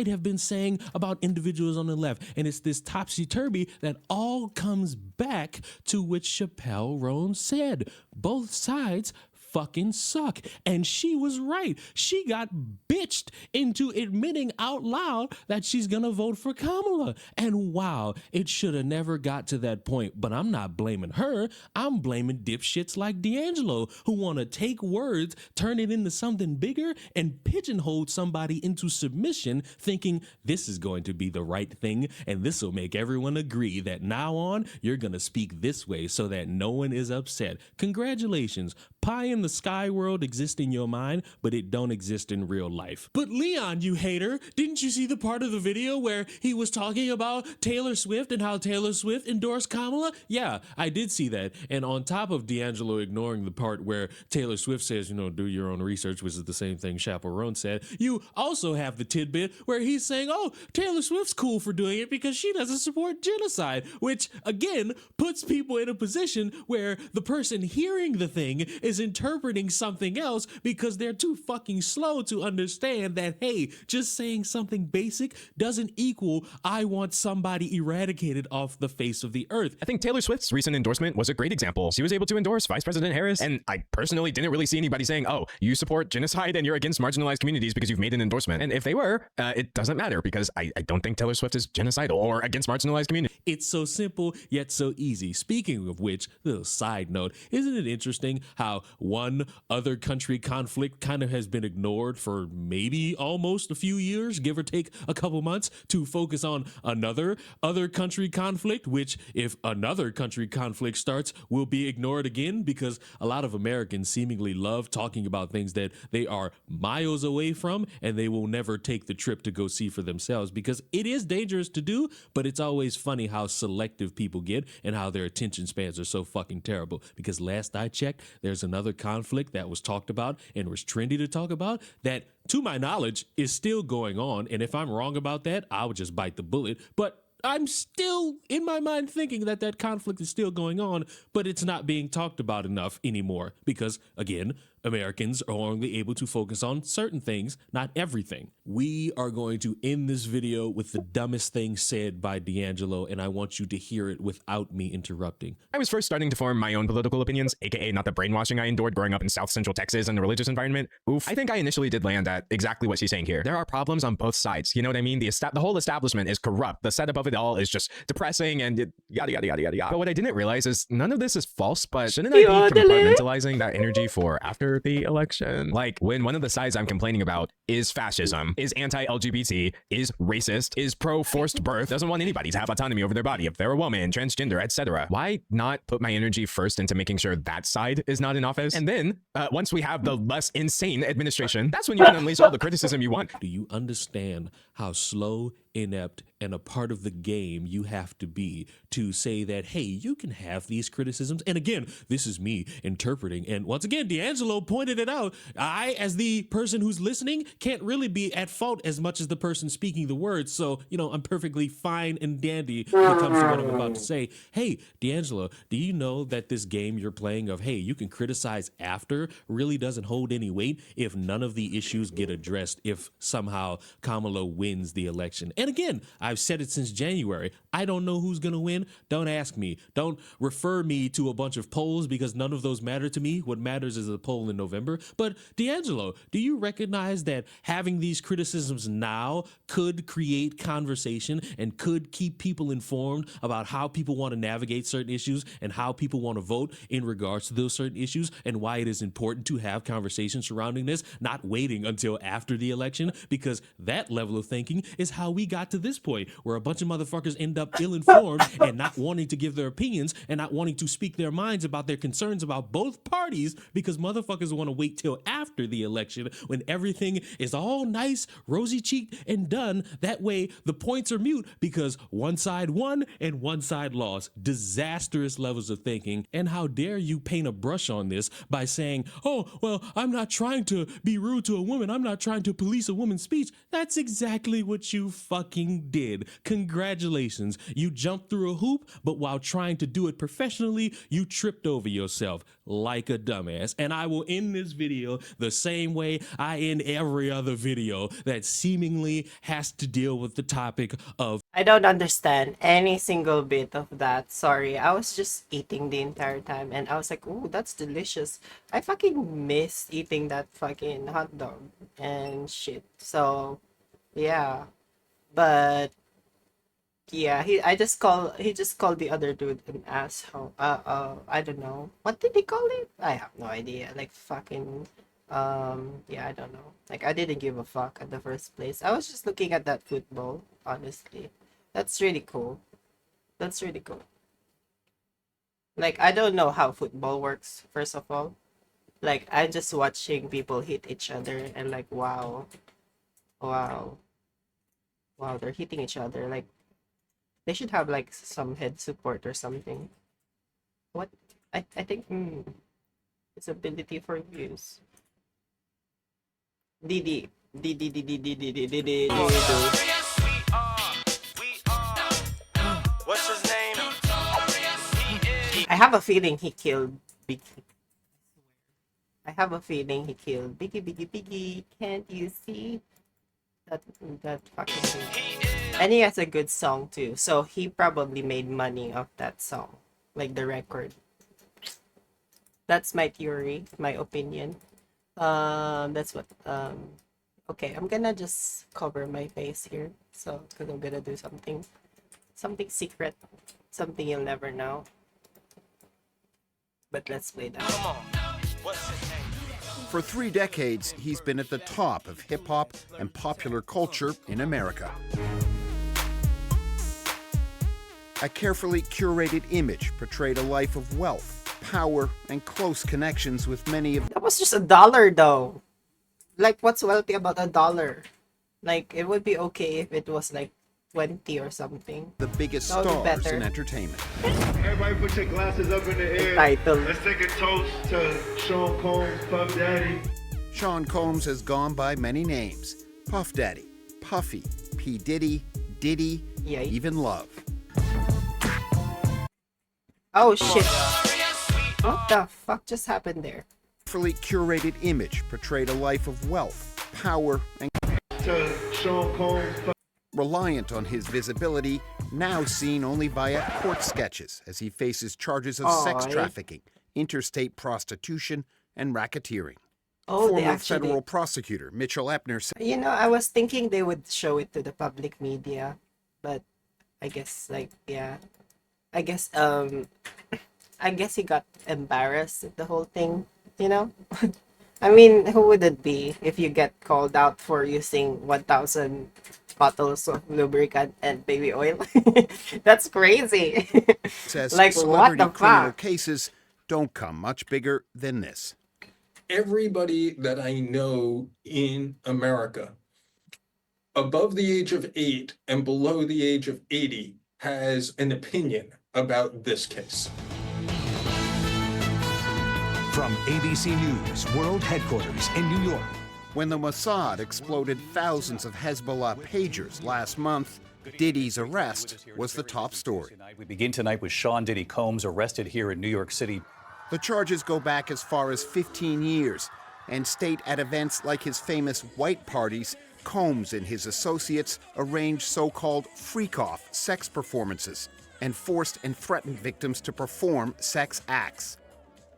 have been saying about individuals on the left. And it's this topsy-turvy that all comes back to what Chappelle Roan said. Both sides fucking suck. And she was right. She got bitched into admitting out loud that she's gonna vote for Kamala. And wow, it should have never got to that point. But I'm not blaming her. I'm blaming dipshits like D'Angelo, who want to take words, turn it into something bigger, and pigeonhole somebody into submission, thinking this is going to be the right thing, and this will make everyone agree that now on, you're gonna speak this way so that no one is upset. Congratulations. Pie in the sky world exists in your mind, but it don't exist in real life. But Leon, you hater, didn't you see the part of the video where he was talking about Taylor Swift and how Taylor Swift endorsed Kamala? Yeah, I did see that. And on top of D'Angelo ignoring the part where Taylor Swift says, do your own research, which is the same thing Chaperone said, you also have the tidbit where he's saying, oh, Taylor Swift's cool for doing it because she doesn't support genocide, which again puts people in a position where the person hearing the thing is interpreting something else because they're too fucking slow to understand that, hey, just saying something basic doesn't equal I want somebody eradicated off the face of the earth.
I think Taylor Swift's recent endorsement was a great example. She was able to endorse Vice President Harris, and I personally didn't really see anybody saying, oh, you support genocide and you're against marginalized communities because you've made an endorsement. And if they were, it doesn't matter, because I don't think Taylor Swift is genocidal or against marginalized communities.
It's so simple, yet so easy. Speaking of which, little side note, isn't it interesting how one other country conflict kind of has been ignored for maybe almost a few years, give or take a couple months, to focus on another other country conflict, which if another country conflict starts will be ignored again, because a lot of Americans seemingly love talking about things that they are miles away from and they will never take the trip to go see for themselves, because it is dangerous to do, but it's always funny how selective people get and how their attention spans are so fucking terrible. Because last I checked, there's another conflict that was talked about and was trendy to talk about that, to my knowledge, is still going on. And if I'm wrong about that, I would just bite the bullet. But I'm still in my mind thinking that conflict is still going on, but it's not being talked about enough anymore because, again, Americans are only able to focus on certain things, not everything. We are going to end this video with the dumbest thing said by D'Angelo, and I want you to hear it without me interrupting.
I was first starting to form my own political opinions, aka not the brainwashing I endured growing up in South Central Texas and the religious environment. Oof. I think I initially did land at exactly what she's saying here. There are problems on both sides. You know what I mean? The whole establishment is corrupt. The setup of it all is just depressing and yada yada yada yada yada. But what I didn't realize is none of this is false. But shouldn't I be compartmentalizing that energy for after the election? Like when one of the sides I'm complaining about is fascism, is anti-LGBT, is racist, is pro-forced birth, doesn't want anybody to have autonomy over their body if they're a woman, transgender, etc. Why not put my energy first into making sure that side is not in office? And then once we have the less insane administration, that's when you can unleash all the criticism you want.
Do you understand how slow, inept, and a part of the game you have to be to say that, hey, you can have these criticisms? And again, this is me interpreting. And once again, D'Angelo pointed it out. I, as the person who's listening, can't really be at fault as much as the person speaking the words. So, you know, I'm perfectly fine and dandy when it comes to what I'm about to say. Hey, D'Angelo, do you know that this game you're playing of, hey, you can criticize after really doesn't hold any weight if none of the issues get addressed, if somehow Kamala wins the election? And again, I've said it since January. I don't know who's going to win. Don't ask me. Don't refer me to a bunch of polls because none of those matter to me. What matters is a poll in November. But D'Angelo, do you recognize that having these criticisms now could create conversation and could keep people informed about how people want to navigate certain issues and how people want to vote in regards to those certain issues, and why it is important to have conversations surrounding this, not waiting until after the election? Because that level of thinking is how we got to this point, where a bunch of motherfuckers end up ill-informed and not wanting to give their opinions and not wanting to speak their minds about their concerns about both parties, because motherfuckers want to wait till after the election when everything is all nice, rosy-cheeked, and done. That way, the points are mute because one side won and one side lost. Disastrous levels of thinking. And how dare you paint a brush on this by saying, oh, well, I'm not trying to be rude to a woman. I'm not trying to police a woman's speech. That's exactly what you fucking did. Congratulations. You jumped through a hoop, but while trying to do it professionally, you tripped over yourself like a dumbass. And I will end this video the same way I end every other video that seemingly has to deal with the topic of...
I don't understand any single bit of that. Sorry, I was just eating the entire time and I was like, ooh, that's delicious. I fucking missed eating that fucking hot dog and shit. So, yeah. But yeah, he just called the other dude an asshole. I don't know. What did he call it? I have no idea. Like fucking yeah, I don't know. Like I didn't give a fuck at the first place. I was just looking at that football, honestly. That's really cool. That's really cool. Like I don't know how football works, first of all. Like I'm just watching people hit each other and like wow. Wow, they're hitting each other. Like they should have like some head support or something. What? I think it's ability for use. DD.
What's his name?
I have a feeling he killed Biggie. I have a feeling he killed Biggie. Can't you see? That fucking thing. And he has a good song too, so he probably made money off that song, like the record. That's my theory, my opinion. That's what. Okay, I'm gonna just cover my face here, so because I'm gonna do something secret, something you'll never know. But let's play that.
Come on. What's his name?
For 3 decades, he's been at the top of hip-hop and popular culture in America. A carefully curated image portrayed a life of wealth, power, and close connections with many of...
That was just $1 though. Like, what's wealthy about $1? Like, it would be okay if it was like 20 or something.
The biggest
That would be
stars
better.
in entertainment.
Everybody put your glasses up in the air.
Title.
Let's take a toast to Sean Combs, Puff Daddy.
Sean Combs has gone by many names. Puff Daddy, Puffy, P. Diddy, Diddy,
Yeah.
even Love.
Oh shit. What the fuck just happened there?
carefully curated image portrayed a life of wealth, power, and reliant on his visibility, now seen only via court sketches as he faces charges of sex trafficking, interstate prostitution, and racketeering. Former federal prosecutor Mitchell Epner said,
You know, I was thinking they would show it to the public media, but I guess, like, yeah. I guess he got embarrassed at the whole thing, you know? I mean, who would it be if you get called out for using 1,000 bottles of lubricant and baby oil? That's crazy.
says
like,
celebrity
what the
criminal
fuck?
cases don't come much bigger than this.
Everybody that I know in America above the age of 8 and below the age of 80 has an opinion about this case.
From ABC News World Headquarters in New York.
When the Mossad exploded thousands of Hezbollah pagers last month, Diddy's arrest was the top story.
We begin tonight with Sean Diddy Combs arrested here in New York City.
The charges go back as far as 15 years and state at events like his famous white parties, Combs and his associates arranged so-called freak-off sex performances and forced and threatened victims to perform sex acts.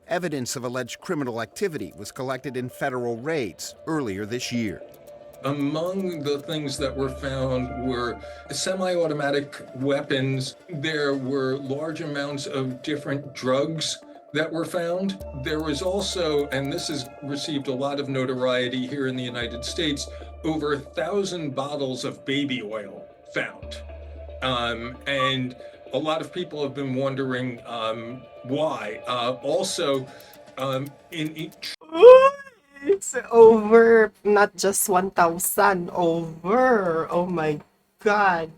Evidence of alleged criminal activity was collected in federal raids earlier this year.
Among the things that were found were semi-automatic weapons. There were large amounts of different drugs that were found. There was also, and this has received a lot of notoriety here in the United States, over 1,000 bottles of baby oil found. And a lot of people have been wondering why.
It's over, not just 1,000, over. Oh my god.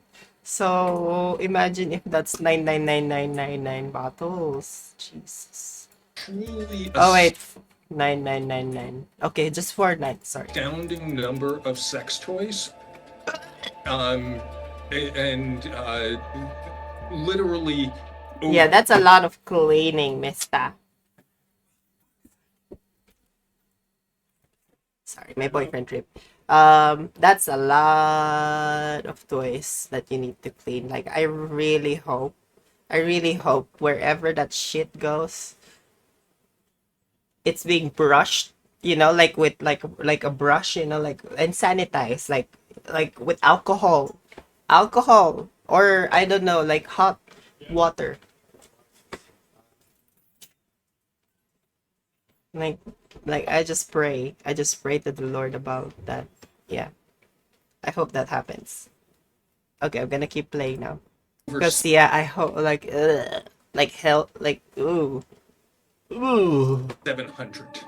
So imagine if that's 9999999 bottles. Jesus. Oh wait, 9999. Okay, just 49. Sorry.
Astounding number of sex toys. Literally.
Yeah, that's a lot of cleaning, mister. Sorry, my boyfriend tripped. That's a lot of toys that you need to clean. Like, I really hope wherever that shit goes, it's being brushed, you know, like with like a brush, you know, like, and sanitized, like with alcohol, or I don't know, like hot water. Like I just pray to the Lord about that. Yeah, I hope that happens. Okay, I'm gonna keep playing now. Because yeah, I hope like hell, like ooh.
700.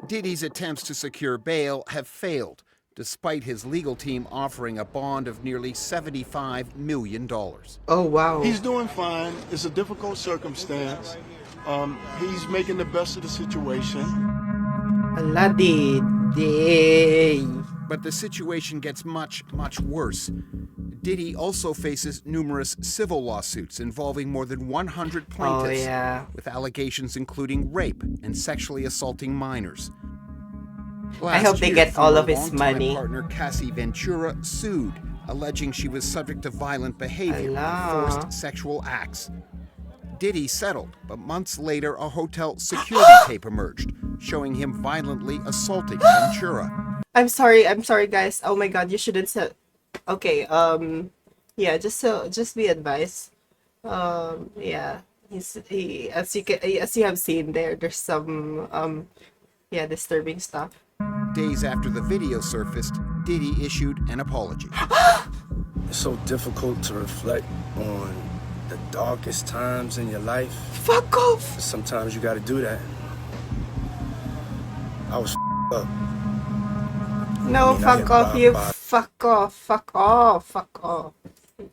Diddy's attempts to secure bail have failed, despite his legal team offering a bond of nearly $75 million.
Oh, wow.
He's doing fine. It's a difficult circumstance. He's making the best of the situation.
But the situation gets much, much worse. Diddy also faces numerous civil lawsuits involving more than 100 plaintiffs, with allegations including rape and sexually assaulting minors.
I hope they get all of his money.
Partner Cassie Ventura sued, alleging she was subject to violent behavior and forced sexual acts. Diddy settled, but months later a hotel security tape emerged, showing him violently assaulting Ventura.
I'm sorry guys. Oh my god, you shouldn't say. Okay, yeah, just be advised. Yeah, he as you have seen there's some disturbing stuff.
Days after the video surfaced, Diddy issued an apology.
It's so difficult to reflect on the darkest times in your life.
Fuck off!
Sometimes you gotta do that. I was up.
No, fuck off, you fuck off, fuck off, fuck off.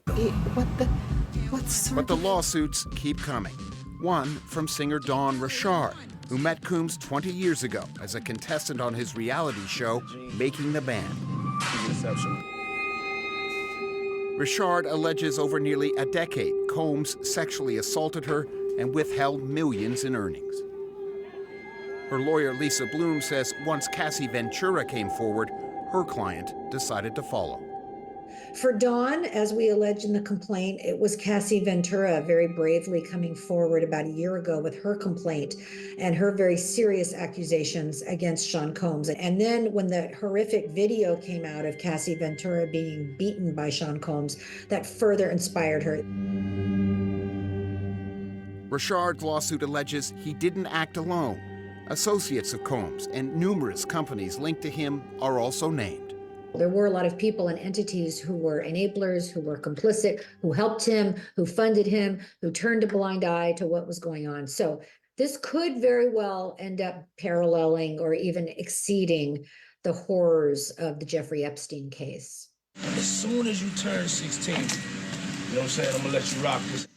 But the lawsuits keep coming. One from singer Dawn Richard, who met Combs 20 years ago as a contestant on his reality show, Making the Band. Richard alleges over nearly a decade Combs sexually assaulted her, and withheld millions in earnings. Her lawyer, Lisa Bloom, says once Cassie Ventura came forward, her client decided to follow.
For Dawn, as we allege in the complaint, it was Cassie Ventura very bravely coming forward about a year ago with her complaint and her very serious accusations against Sean Combs. And then when the horrific video came out of Cassie Ventura being beaten by Sean Combs, that further inspired her.
Richard's lawsuit alleges he didn't act alone. Associates of Combs and numerous companies linked to him are also named.
There were a lot of people and entities who were enablers, who were complicit, who helped him, who funded him, who turned a blind eye to what was going on. So this could very well end up paralleling or even exceeding the horrors of the Jeffrey Epstein case.
As soon as you turn 16, you know what I'm saying, I'm gonna let you rock this.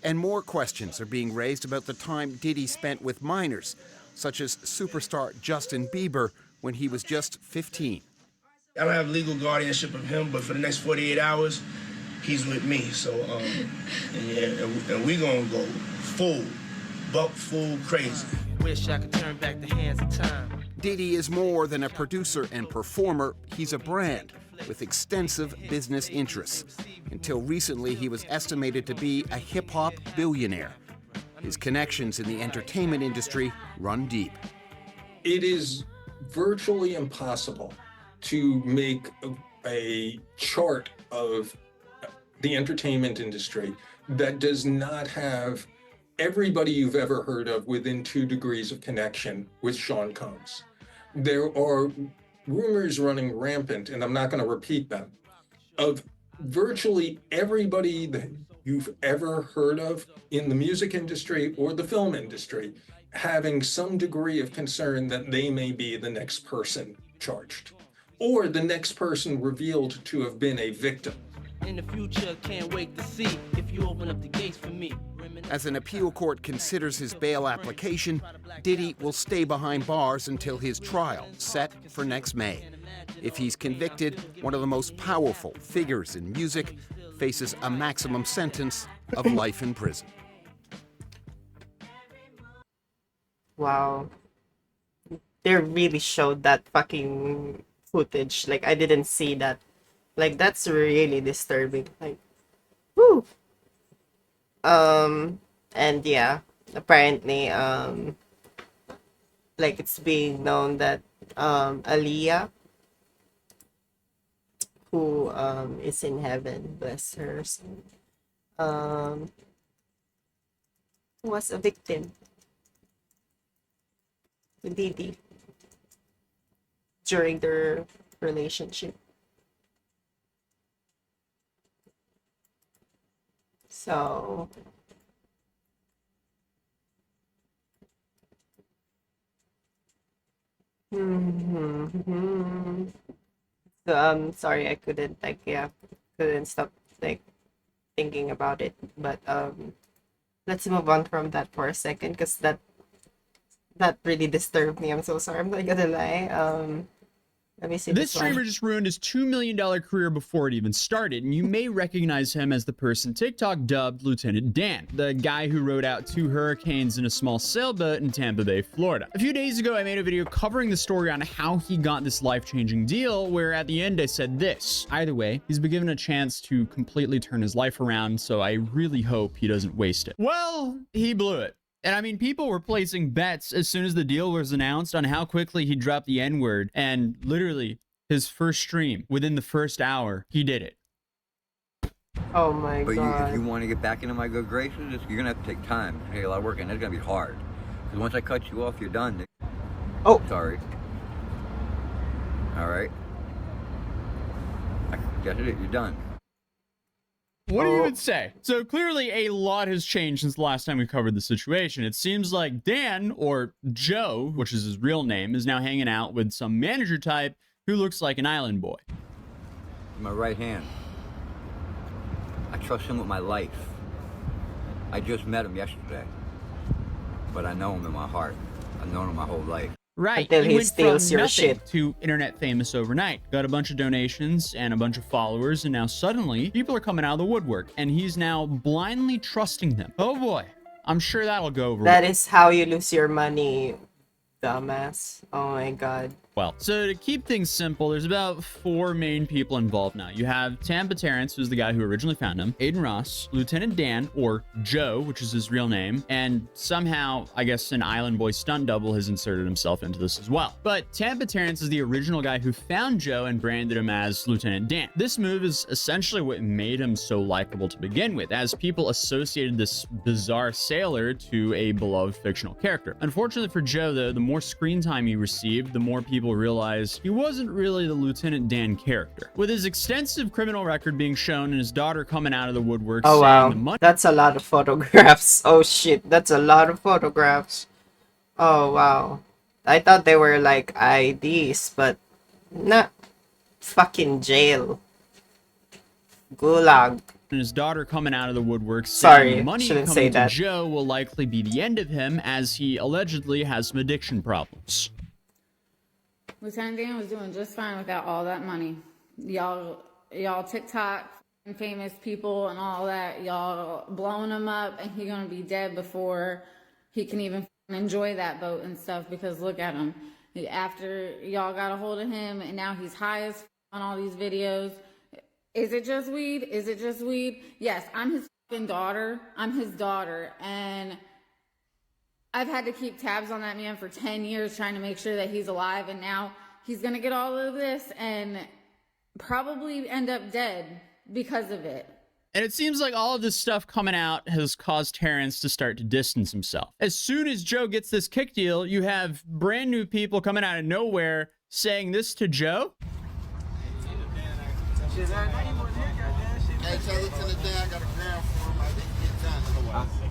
And more questions are being raised about the time Diddy spent with minors, such as superstar Justin Bieber when he was just 15.
I don't have legal guardianship of him, but for the next 48 hours, he's with me. So, and we gonna go full crazy.
Wish I could turn back the hands of time.
Diddy is more than a producer and performer. He's a brand with extensive business interests. Until recently, he was estimated to be a hip-hop billionaire. His connections in the entertainment industry run deep.
It is virtually impossible to make a chart of the entertainment industry that does not have everybody you've ever heard of within 2 degrees of connection with Sean Combs. There are rumors running rampant, and I'm not going to repeat them, of virtually everybody that you've ever heard of in the music industry or the film industry having some degree of concern that they may be the next person charged, or the next person revealed to have been a victim.
In the future, can't wait to see if you open up the gates for me.
As an appeal court considers his bail application, Diddy will stay behind bars until his trial, set for next May. If he's convicted, one of the most powerful figures in music faces a maximum sentence of life in prison.
Wow. They really showed that fucking footage. Like, I didn't see that. Like, that's really disturbing. Like, whew. And yeah, apparently, like, it's being known that, Aaliyah, who, is in heaven, bless her, was a victim to Diddy during their relationship. So so sorry, I couldn't couldn't stop like thinking about it. But let's move on from that for a second, because that really disturbed me. I'm so sorry. I'm not gonna lie. Let me see
This
this one.
streamer just ruined his $2 million career before it even started, and you may recognize him as the person TikTok dubbed Lieutenant Dan, the guy who rode out 2 hurricanes in a small sailboat in Tampa Bay, Florida. A few days ago, I made a video covering the story on how he got this life-changing deal, where at the end I said this: either way, he's been given a chance to completely turn his life around, so I really hope he doesn't waste it. Well, he blew it. And I mean, people were placing bets as soon as the deal was announced on how quickly he dropped the N-word. And literally, his first stream, within the first hour, he did it.
Oh my
God. If you want to get back into my good graces, you're going to have to take time. Take a lot of work, and it's going to be hard. Because once I cut you off, you're done.
Oh.
Sorry. All right. That's it. You're done.
What do you even say? So clearly a lot has changed since the last time we covered the situation. It seems like Dan, or Joe, which is his real name, is now hanging out with some manager type who looks like an island boy.
My right hand. I trust him with my life. I just met him yesterday. But I know him in my heart. I've known him my whole life.
Right,
Until he
went
steals
from
your
nothing
shit.
to internet famous overnight. Got a bunch of donations and a bunch of followers, and now suddenly people are coming out of the woodwork, and he's now blindly trusting them. Oh boy, I'm sure that'll go over
That is how you lose your money, dumbass. Oh my god.
well. So to keep things simple, there's about 4 main people involved now. You have Tampa Terrence, who's the guy who originally found him, Aiden Ross, Lieutenant Dan, or Joe, which is his real name, and somehow, I guess, an Island Boy stunt double has inserted himself into this as well. But Tampa Terrence is the original guy who found Joe and branded him as Lieutenant Dan. This move is essentially what made him so likable to begin with, as people associated this bizarre sailor to a beloved fictional character. Unfortunately for Joe, though, the more screen time he received, the more people realized he wasn't really the Lieutenant Dan character. With his extensive criminal record being shown and his daughter coming out of the woodwork
Oh
saying
wow,
the money
that's a lot of photographs. Oh shit, that's a lot of photographs. Oh wow. I thought they were like IDs, but not. Fucking jail. Gulag.
and his daughter coming out of the woodwork
Sorry,
saying the money
shouldn't
coming
say
to
that.
Joe will likely be the end of him, as he allegedly has some addiction problems.
Lieutenant Dan was doing just fine without all that money. Y'all TikTok famous people and all that, y'all blowing him up, and he gonna be dead before he can even enjoy that boat and stuff, because look at him. After y'all got a hold of him, and now he's high as on all these videos. Is it just weed? Is it just weed? Yes, I'm his fucking daughter. I'm his daughter, and I've had to keep tabs on that man for 10 years trying to make sure that he's alive, and now he's gonna get all of this and probably end up dead because of it.
And it seems like all of this stuff coming out has caused Terrence to start to distance himself. As soon as Joe gets this kick deal, you have brand new people coming out of nowhere saying this to Joe.
Hey, tell Lieutenant Dan I got a gram for him. I think he get done.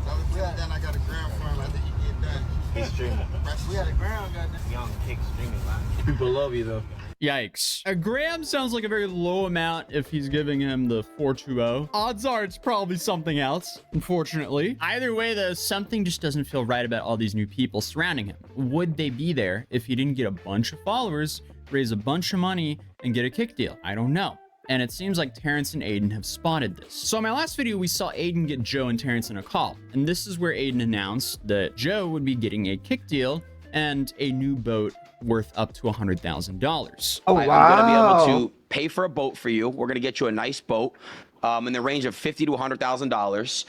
Tell Lieutenant Dan I got a gram for him. I think he get done. He's streaming. We had a gram, goddamn. Young kick streaming live. People love you though.
Yikes. A gram sounds like a very low amount if he's giving him the 420. Odds are it's probably something else, unfortunately. Either way, though, something just doesn't feel right about all these new people surrounding him. Would they be there if he didn't get a bunch of followers, raise a bunch of money, and get a kick deal? I don't know. And it seems like Terrence and Aiden have spotted this. So in my last video, we saw Aiden get Joe and Terrence in a call. And this is where Aiden announced that Joe would be getting a kick deal and a new boat worth up to $100,000.
Oh, wow.
I'm going to be able to pay for a boat for you. We're going to get you a nice boat in the range of $50,000 to $100,000.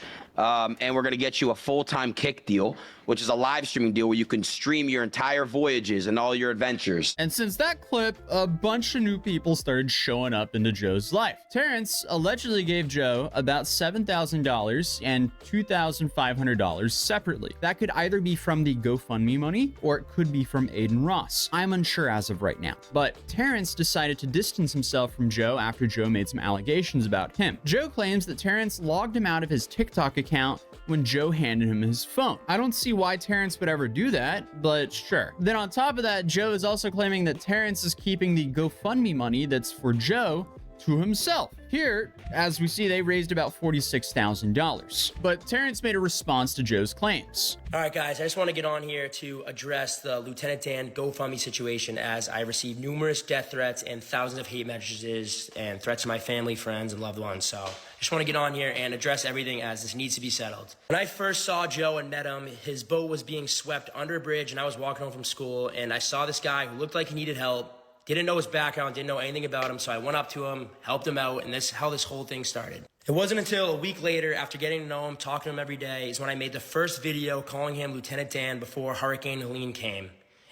And we're going to get you a full-time kick deal, which is a live streaming deal where you can stream your entire voyages and all your adventures.
And since that clip, a bunch of new people started showing up into Joe's life. Terrence allegedly gave Joe about $7,000 and $2,500 separately. That could either be from the GoFundMe money, or it could be from Aiden Ross. I'm unsure as of right now. But Terrence decided to distance himself from Joe after Joe made some allegations about him. Joe claims that Terrence logged him out of his TikTok account when Joe handed him his phone. I don't see why Terrence would ever do that, but sure. Then on top of that, Joe is also claiming that Terrence is keeping the GoFundMe money that's for Joe to himself. Here, as we see, they raised about $46,000. But Terrence made a response to Joe's claims.
All right, guys, I just want to get on here to address the Lieutenant Dan GoFundMe situation, as I received numerous death threats and thousands of hate messages and threats to my family, friends, and loved ones. So I just want to get on here and address everything, as this needs to be settled. When I first saw Joe and met him, his boat was being swept under a bridge, and I was walking home from school, and I saw this guy who looked like he needed help. Didn't know his background, didn't know anything about him, so I went up to him, helped him out, and this is how this whole thing started. It wasn't until a week later, after getting to know him, talking to him every day, is when I made the first video calling him Lieutenant Dan before Hurricane Helene came.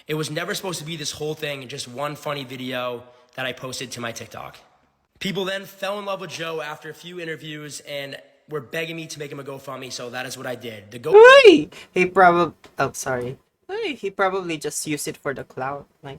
It was never supposed to be this whole thing, and just one funny video that I posted to my TikTok. People then fell in love with Joe after a few interviews and were begging me to make him a GoFundMe, so that is what I did. The
Hey! He probably... Oh, sorry. Hey, he probably just used it for the clout. Like,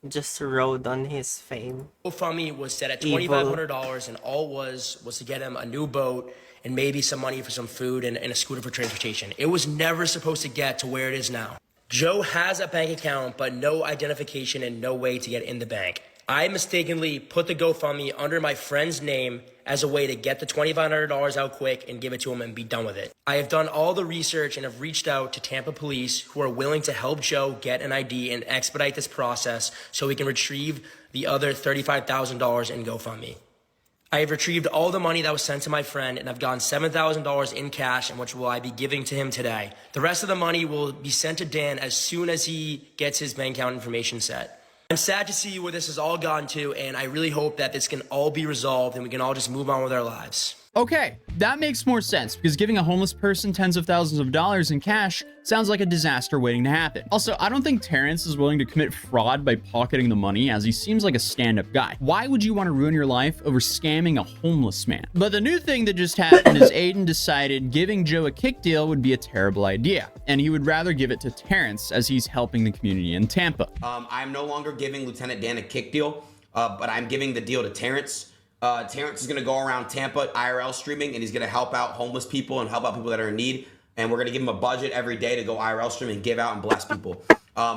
just rode on his fame.
GoFundMe was set at $2,500, and all was to get him a new boat and maybe some money for some food and a scooter for transportation. It was never supposed to get to where it is now. Joe has a bank account, but no identification and no way to get in the bank. I mistakenly put the GoFundMe under my friend's name as a way to get the $2,500 out quick and give it to him and be done with it. I have done all the research and have reached out to Tampa police, who are willing to help Joe get an ID and expedite this process so we can retrieve the other $35,000 in GoFundMe. I have retrieved all the money that was sent to my friend, and I've gotten $7,000 in cash, and which will I be giving to him today. The rest of the money will be sent to Dan as soon as he gets his bank account information set. I'm sad to see where this has all gone to, and I really hope that this can all be resolved and we can all just move on with our lives.
Okay, that makes more sense because giving a homeless person tens of thousands of dollars in cash sounds like a disaster waiting to happen. Also, I don't think Terrence is willing to commit fraud by pocketing the money as he seems like a stand-up guy. Why would you want to ruin your life over scamming a homeless man? But the new thing that just happened is Aiden decided giving Joe a kick deal would be a terrible idea, and he would rather give it to Terrence as he's helping the community in Tampa.
I'm no longer giving Lieutenant Dan a kick deal, but I'm giving the deal to Terrence. Terrence is going to go around Tampa IRL streaming, and he's going to help out homeless people and help out people that are in need. And we're going to give him a budget every day to go IRL stream and give out and bless people.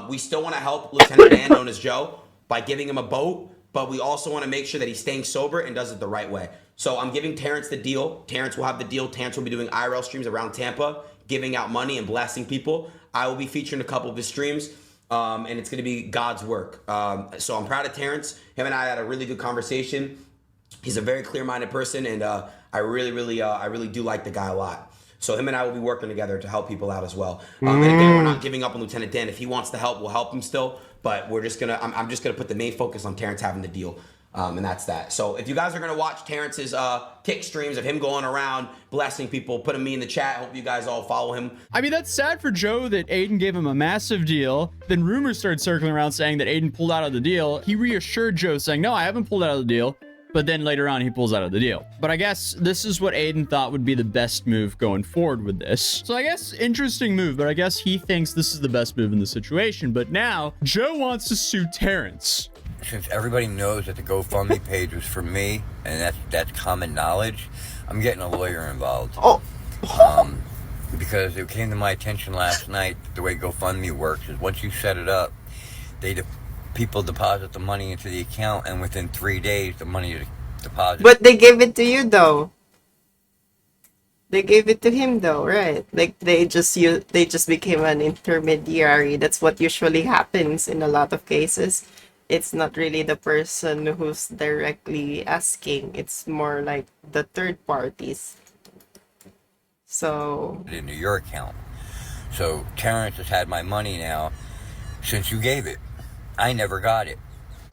We still want to help Lieutenant Dan, known as Joe, by giving him a boat, but we also want to make sure that he's staying sober and does it the right way. So I'm giving Terrence the deal. Terrence will have the deal. Terrence will be doing IRL streams around Tampa, giving out money and blessing people. I will be featuring a couple of his streams. And it's going to be God's work. So I'm proud of Terrence. Him and I had a really good conversation. He's a very clear-minded person, and I really do like the guy a lot. So him and I will be working together to help people out as well. And again, we're not giving up on Lieutenant Dan. If he wants to help, we'll help him still. But I'm just gonna put the main focus on Terrence having the deal, and that's that. So if you guys are gonna watch Terrence's kick streams of him going around blessing people, put me in the chat. Hope you guys all follow him.
I mean, that's sad for Joe that Aiden gave him a massive deal. Then rumors started circling around saying that Aiden pulled out of the deal. He reassured Joe saying, no, I haven't pulled out of the deal. But then later on, he pulls out of the deal. But I guess this is what Aiden thought would be the best move going forward with this. So I guess interesting move, but I guess he thinks this is the best move in the situation. But now Joe wants to sue Terrence.
Since everybody knows that the GoFundMe page was for me, and that's common knowledge, I'm getting a lawyer involved. Because it came to my attention last night, the way GoFundMe works is once you set it up, people deposit the money into the account, and within 3 days, the money is deposited.
But they gave it to you, though. They gave it to him, though, right? Like they just became an intermediary. That's what usually happens in a lot of cases. It's not really the person who's directly asking. It's more like the third parties. So
Into your account. So Terrence has had my money now since you gave it. I never got it.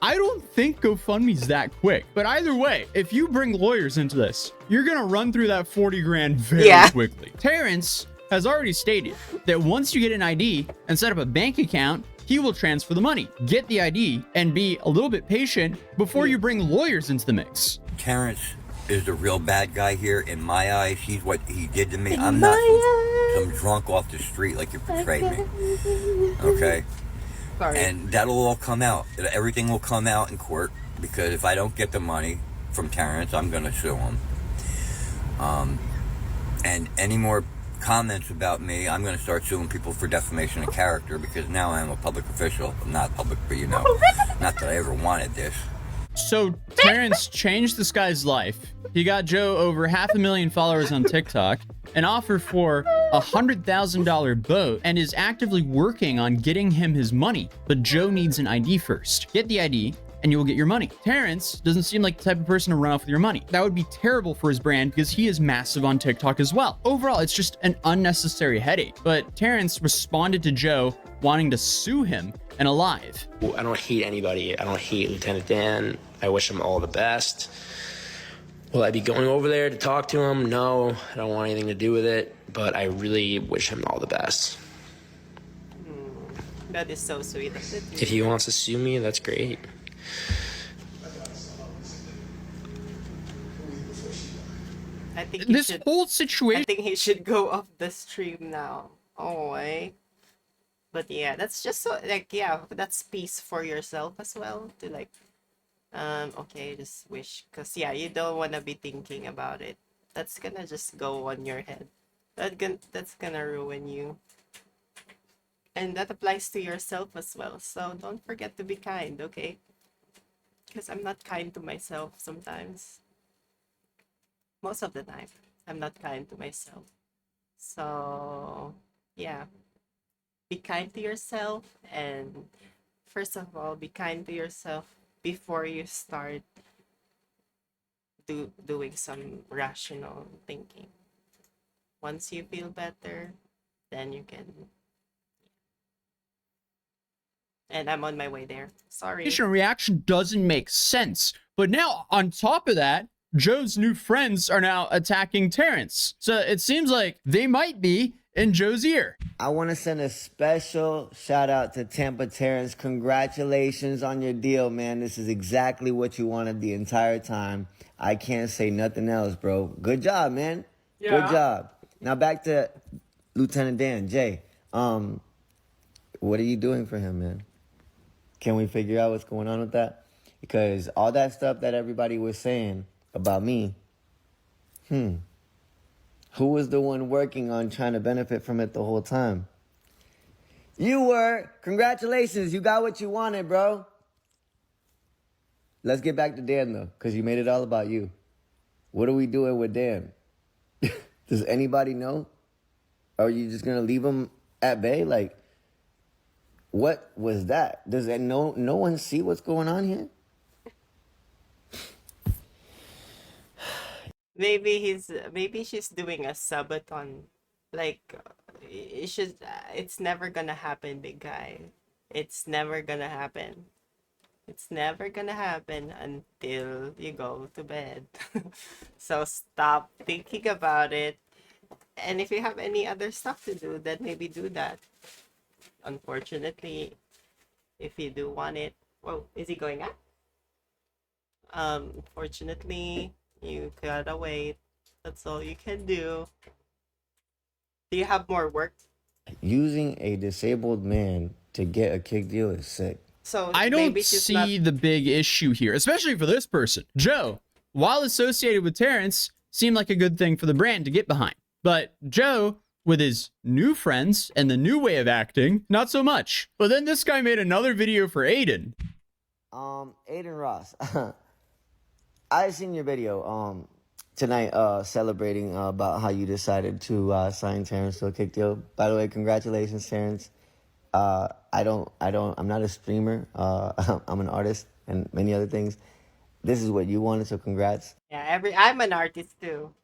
I don't think GoFundMe's that quick. But either way, if you bring lawyers into this, you're going to run through that 40 grand very quickly. Terrence has already stated that once you get an ID and set up a bank account, he will transfer the money. Get the ID and be a little bit patient before you bring lawyers into the mix.
Terrence is the real bad guy here in my eyes. He's what he did to me. I'm not some drunk off the street like you portrayed me. Okay?
Sorry.
And that'll all come out. Everything will come out in court, because if I don't get the money from Terrence, I'm going to sue him. And any more comments about me, I'm going to start suing people for defamation of character, because now I'm a public official. I'm not public, but you know, not that I ever wanted this.
So Terrence changed this guy's life. He got Joe over 500,000 followers on TikTok, an offer for a $100,000 boat, and is actively working on getting him his money. But Joe needs an ID first. Get the ID and you will get your money. Terrence doesn't seem like the type of person to run off with your money. That would be terrible for his brand because he is massive on TikTok as well. Overall, it's just an unnecessary headache. But Terrence responded to Joe wanting to sue him and alive.
I don't hate anybody. I don't hate Lieutenant Dan. I wish him all the best. Will I be going over there to talk to him? No, I don't want anything to do with it, but I really wish him all the best.
that is so sweet.
If he wants to sue me, that's great.
I think
this whole situation.
I think he should go off the stream now. Oh, but yeah, that's just so like that's peace for yourself as well to like. Okay, just wish, cause you don't wanna be thinking about it. That's gonna just go on your head. That's gonna ruin you. And that applies to yourself as well. So don't forget to be kind, okay? Because I'm not kind to myself sometimes. Most of the time, I'm not kind to myself. So, yeah. Be kind to yourself, and first of all, be kind to yourself before you start doing some rational thinking. Once you feel better, then you can. And I'm on my way there. Sorry.
Reaction doesn't make sense. But now, on top of that, Joe's new friends are now attacking Terrence. So it seems like they might be in Joe's ear.
I want to send a special shout out to Tampa Terrence. Congratulations on your deal, man. This is exactly what you wanted the entire time. I can't say nothing else, bro. Good job, man.
Yeah.
Good job. Now back to Lieutenant Dan. Jay, what are you doing for him, man? Can we figure out what's going on with that? Because all that stuff that everybody was saying about me, who was the one working on trying to benefit from it the whole time? You were. Congratulations. You got what you wanted, bro. Let's get back to Dan, though, because you made it all about you. What are we doing with Dan? Does anybody know? Are you just going to leave him at bay? Like, what was that? Does that no one see what's going on here?
Maybe she's doing a subathon. Like, it's never gonna happen, big guy. It's never gonna happen. It's never gonna happen until you go to bed. So stop thinking about it. And if you have any other stuff to do, then maybe do that. Unfortunately, if you do want it, whoa, is he going up? Fortunately, you gotta wait. That's all you can do. Do you have more work?
Using a disabled man to get a kick deal is sick.
So
I don't
maybe she's
see the big issue here, especially for this person. Joe, while associated with Terrence, seemed like a good thing for the brand to get behind. But Joe, with his new friends and the new way of acting, not so much. But then this guy made another video for Aiden.
Aiden Ross. I seen your video tonight celebrating about how you decided to sign Terrence to a kick deal. By the way, congratulations, Terrence. I'm not a streamer. I'm an artist and many other things. This is what you wanted, so congrats.
Yeah, I'm an artist too.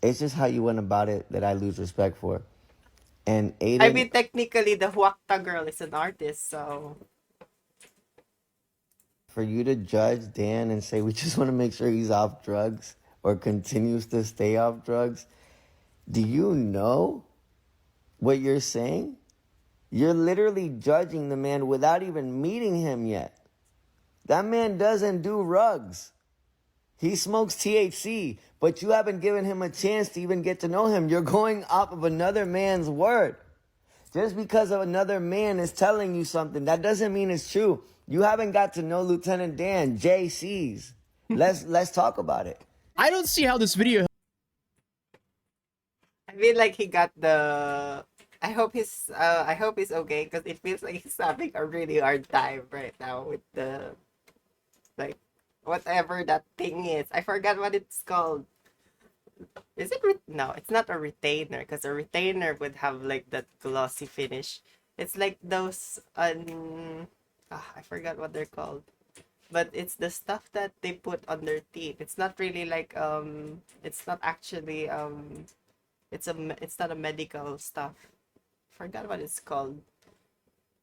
It's just how you went about it that I lose respect for. And Aiden,
I mean, technically, the Huacta girl is an artist, so.
for you to judge Dan and say we just want to make sure he's off drugs or continues to stay off drugs, do you know what you're saying? You're literally judging the man without even meeting him yet. That man doesn't do rugs. He smokes THC, but you haven't given him a chance to even get to know him. You're going off of another man's word. Just because of another man is telling you something, that doesn't mean it's true. You haven't got to know Lieutenant Dan, JC's. Let's talk about it.
I don't see how this video.
I feel like he got the. I hope he's okay, because it feels like he's having a really hard time right now with the, like, whatever that thing is. I forgot what it's called. Is it no? It's not a retainer, because a retainer would have like that glossy finish. It's like those I forgot what they're called, but it's the stuff that they put on their teeth. It's not really like it's not actually it's not a medical stuff. Forgot what it's called.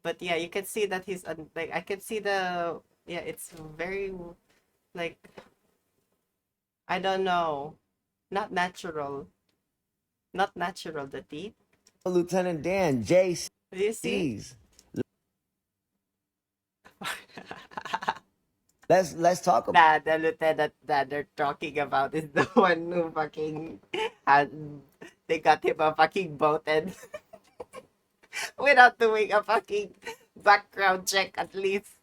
But yeah, you can see that he's like, I can see the, yeah, it's very, like, I don't know, not natural, the teeth.
Lieutenant Dan, JC's.
Do you see?
Let's talk about
the lieutenant that they're talking about is the one who fucking had, they got him a fucking boat and without doing a fucking background check at least.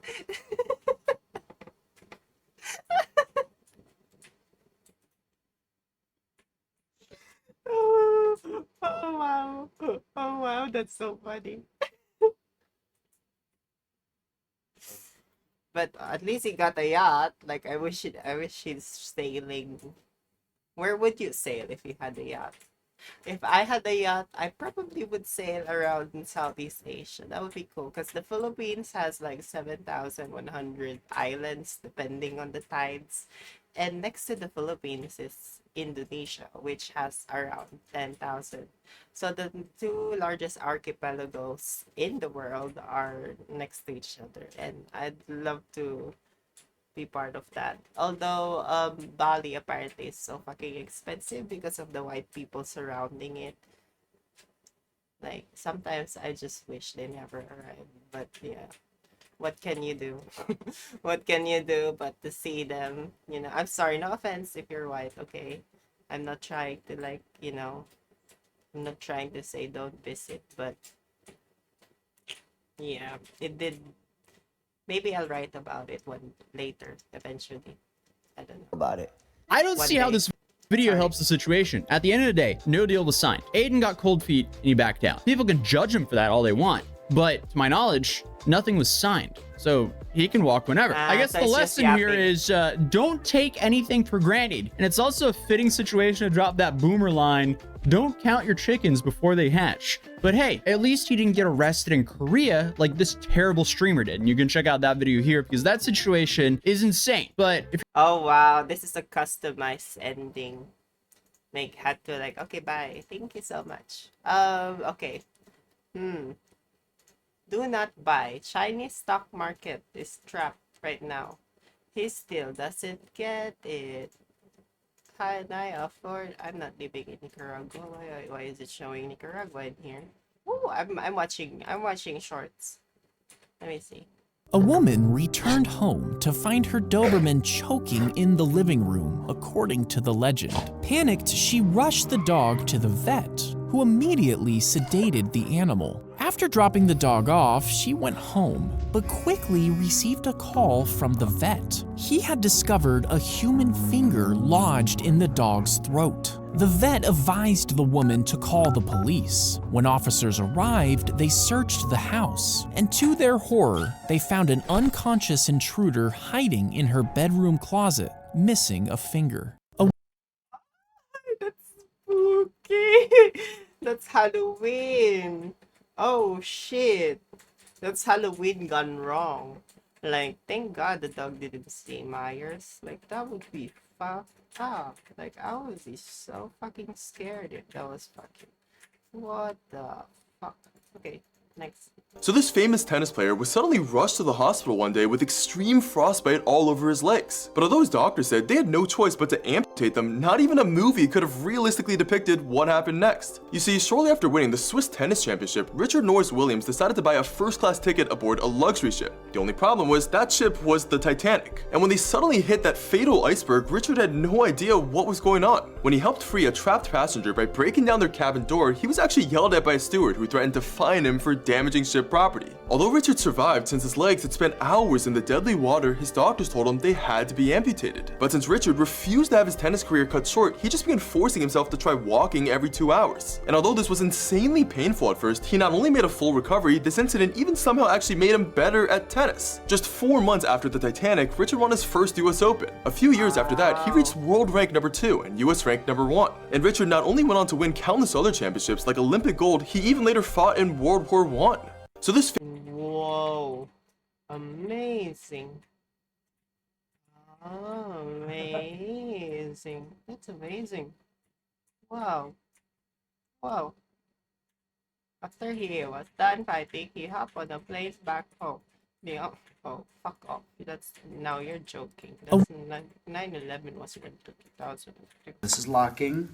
Oh wow. Oh wow, that's so funny. But at least he got a yacht. Like, I wish he's sailing. Where would you sail if you had a yacht? If I had a yacht, I probably would sail around in Southeast Asia. That would be cool because the Philippines has like 7,100 islands depending on the tides. And next to the Philippines is Indonesia, which has around 10,000. So the two largest archipelagos in the world are next to each other. And I'd love to be part of that. Although Bali apparently is so fucking expensive because of the white people surrounding it. Like sometimes I just wish they never arrived. But yeah, what can you do? What can you do but to see them? You know, I'm sorry, no offense if you're white, okay? I'm not trying to I'm not trying to say don't visit, but yeah, it did. Maybe I'll write about it one later, eventually. I don't know.
About it.
I don't
One
see how
day.
this video helps the situation. At the end of the day, no deal was signed. Aiden got cold feet and he backed out. People can judge him for that all they want, but to my knowledge, nothing was signed. So he can walk whenever. I guess
so
the
it's just
lesson here
yapping.
is don't take anything for granted. And it's also a fitting situation to drop that boomer line, don't count your chickens before they hatch. But hey, at least he didn't get arrested in Korea like this terrible streamer did. And you can check out that video here because that situation is insane. But if
Oh wow, this is a customized ending. Make had to like, okay, bye. Thank you so much. Okay. Do not buy. Chinese stock market is trapped right now. He still doesn't get it. Can I afford? I'm not living in Nicaragua. Why is it showing Nicaragua in here? Oh, I'm watching shorts. Let me see.
A woman returned home to find her Doberman choking in the living room, according to the legend. Panicked, she rushed the dog to the vet, who immediately sedated the animal. After dropping the dog off, she went home, but quickly received a call from the vet. He had discovered a human finger lodged in the dog's throat. The vet advised the woman to call the police. When officers arrived, they searched the house, and to their horror, they found an unconscious intruder hiding in her bedroom closet, missing a finger.
That's spooky. That's Halloween. Oh shit. That's Halloween gone wrong. Like, thank God the dog didn't see Myers. Like, that would be fucked up. Like, I would be so fucking scared if that was fucking. What the fuck? Okay, next.
So this famous tennis player was suddenly rushed to the hospital one day with extreme frostbite all over his legs. But although his doctor said they had no choice but to amputate them, not even a movie could have realistically depicted what happened next. You see, shortly after winning the Swiss Tennis Championship, Richard Norris Williams decided to buy a first-class ticket aboard a luxury ship. The only problem was that ship was the Titanic. And when they suddenly hit that fatal iceberg, Richard had no idea what was going on. When he helped free a trapped passenger by breaking down their cabin door, he was actually yelled at by a steward who threatened to fine him for damaging ship property. Although Richard survived since his legs had spent hours in the deadly water, his doctors told him they had to be amputated. But since Richard refused to have his tennis career cut short, he just began forcing himself to try walking every 2 hours. And although this was insanely painful at first, he not only made a full recovery, this incident even somehow actually made him better at tennis. Just 4 months after the Titanic, Richard won his first US Open. A few years after that, he reached world rank number 2 and US rank number 1. And Richard not only went on to win countless other championships like Olympic gold, he even later fought in World War I. So this
Whoa. Amazing. Amazing. That's amazing. Wow. Wow. After he was done fighting, he hopped on a plane back home. Yeah. Oh, fuck off. That's now you're joking. That's 9/11 was in 2000.
This is locking.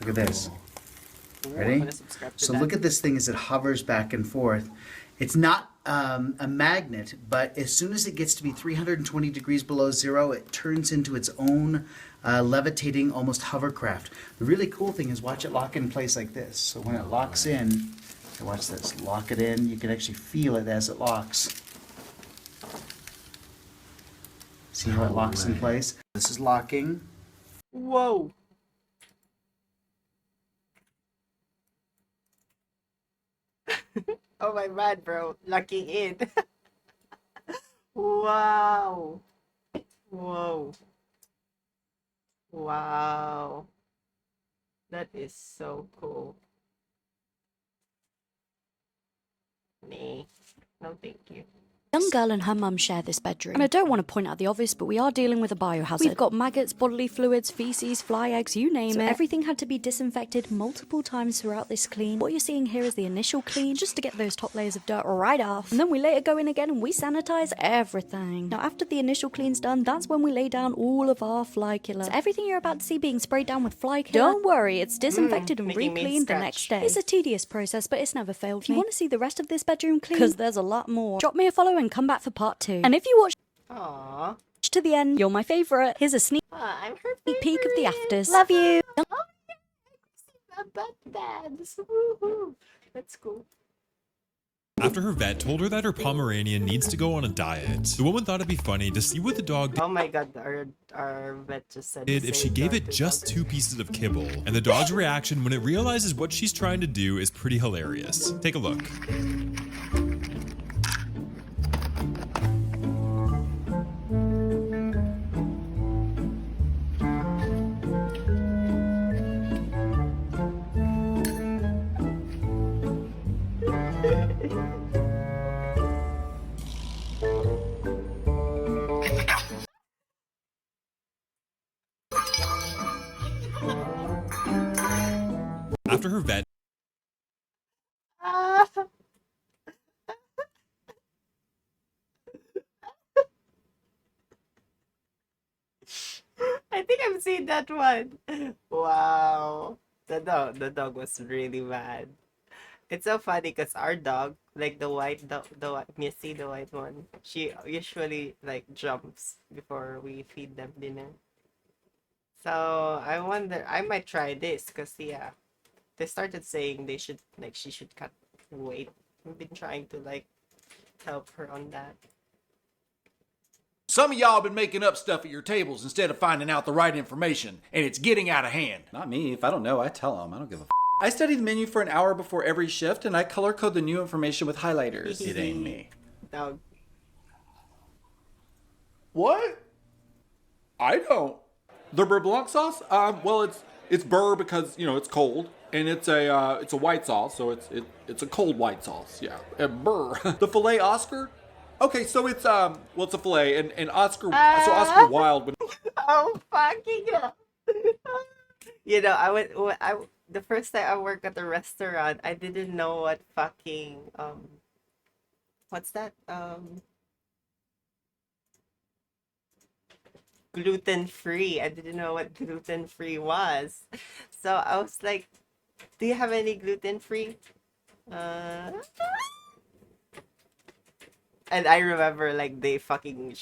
Look at this.
Ooh, I'm
Ready?
gonna subscribe to
So
that.
look at this thing as it hovers back and forth. It's not a magnet, but as soon as it gets to be 320 degrees below zero, it turns into its own levitating, almost hovercraft. The really cool thing is watch it lock in place like this. So when it locks in, so watch this, lock it in, you can actually feel it as it locks. See how it locks in place? This is locking.
Whoa. Oh my bad, bro. Locking in. Wow. Whoa. Wow. That is so cool. Nee. No, thank you.
Young girl and her mum share this bedroom. And I don't want to point out the obvious, but we are dealing with a biohazard. We've got maggots, bodily fluids, feces, fly eggs, you name it. Everything had to be disinfected multiple times throughout this clean. What you're seeing here is the initial clean, just to get those top layers of dirt right off. And then we later go in again and we sanitize everything. Now after the initial clean's done, that's when we lay down all of our fly killer. So everything you're about to see being sprayed down with fly killer, don't worry, it's disinfected and
making me
re-cleaned the
scratch.
next day. It's a tedious process, but it's never failed me. If you want to see the rest of this bedroom clean, because there's a lot more, drop me a follow and come back for part 2. And if you watch
Aww.
to the end, you're my favourite. Here's a sneak
I'm her
peek of the afters. Love you.
Dads. Woohoo. That's cool.
After her vet told her that her Pomeranian needs to go on a diet, the woman thought it'd be funny to see what the dog
Oh my god, our vet just said the
did if she
same
gave
dog
it
to
just
dog.
2 pieces of kibble, and the dog's reaction when it realizes what she's trying to do is pretty hilarious. Take a look. After her vet
Ah. I think I've seen that one. Wow. The dog was really mad. It's so funny because our dog, like Missy, the white one, she usually like jumps before we feed them dinner. So I wonder, I might try this because yeah, they started saying she should cut weight. We've been trying to like help her on that.
Some of y'all been making up stuff at your tables instead of finding out the right information, and it's getting out of hand.
Not me. If I don't know, I tell them. I don't give a f. I study the menu for an hour before every shift, and I color code the new information with highlighters. It ain't me.
Dog.
What? I don't. The beurre blanc sauce? Well, it's beurre because it's cold, and it's a white sauce, so it's a cold white sauce. Yeah, and beurre. The filet Oscar? Okay, so it's it's a filet, and Oscar so Oscar Wilde.
Oh fucking hell. The first time I worked at the restaurant, I didn't know what fucking what's that? Gluten free. I didn't know what gluten free was. So I was like, do you have any gluten free? And I remember like they fucking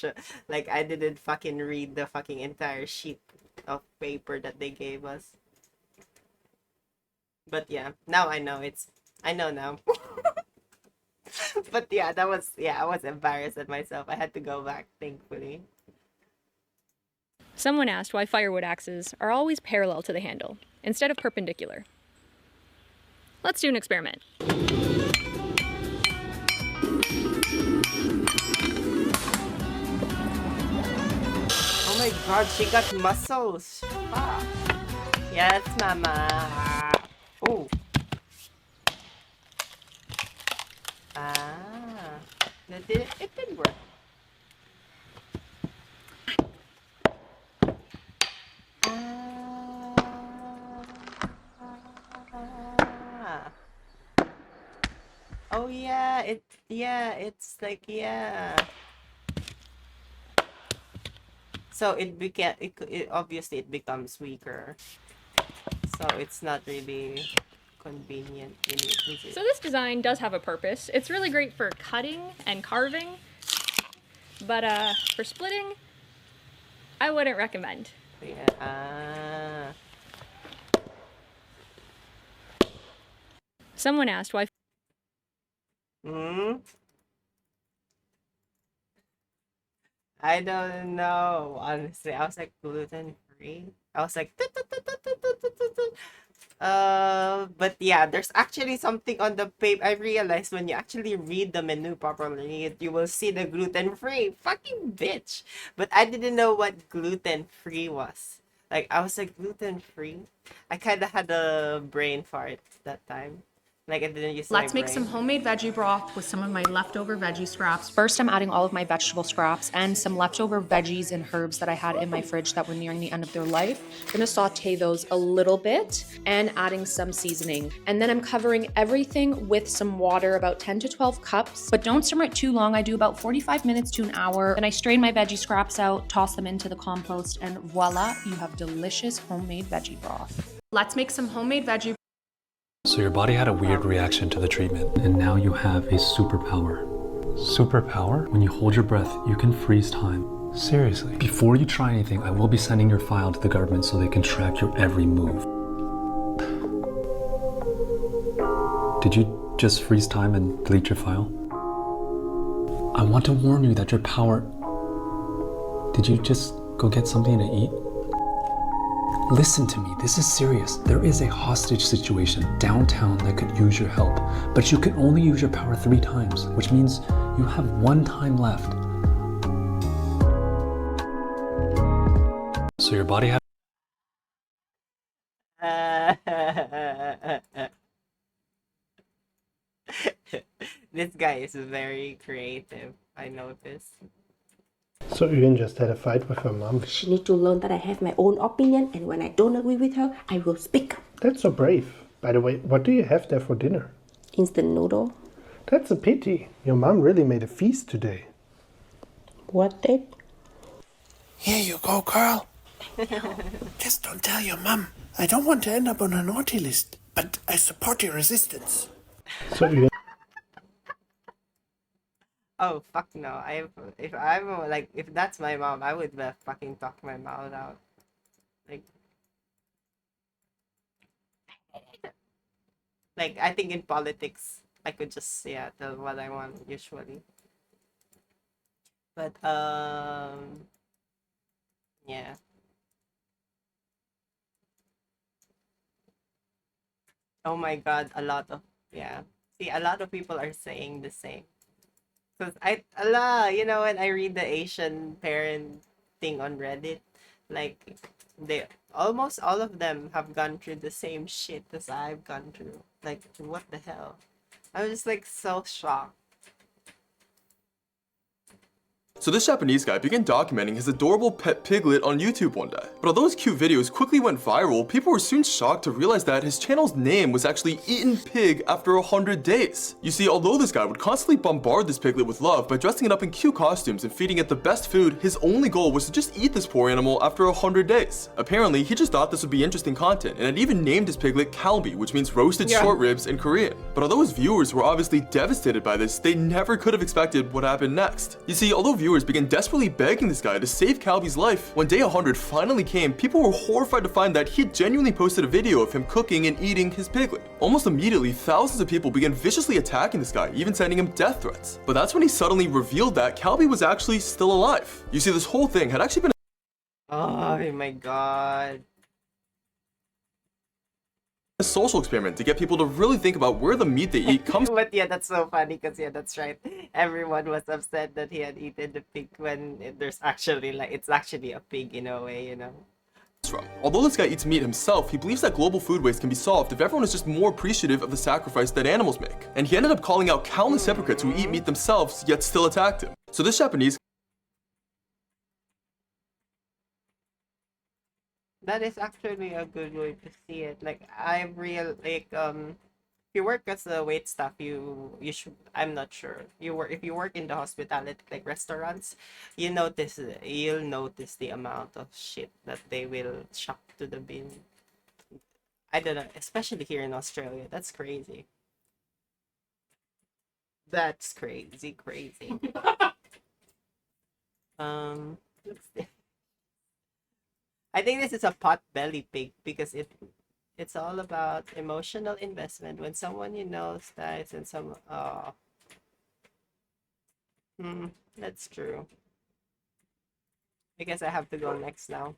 like I didn't fucking read the fucking entire sheet of paper that they gave us. But yeah, now I know I know now. But yeah, I was embarrassed at myself. I had to go back, thankfully.
Someone asked why firewood axes are always parallel to the handle instead of perpendicular. Let's do an experiment.
Oh my god, she got muscles. Ah. Yes, mama. Oh. Ah. It did work. Ah. Oh yeah, it's like So it obviously it becomes weaker. So it's not really convenient in it, is it?
So this design does have a purpose. It's really great for cutting and carving, but for splitting, I wouldn't recommend.
Yeah.
Someone asked why.
I don't know, honestly. I was like gluten free. I was like, but yeah, there's actually something on the paper. I realized when you actually read the menu properly, you will see the gluten free. Fucking bitch. But I didn't know what gluten free was. Like, I was like, gluten-free? I kind of had a brain fart that time. Like, I didn't use
Let's
my
make some
brain.
homemade veggie broth with some of my leftover veggie scraps. First, I'm adding all of my vegetable scraps and some leftover veggies and herbs that I had in my fridge that were nearing the end of their life. I'm gonna saute those a little bit and adding some seasoning. And then I'm covering everything with some water, about 10 to 12 cups, but don't simmer it too long. I do about 45 minutes to an hour. Then I strain my veggie scraps out, toss them into the compost, and voila, you have delicious homemade veggie broth. Let's make some homemade veggie.
So your body had a weird reaction to the treatment, and now you have a superpower. Superpower? When you hold your breath, you can freeze time. Seriously. Before you try anything, I will be sending your file to the government so they can track your every move. Did you just freeze time and delete your file? I want to warn you that your power... Did you just go get something to eat? Listen to me, this is serious. There is a hostage situation downtown that could use your help, but you can only use your power 3 times, which means you have 1 time left. So your body had...
This guy is very creative, I noticed.
So Yuen just had a fight with her mom.
She needs to learn that I have my own opinion, and when I don't agree with her, I will speak up.
That's so brave. By the way, what do you have there for dinner?
Instant noodle.
That's a pity. Your mom really made a feast today.
What, Dad?
Here you go, Carl. Just don't tell your mum. I don't want to end up on a naughty list, but I support your resistance.
So Yuen...
Oh, fuck no. If that's my mom, I would fucking talk my mouth out. Like, I think in politics, I could just, tell what I want, usually. But, yeah. Oh my god, a lot of people are saying the same. Because when I read the Asian parent thing on Reddit, like, they almost all of them have gone through the same shit as I've gone through. Like, what the hell? I was just like so shocked.
So this Japanese guy began documenting his adorable pet piglet on YouTube one day. But although his cute videos quickly went viral, people were soon shocked to realize that his channel's name was actually Eaten Pig after 100 days. You see, although this guy would constantly bombard this piglet with love by dressing it up in cute costumes and feeding it the best food, his only goal was to just eat this poor animal after 100 days. Apparently, he just thought this would be interesting content and had even named his piglet Kalbi, which means roasted short ribs in Korean. But although his viewers were obviously devastated by this, they never could have expected what happened next. You see, although viewers began desperately begging this guy to save Kalbi's life, when day 100 finally came, people were horrified to find that he had genuinely posted a video of him cooking and eating his piglet. Almost immediately, thousands of people began viciously attacking this guy, even sending him death threats. But that's when he suddenly revealed that Kalbi was actually still alive. You see, this whole thing had actually been
Oh my god.
a social experiment to get people to really think about where the meat they eat comes
But yeah, that's so funny because that's right. Everyone was upset that he had eaten the pig when there's actually it's actually a pig in a way,
from. Although this guy eats meat himself, he believes that global food waste can be solved if everyone is just more appreciative of the sacrifice that animals make. And he ended up calling out countless hypocrites who eat meat themselves yet still attacked him. So this Japanese
That is actually a good way to see it. Like, if you work as a wait staff, you should, I'm not sure. If you work in the hospitality, like restaurants, you'll notice the amount of shit that they will chuck to the bin. I don't know, especially here in Australia. That's crazy. That's crazy. I think this is a pot-belly pig because it's all about emotional investment. When someone you know dies and that's true. I guess I have to go next now.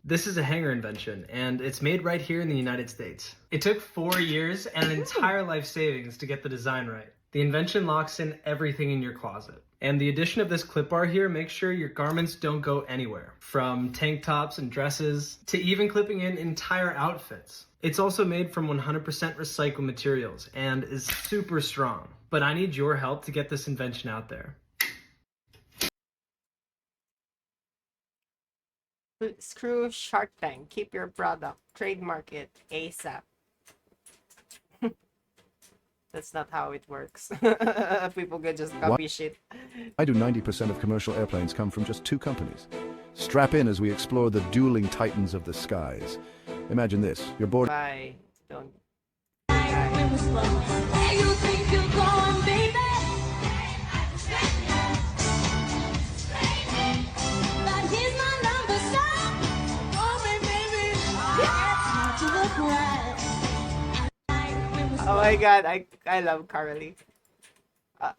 This is a hanger invention, and it's made right here in the United States. It took 4 years and an entire life savings to get the design right. The invention locks in everything in your closet. And the addition of this clip bar here makes sure your garments don't go anywhere, from tank tops and dresses to even clipping in entire outfits. It's also made from 100% recycled materials and is super strong. But I need your help to get this invention out there.
Screw Shark Tank. Keep your product. Trademark it ASAP. That's not how it works. People can just copy shit.
Why do 90% of commercial airplanes come from just two companies? Strap in as we explore the dueling titans of the skies. Imagine this, you're bored.
Bye. Don't.
Where you think you're going, baby? But here's my number, son. Oh, baby. Not to look right.
Oh my god, I love Carly.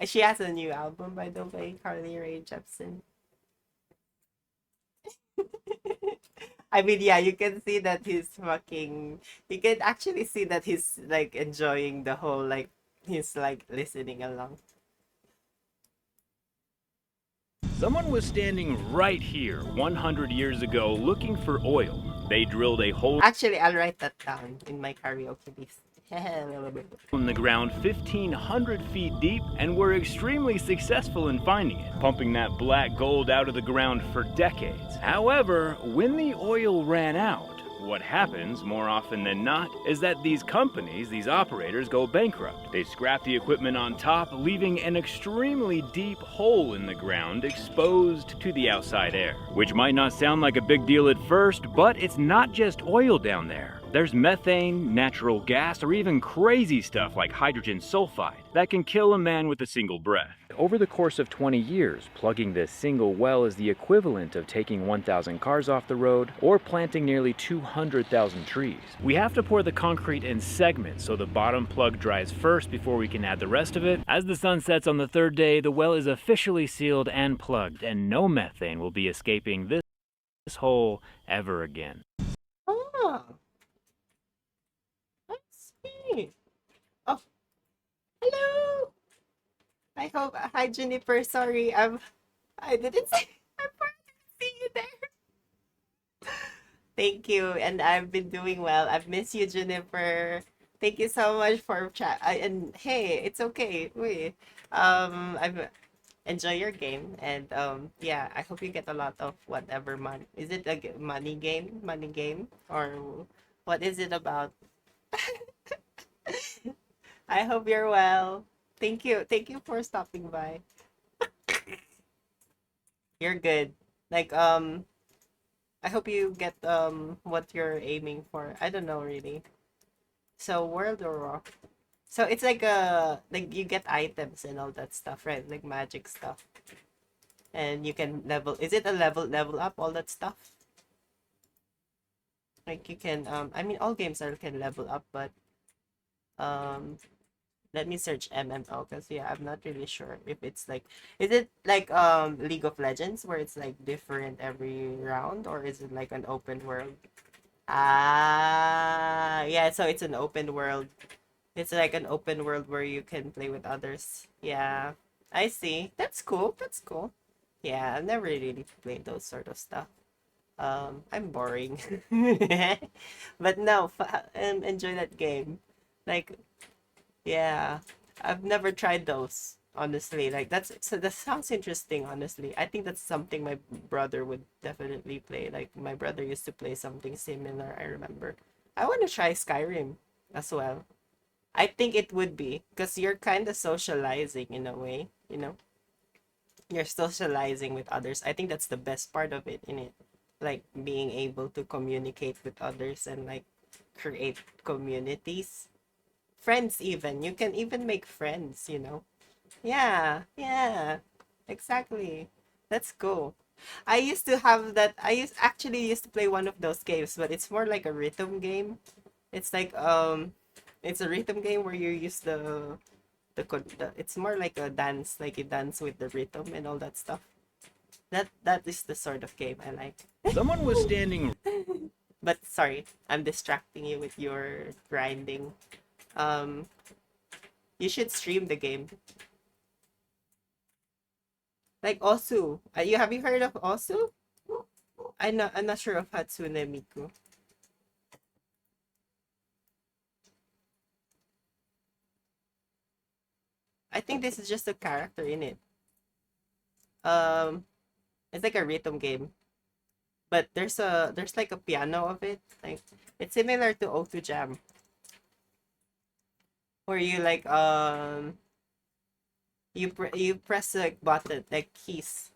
She has a new album, by the way, Carly Rae Jepsen. I mean, yeah, you can see that he's fucking. You can actually see that he's like enjoying the whole, like, he's like listening along.
Someone was standing right here 100 years ago looking for oil. They drilled a hole
Actually, I'll write that down in my karaoke list.
in the ground 1,500 feet deep and were extremely successful in finding it, pumping that black gold out of the ground for decades. However, when the oil ran out, what happens more often than not is that these companies, these operators, go bankrupt. They scrap the equipment on top, leaving an extremely deep hole in the ground exposed to the outside air. Which might not sound like a big deal at first, but it's not just oil down there. There's methane, natural gas, or even crazy stuff like hydrogen sulfide that can kill a man with a single breath. Over the course of 20 years, plugging this single well is the equivalent of taking 1,000 cars off the road or planting nearly 200,000 trees. We have to pour the concrete in segments so the bottom plug dries first before we can add the rest of it. As the sun sets on the third day, the well is officially sealed and plugged, and no methane will be escaping this hole ever again.
Oh. Let's see. Oh. Hello. I hope. Hi, Juniper. Sorry, I didn't see. I'm sorry I didn't see you there. Thank you, and I've been doing well. I've missed you, Juniper. Thank you so much for chat. And hey, it's okay. Wait. I've enjoy your game, and yeah, I hope you get a lot of whatever money. Is it a money game? Money game, or what is it about? I hope you're well. Thank you. Thank you for stopping by. You're good. Like, I hope you get what you're aiming for. I don't know really. So World or Raw. So it's like you get items and all that stuff, right? Like magic stuff. And you can level. Is it a level up all that stuff? Like you can I mean all games can level up, but let me search MMO because yeah, I'm not really sure if it's like, is it like League of Legends where it's like different every round, or is it like an open world? Ah, yeah, so it's an open world. It's like an open world where you can play with others. Yeah, I see. That's cool. That's cool. Yeah, I've never really played those sort of stuff. I'm boring. But no, enjoy that game. Like, yeah, I've never tried those, honestly. Like that sounds interesting, honestly. I think that's something my brother would definitely play. Like my brother used to play something similar, I remember. I want to try Skyrim as well. I think it would be because you're kind of socializing in a way, you know. You're socializing with others. I think that's the best part of it, in it. Like being able to communicate with others and like create communities, friends. Even you can even make friends, you know. Yeah, exactly. That's cool. I used to have that. Actually used to play one of those games, but it's more like a rhythm game. It's like it's a rhythm game where you use it's more like a dance, like you dance with the rhythm and all that stuff. That is the sort of game I like.
Someone was standing.
But sorry, I'm distracting you with your grinding. Um, you should stream the game. Like Osu. Have you heard of Osu? I'm not sure of Hatsune Miku. I think this is just a character in it. Um, it's like a rhythm game, but there's like a piano of it. Like it's similar to O2 Jam, where you like you press like button like keys.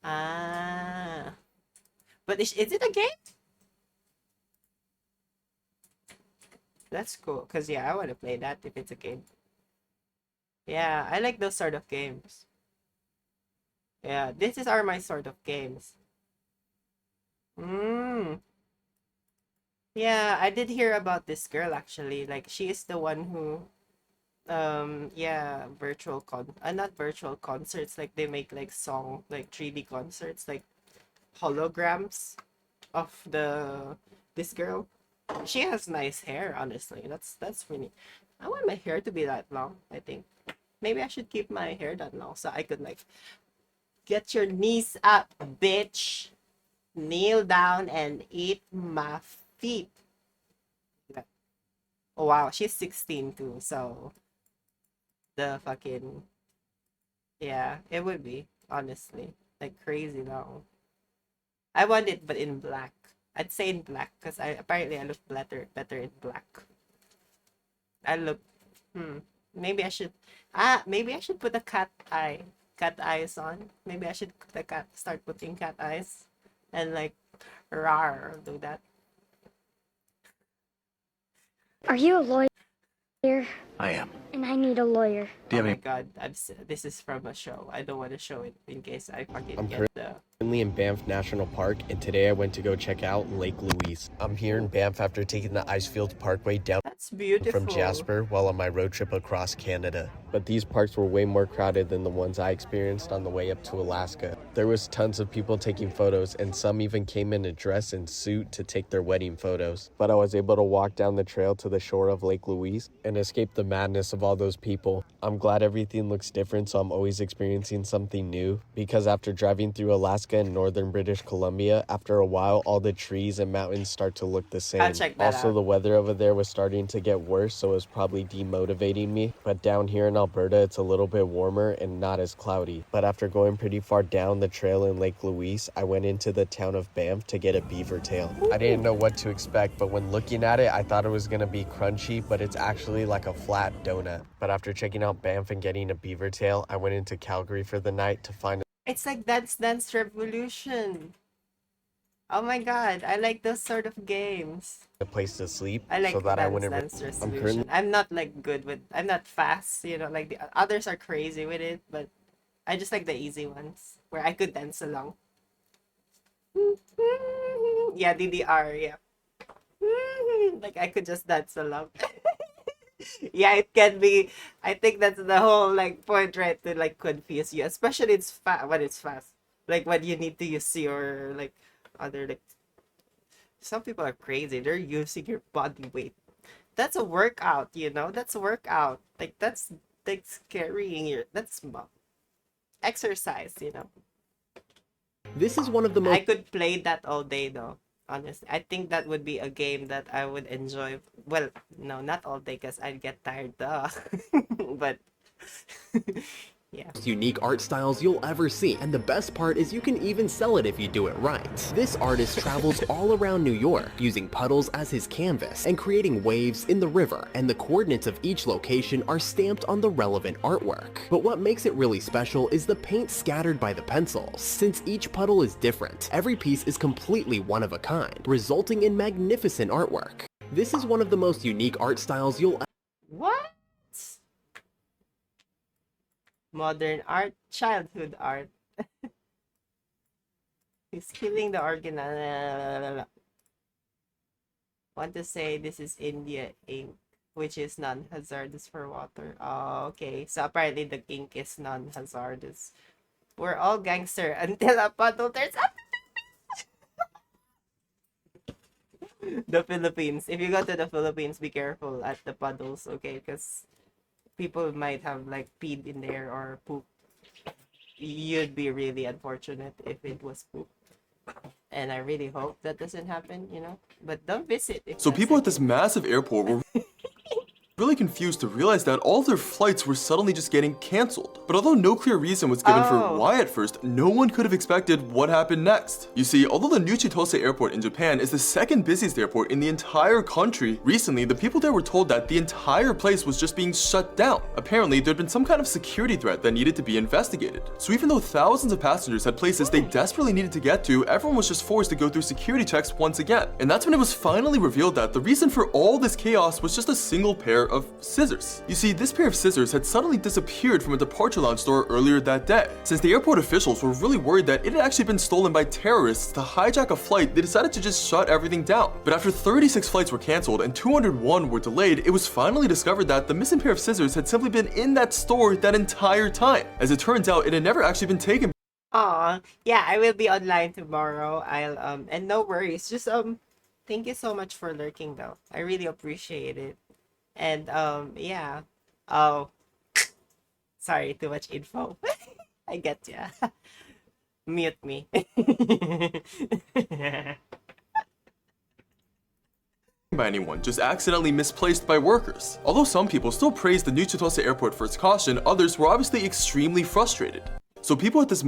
Ah, but is it a game? That's cool. Cause yeah, I want to play that if it's a game. Yeah, I like those sort of games. Yeah, are my sort of games. Mm. Yeah, I did hear about this girl actually. Like she is the one who yeah, not virtual concerts, like they make like song like 3D concerts, like holograms of this girl. She has nice hair, honestly. That's really I want my hair to be that long, I think. Maybe I should keep my hair that long so I could like get your knees up, bitch. Kneel down and eat my feet. Yeah. Oh wow, she's 16 too, so the fucking yeah, it would be, honestly. Like crazy long. I want it but in black. I'd say in black because I look better in black. I look hmm. Maybe I should maybe I should put a cat eyes on. Maybe I should start putting cat eyes and like rar do that.
Are you a lawyer?
I am.
And I need a lawyer.
Do you
Oh
have
my
any?
god, this is from a show. I don't want to show it in case I fucking
I'm
get the
currently in Banff National Park, and today I went to go check out Lake Louise. I'm here in Banff after taking the Icefields Parkway down
That's beautiful.
from Jasper while on my road trip across Canada. But these parks were way more crowded than the ones I experienced on the way up to Alaska. There was tons of people taking photos, and some even came in a dress and suit to take their wedding photos. But I was able to walk down the trail to the shore of Lake Louise and escape the madness of all those people. I'm glad everything looks different, so I'm always experiencing something new. Because after driving through Alaska and northern British Columbia, after a while, all the trees and mountains start to look the same.
I'll check that
Also,
out.
the weather over there was starting to get worse, so it was probably demotivating me. But down here in Alberta, it's a little bit warmer and not as cloudy. But after going pretty far down the trail in Lake Louise, I went into the town of Banff to get a beaver tail. I didn't know what to expect, but when looking at it, I thought it was gonna be crunchy, but it's actually like a flat donut. But after checking out Banff and getting a beaver tail, I went into Calgary for the night to find
It's like Dance Revolution. Oh my god, I like those sort of games.
a place to sleep
I like
so that I
Dance
wouldn't.
Dance
I'm
Revolution.
currently
I'm not like I'm not fast, like the others are crazy with it, but I just like the easy ones where I could dance along. Yeah, DDR, yeah. Like I could just dance along. Yeah, it can be. I think that's the whole like point, right? To like confuse you, especially when it's fast. Like when you need to use your like other like. Some people are crazy. They're using your body weight. That's a workout, That's a workout. Like that's like carrying that's exercise.
This is one of the most.
I could play that all day though. Honestly, I think that would be a game that I would enjoy. Well, no, not all day because I'd get tired. Duh. But yeah.
Unique art styles you'll ever see, and the best part is you can even sell it if you do it right. This artist travels all around New York, using puddles as his canvas and creating waves in the river, and the coordinates of each location are stamped on the relevant artwork. But what makes it really special is the paint scattered by the pencils. Since each puddle is different, every piece is completely one of a kind, resulting in magnificent artwork. This is one of the most unique art styles you'll
What? Modern art, childhood art. He's killing the organ. Want to say this is India ink, which is non-hazardous for water. Oh, okay. So apparently the ink is non-hazardous. We're all gangster until a puddle turns up. The Philippines. If you go to the Philippines, be careful at the puddles, okay? Because people might have like peed in there or poop. you'd be really unfortunate if it was poop. And I really hope that doesn't happen, you know? But don't visit if
So
that's
people
the
at this
case.
massive airport were really confused to realize that all of their flights were suddenly just getting cancelled. But although no clear reason was given for why at first, no one could have expected what happened next. You see, although the new Chitose airport in Japan is the second busiest airport in the entire country, recently the people there were told that the entire place was just being shut down. Apparently, there'd been some kind of security threat that needed to be investigated. So even though thousands of passengers had places they desperately needed to get to, everyone was just forced to go through security checks once again. And that's when it was finally revealed that the reason for all this chaos was just a single pair of scissors. You see, this pair of scissors had suddenly disappeared from a departure lounge store earlier that day. Since the airport officials were really worried that it had actually been stolen by terrorists to hijack a flight, they decided to just shut everything down. But after 36 flights were canceled and 201 were delayed, it was finally discovered that the missing pair of scissors had simply been in that store that entire time. As it turns out, it had never actually been taken.
Aw, yeah, I will be online tomorrow. And no worries. Just thank you so much for lurking though. I really appreciate it. And yeah. Oh, sorry, too much info. I get ya. Mute me.
By anyone, just accidentally misplaced by workers. Although some people still praised the new Chitose airport for its caution, others were obviously extremely frustrated. So people at this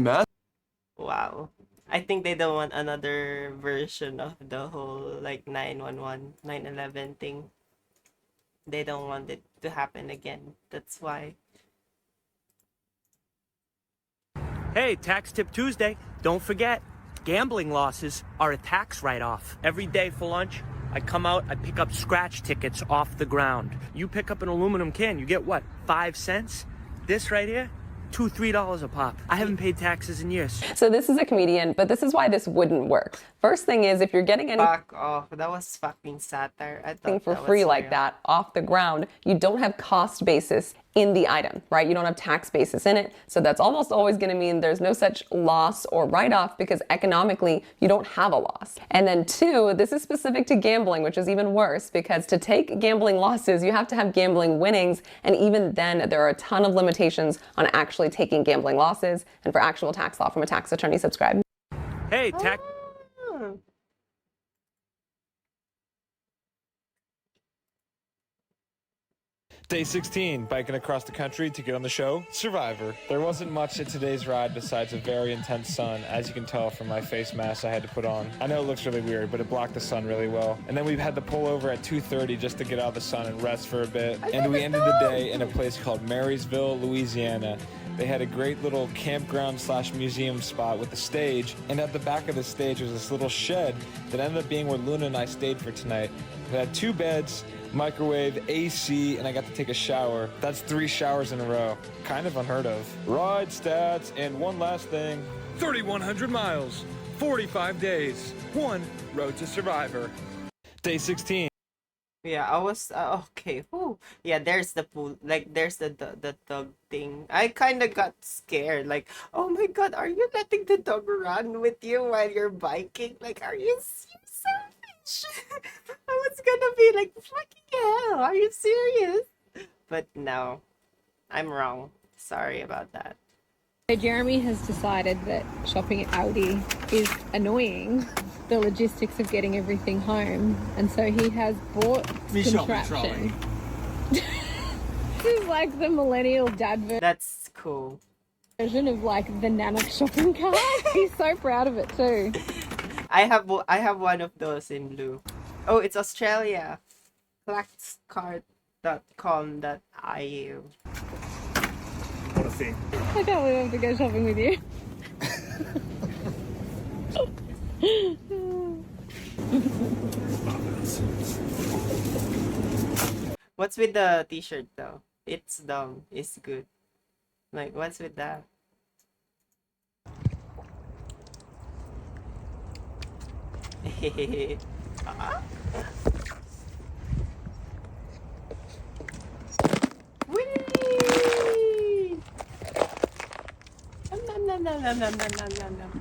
Wow. I think they don't want another version of the whole like 911, 911 thing. They don't want it to happen again. That's why.
Hey, Tax Tip Tuesday. Don't forget, gambling losses are a tax write-off. Every day for lunch, I come out, I pick up scratch tickets off the ground. You pick up an aluminum can, you get what, 5 cents? This right here, $2-3 a pop. I haven't paid taxes in years.
So this is a comedian, but this is why this wouldn't work. First thing is, if you're getting anything
Fuck off. That was fucking satire. I thought
for
that
free
was
like
real.
that off the ground, you don't have cost basis in the item, right? You don't have tax basis in it. So that's almost always going to mean there's no such loss or write-off because economically you don't have a loss. And then two, this is specific to gambling, which is even worse because to take gambling losses, you have to have gambling winnings. And even then there are a ton of limitations on actually taking gambling losses. And for actual tax law from a tax attorney, subscribe.
Hey, tax...
Day 16, biking across the country to get on the show, Survivor. There wasn't much at today's ride besides a very intense sun, as you can tell from my face mask I had to put on. I know it looks really weird, but it blocked the sun really well. And then we had to pull over at 2:30 just to get out of the sun and rest for a bit. And we ended the day in a place called Marysville, Louisiana. They had a great little campground / museum spot with a stage, and at the back of the stage was this little shed that ended up being where Luna and I stayed for tonight. It had 2 beds, microwave, AC, and I got to take a shower. That's 3 showers in a row. Kind of unheard of. Ride stats, and one last thing. 3,100 miles, 45 days, 1 road to Survivor. Day 16.
Yeah, I was okay. Whew. Yeah, there's the pool. Like there's the dog thing. I kind of got scared. Like, oh my god, are you letting the dog run with you while you're biking? Like, are you selfish? I was gonna be like, fucking hell, are you serious? But no, I'm wrong. Sorry about that.
So Jeremy has decided that shopping at Aldi is annoying, the logistics of getting everything home, and so he has bought this contraption. This is like the millennial dad version.
That's cool.
Version of like the Nanak shopping cart. He's so proud of it too.
I have one of those in blue. Oh, it's Australia. Claxcart.com.au.
What a thing.
I can't believe I have to go shopping with you.
What's with the t-shirt though? It's dumb. It's good. Like, what's with that? Whee! Nom, nom, nom, nom, nom, nom, nom, nom, nom.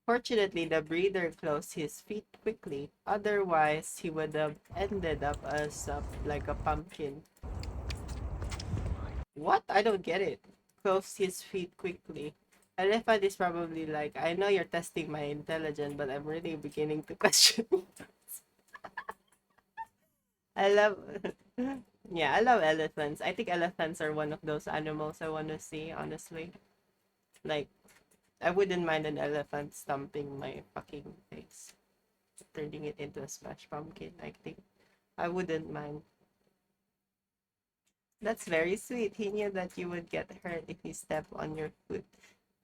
Fortunately, the breeder closed his feet quickly. Otherwise, he would have ended up as like a pumpkin. What? I don't get it. close his feet quickly. Elephant is probably like, I know you're testing my intelligence, but I'm really beginning to question. I love, yeah, I love elephants. I think elephants are one of those animals I want to see, honestly. Like, I wouldn't mind an elephant stomping my fucking face, turning it into a smashed pumpkin, I think. I wouldn't mind. That's very sweet. He knew that you would get hurt if you step on your foot.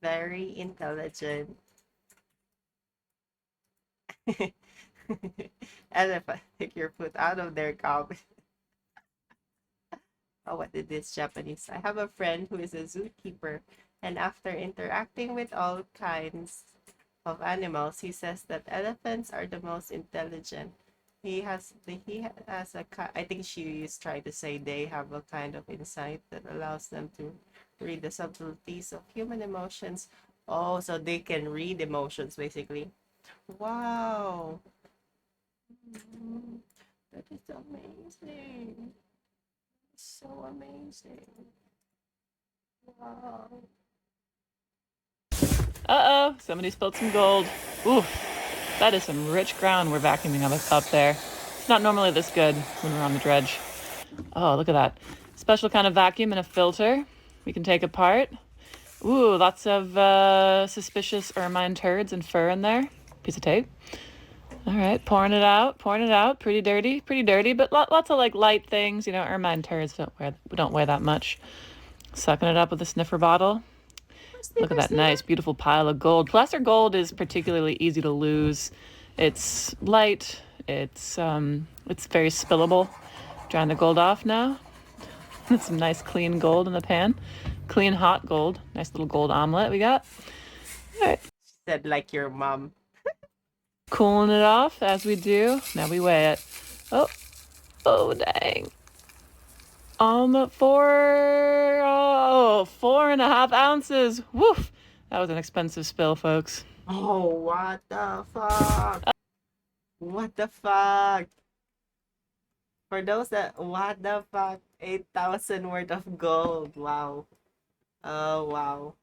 Very intelligent. Elephant, take your foot out of their cow. Oh, what did this Japanese? I have a friend who is a zookeeper, and after interacting with all kinds of animals, he says that elephants are the most intelligent. He has a I think she is trying to say they have a kind of insight that allows them to read the subtleties of human emotions. Oh, so they can read emotions basically. Wow. That is amazing. So amazing. Wow.
Uh-oh, somebody spilled some gold. Ooh, that is some rich ground we're vacuuming up there. It's not normally this good when we're on the dredge. Oh, look at that. Special kind of vacuum and a filter we can take apart. Ooh, lots of suspicious ermine turds and fur in there. Piece of tape. All right, pouring it out. Pretty dirty, but lots of like light things. You know, ermine turds don't weigh that much. Sucking it up with a sniffer bottle. Look at that nice, beautiful pile of gold. Placer gold is particularly easy to lose. It's light. It's very spillable. Drying the gold off now. That's some nice clean gold in the pan. Clean hot gold. Nice little gold omelet we got. All right.
Said like your mom.
Cooling it off as we do. Now we weigh it. Oh dang. 4.5 ounces. Woof. That was an expensive spill, folks.
Oh, what the fuck? What the fuck? For those that, what the fuck? 8,000 worth of gold. Wow. Oh, wow.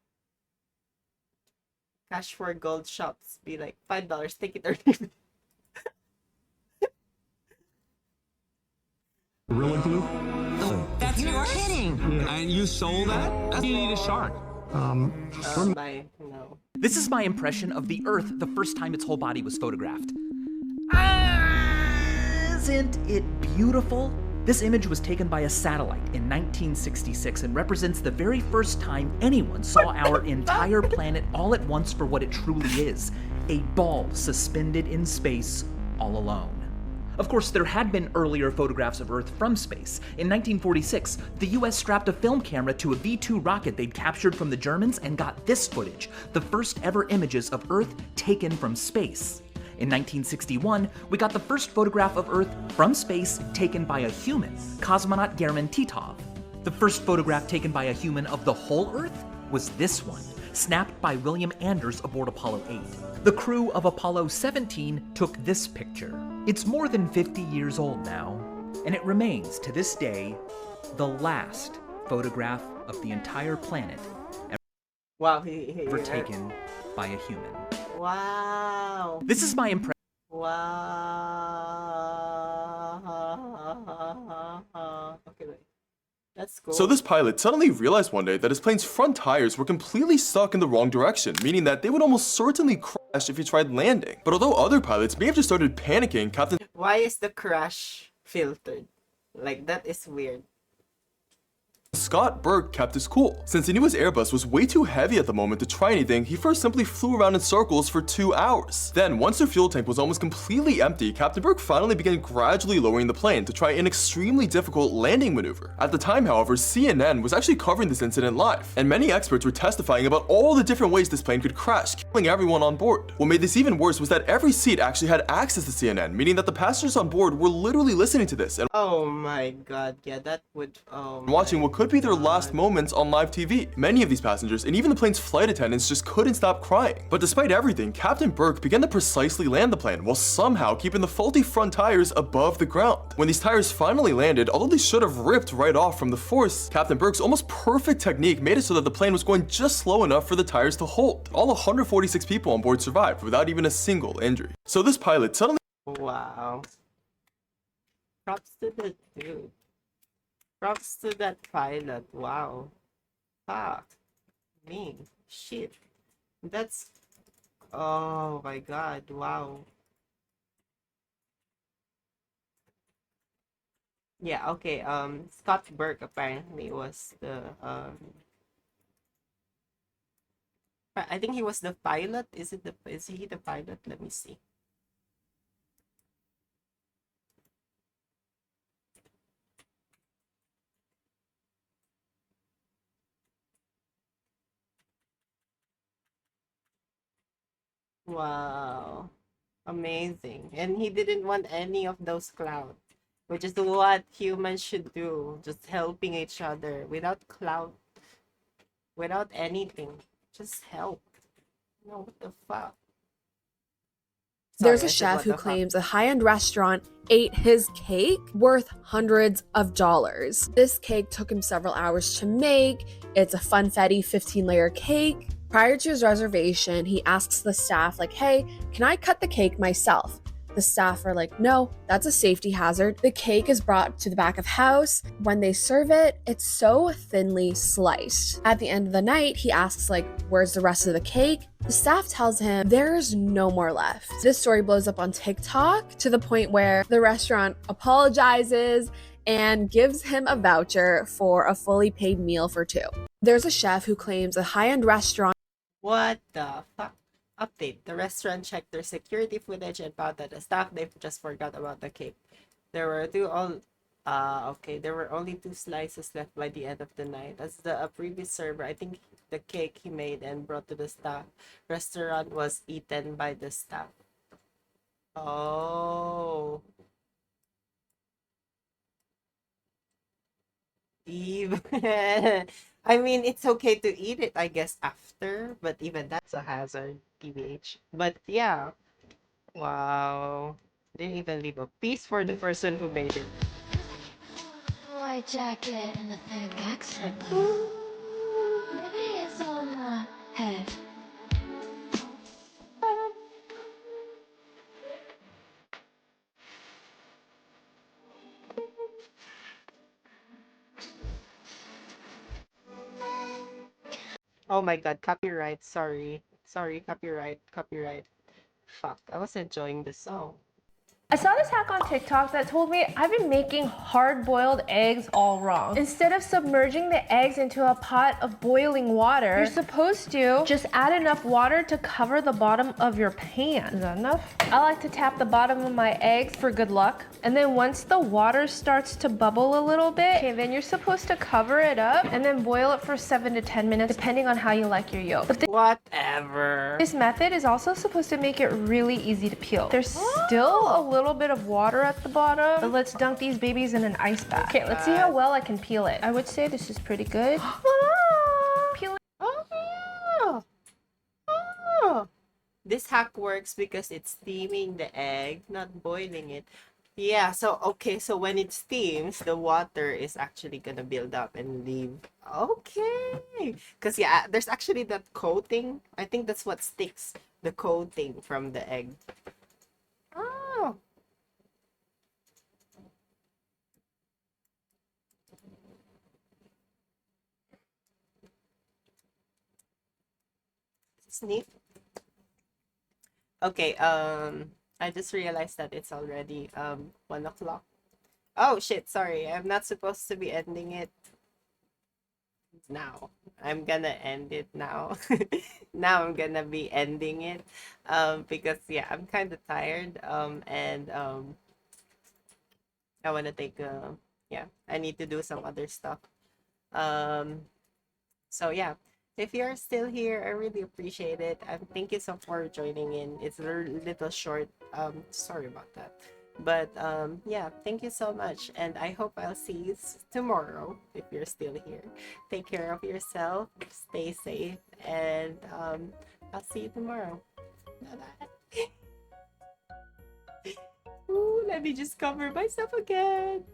Cash for gold shops be like $5. Take it or leave it.
Gorilla glue? That's you're kidding. And you sold that? That's you need a shark.
No.
This is my impression of the Earth the first time its whole body was photographed. Isn't it beautiful? This image was taken by a satellite in 1966 and represents the very first time anyone saw our entire planet all at once for what it truly is, a ball suspended in space all alone. Of course, there had been earlier photographs of Earth from space. In 1946, the US strapped a film camera to a V-2 rocket they'd captured from the Germans and got this footage, the first ever images of Earth taken from space. In 1961, we got the first photograph of Earth from space taken by a human, cosmonaut German Titov. The first photograph taken by a human of the whole Earth was this one, snapped by William Anders aboard Apollo 8. The crew of Apollo 17 took this picture. It's more than 50 years old now, and it remains to this day the last photograph of the entire planet ever taken by a human.
Wow.
This is my impression.
Wow. Okay, wait. That's cool.
So this pilot suddenly realized one day that his plane's front tires were completely stuck in the wrong direction, meaning that they would almost certainly crash if he tried landing. But although other pilots may have just started panicking, Captain...
Why is the crash filtered? Like, that is weird.
Scott Berg kept his cool. Since he knew his Airbus was way too heavy at the moment to try anything, he first simply flew around in circles for 2 hours. Then, once their fuel tank was almost completely empty, Captain Berg finally began gradually lowering the plane to try an extremely difficult landing maneuver. At the time, however, CNN was actually covering this incident live, and many experts were testifying about all the different ways this plane could crash, killing everyone on board. What made this even worse was that every seat actually had access to CNN, meaning that the passengers on board were literally listening to this and
oh my god, yeah, that would...
watching what could could be their last moments on live TV. Many of these passengers and even the plane's flight attendants just couldn't stop crying. But despite everything, Captain Burke began to precisely land the plane while somehow keeping the faulty front tires above the ground. When these tires finally landed, although they should have ripped right off from the force, Captain Burke's almost perfect technique made it so that the plane was going just slow enough for the tires to hold. All 146 people on board survived without even a single injury. So this pilot suddenly—
Wow. Props to the dude. Props to that pilot. Wow. Fuck. Me. Shit. That's... Oh my god. Wow. Yeah, okay. Scott Burke apparently was the I think he was the pilot. Is he the pilot? Let me see. Wow. Amazing. And he didn't want any of those clouds, which is what humans should do, just helping each other without cloud, without anything. Just help. No, what the fuck?
There's
Sorry,
a
I said
chef
what
who
the fuck.
claims a high-end restaurant ate his cake worth hundreds of dollars. This cake took him several hours to make. It's a funfetti 15-layer cake. Prior to his reservation, he asks the staff, like, hey, can I cut the cake myself? The staff are like, no, that's a safety hazard. The cake is brought to the back of house. When they serve it, it's so thinly sliced. At the end of the night, he asks, like, where's the rest of the cake? The staff tells him there's no more left. This story blows up on TikTok to the point where the restaurant apologizes and gives him a voucher for a fully paid meal for two. There's a chef who claims a high-end restaurant.
What the fuck? Update. The restaurant checked their security footage and found that the staff, they just forgot about the cake. There were there were only 2 slices left by the end of the night. As the previous server, I think the cake he made and brought to the staff restaurant was eaten by the staff. Oh. Eve. I mean, it's okay to eat it, I guess, after, but even that's a hazard, TBH. But yeah, wow. Didn't even leave a piece for the person who made it.
White jacket and a thick accent. Ooh, maybe it's on my head.
Oh my god, copyright. Sorry. Sorry, copyright. Copyright. Fuck, I was enjoying the song.
I saw this hack on TikTok that told me I've been making hard-boiled eggs all wrong. Instead of submerging the eggs into a pot of boiling water, you're supposed to just add enough water to cover the bottom of your pan. Is that enough? I like to tap the bottom of my eggs for good luck. And then once the water starts to bubble a little bit, okay, then you're supposed to cover it up and then boil it for 7 to 10 minutes, depending on how you like your yolk. But
whatever.
This method is also supposed to make it really easy to peel. There's still a little bit of water at the bottom, but let's dunk these babies in an ice bath. Okay, let's see how well I can peel it. I would say this is pretty good. Peel it.
Oh, yeah. Oh. This hack works because it's steaming the egg, not boiling it. Yeah, so okay, so when it steams, the water is actually gonna build up and leave. Okay. Because yeah, there's actually that coating. I think that's what sticks, the coating from the egg. Oh. Sneak. Okay, I just realized that it's already 1 o'clock. Oh shit, sorry. I'm not supposed to be ending it now. I'm gonna end it now. Now I'm gonna be ending it. Because yeah, I'm kind of tired. And I wanna take yeah, I need to do some other stuff. So yeah, if you're still here, I really appreciate it. And thank you so for joining in. It's a little short. Sorry about that. But yeah, thank you so much, and I hope I'll see you tomorrow if you're still here. Take care of yourself, stay safe, and I'll see you tomorrow. Bye bye. Ooh, let me just cover myself again.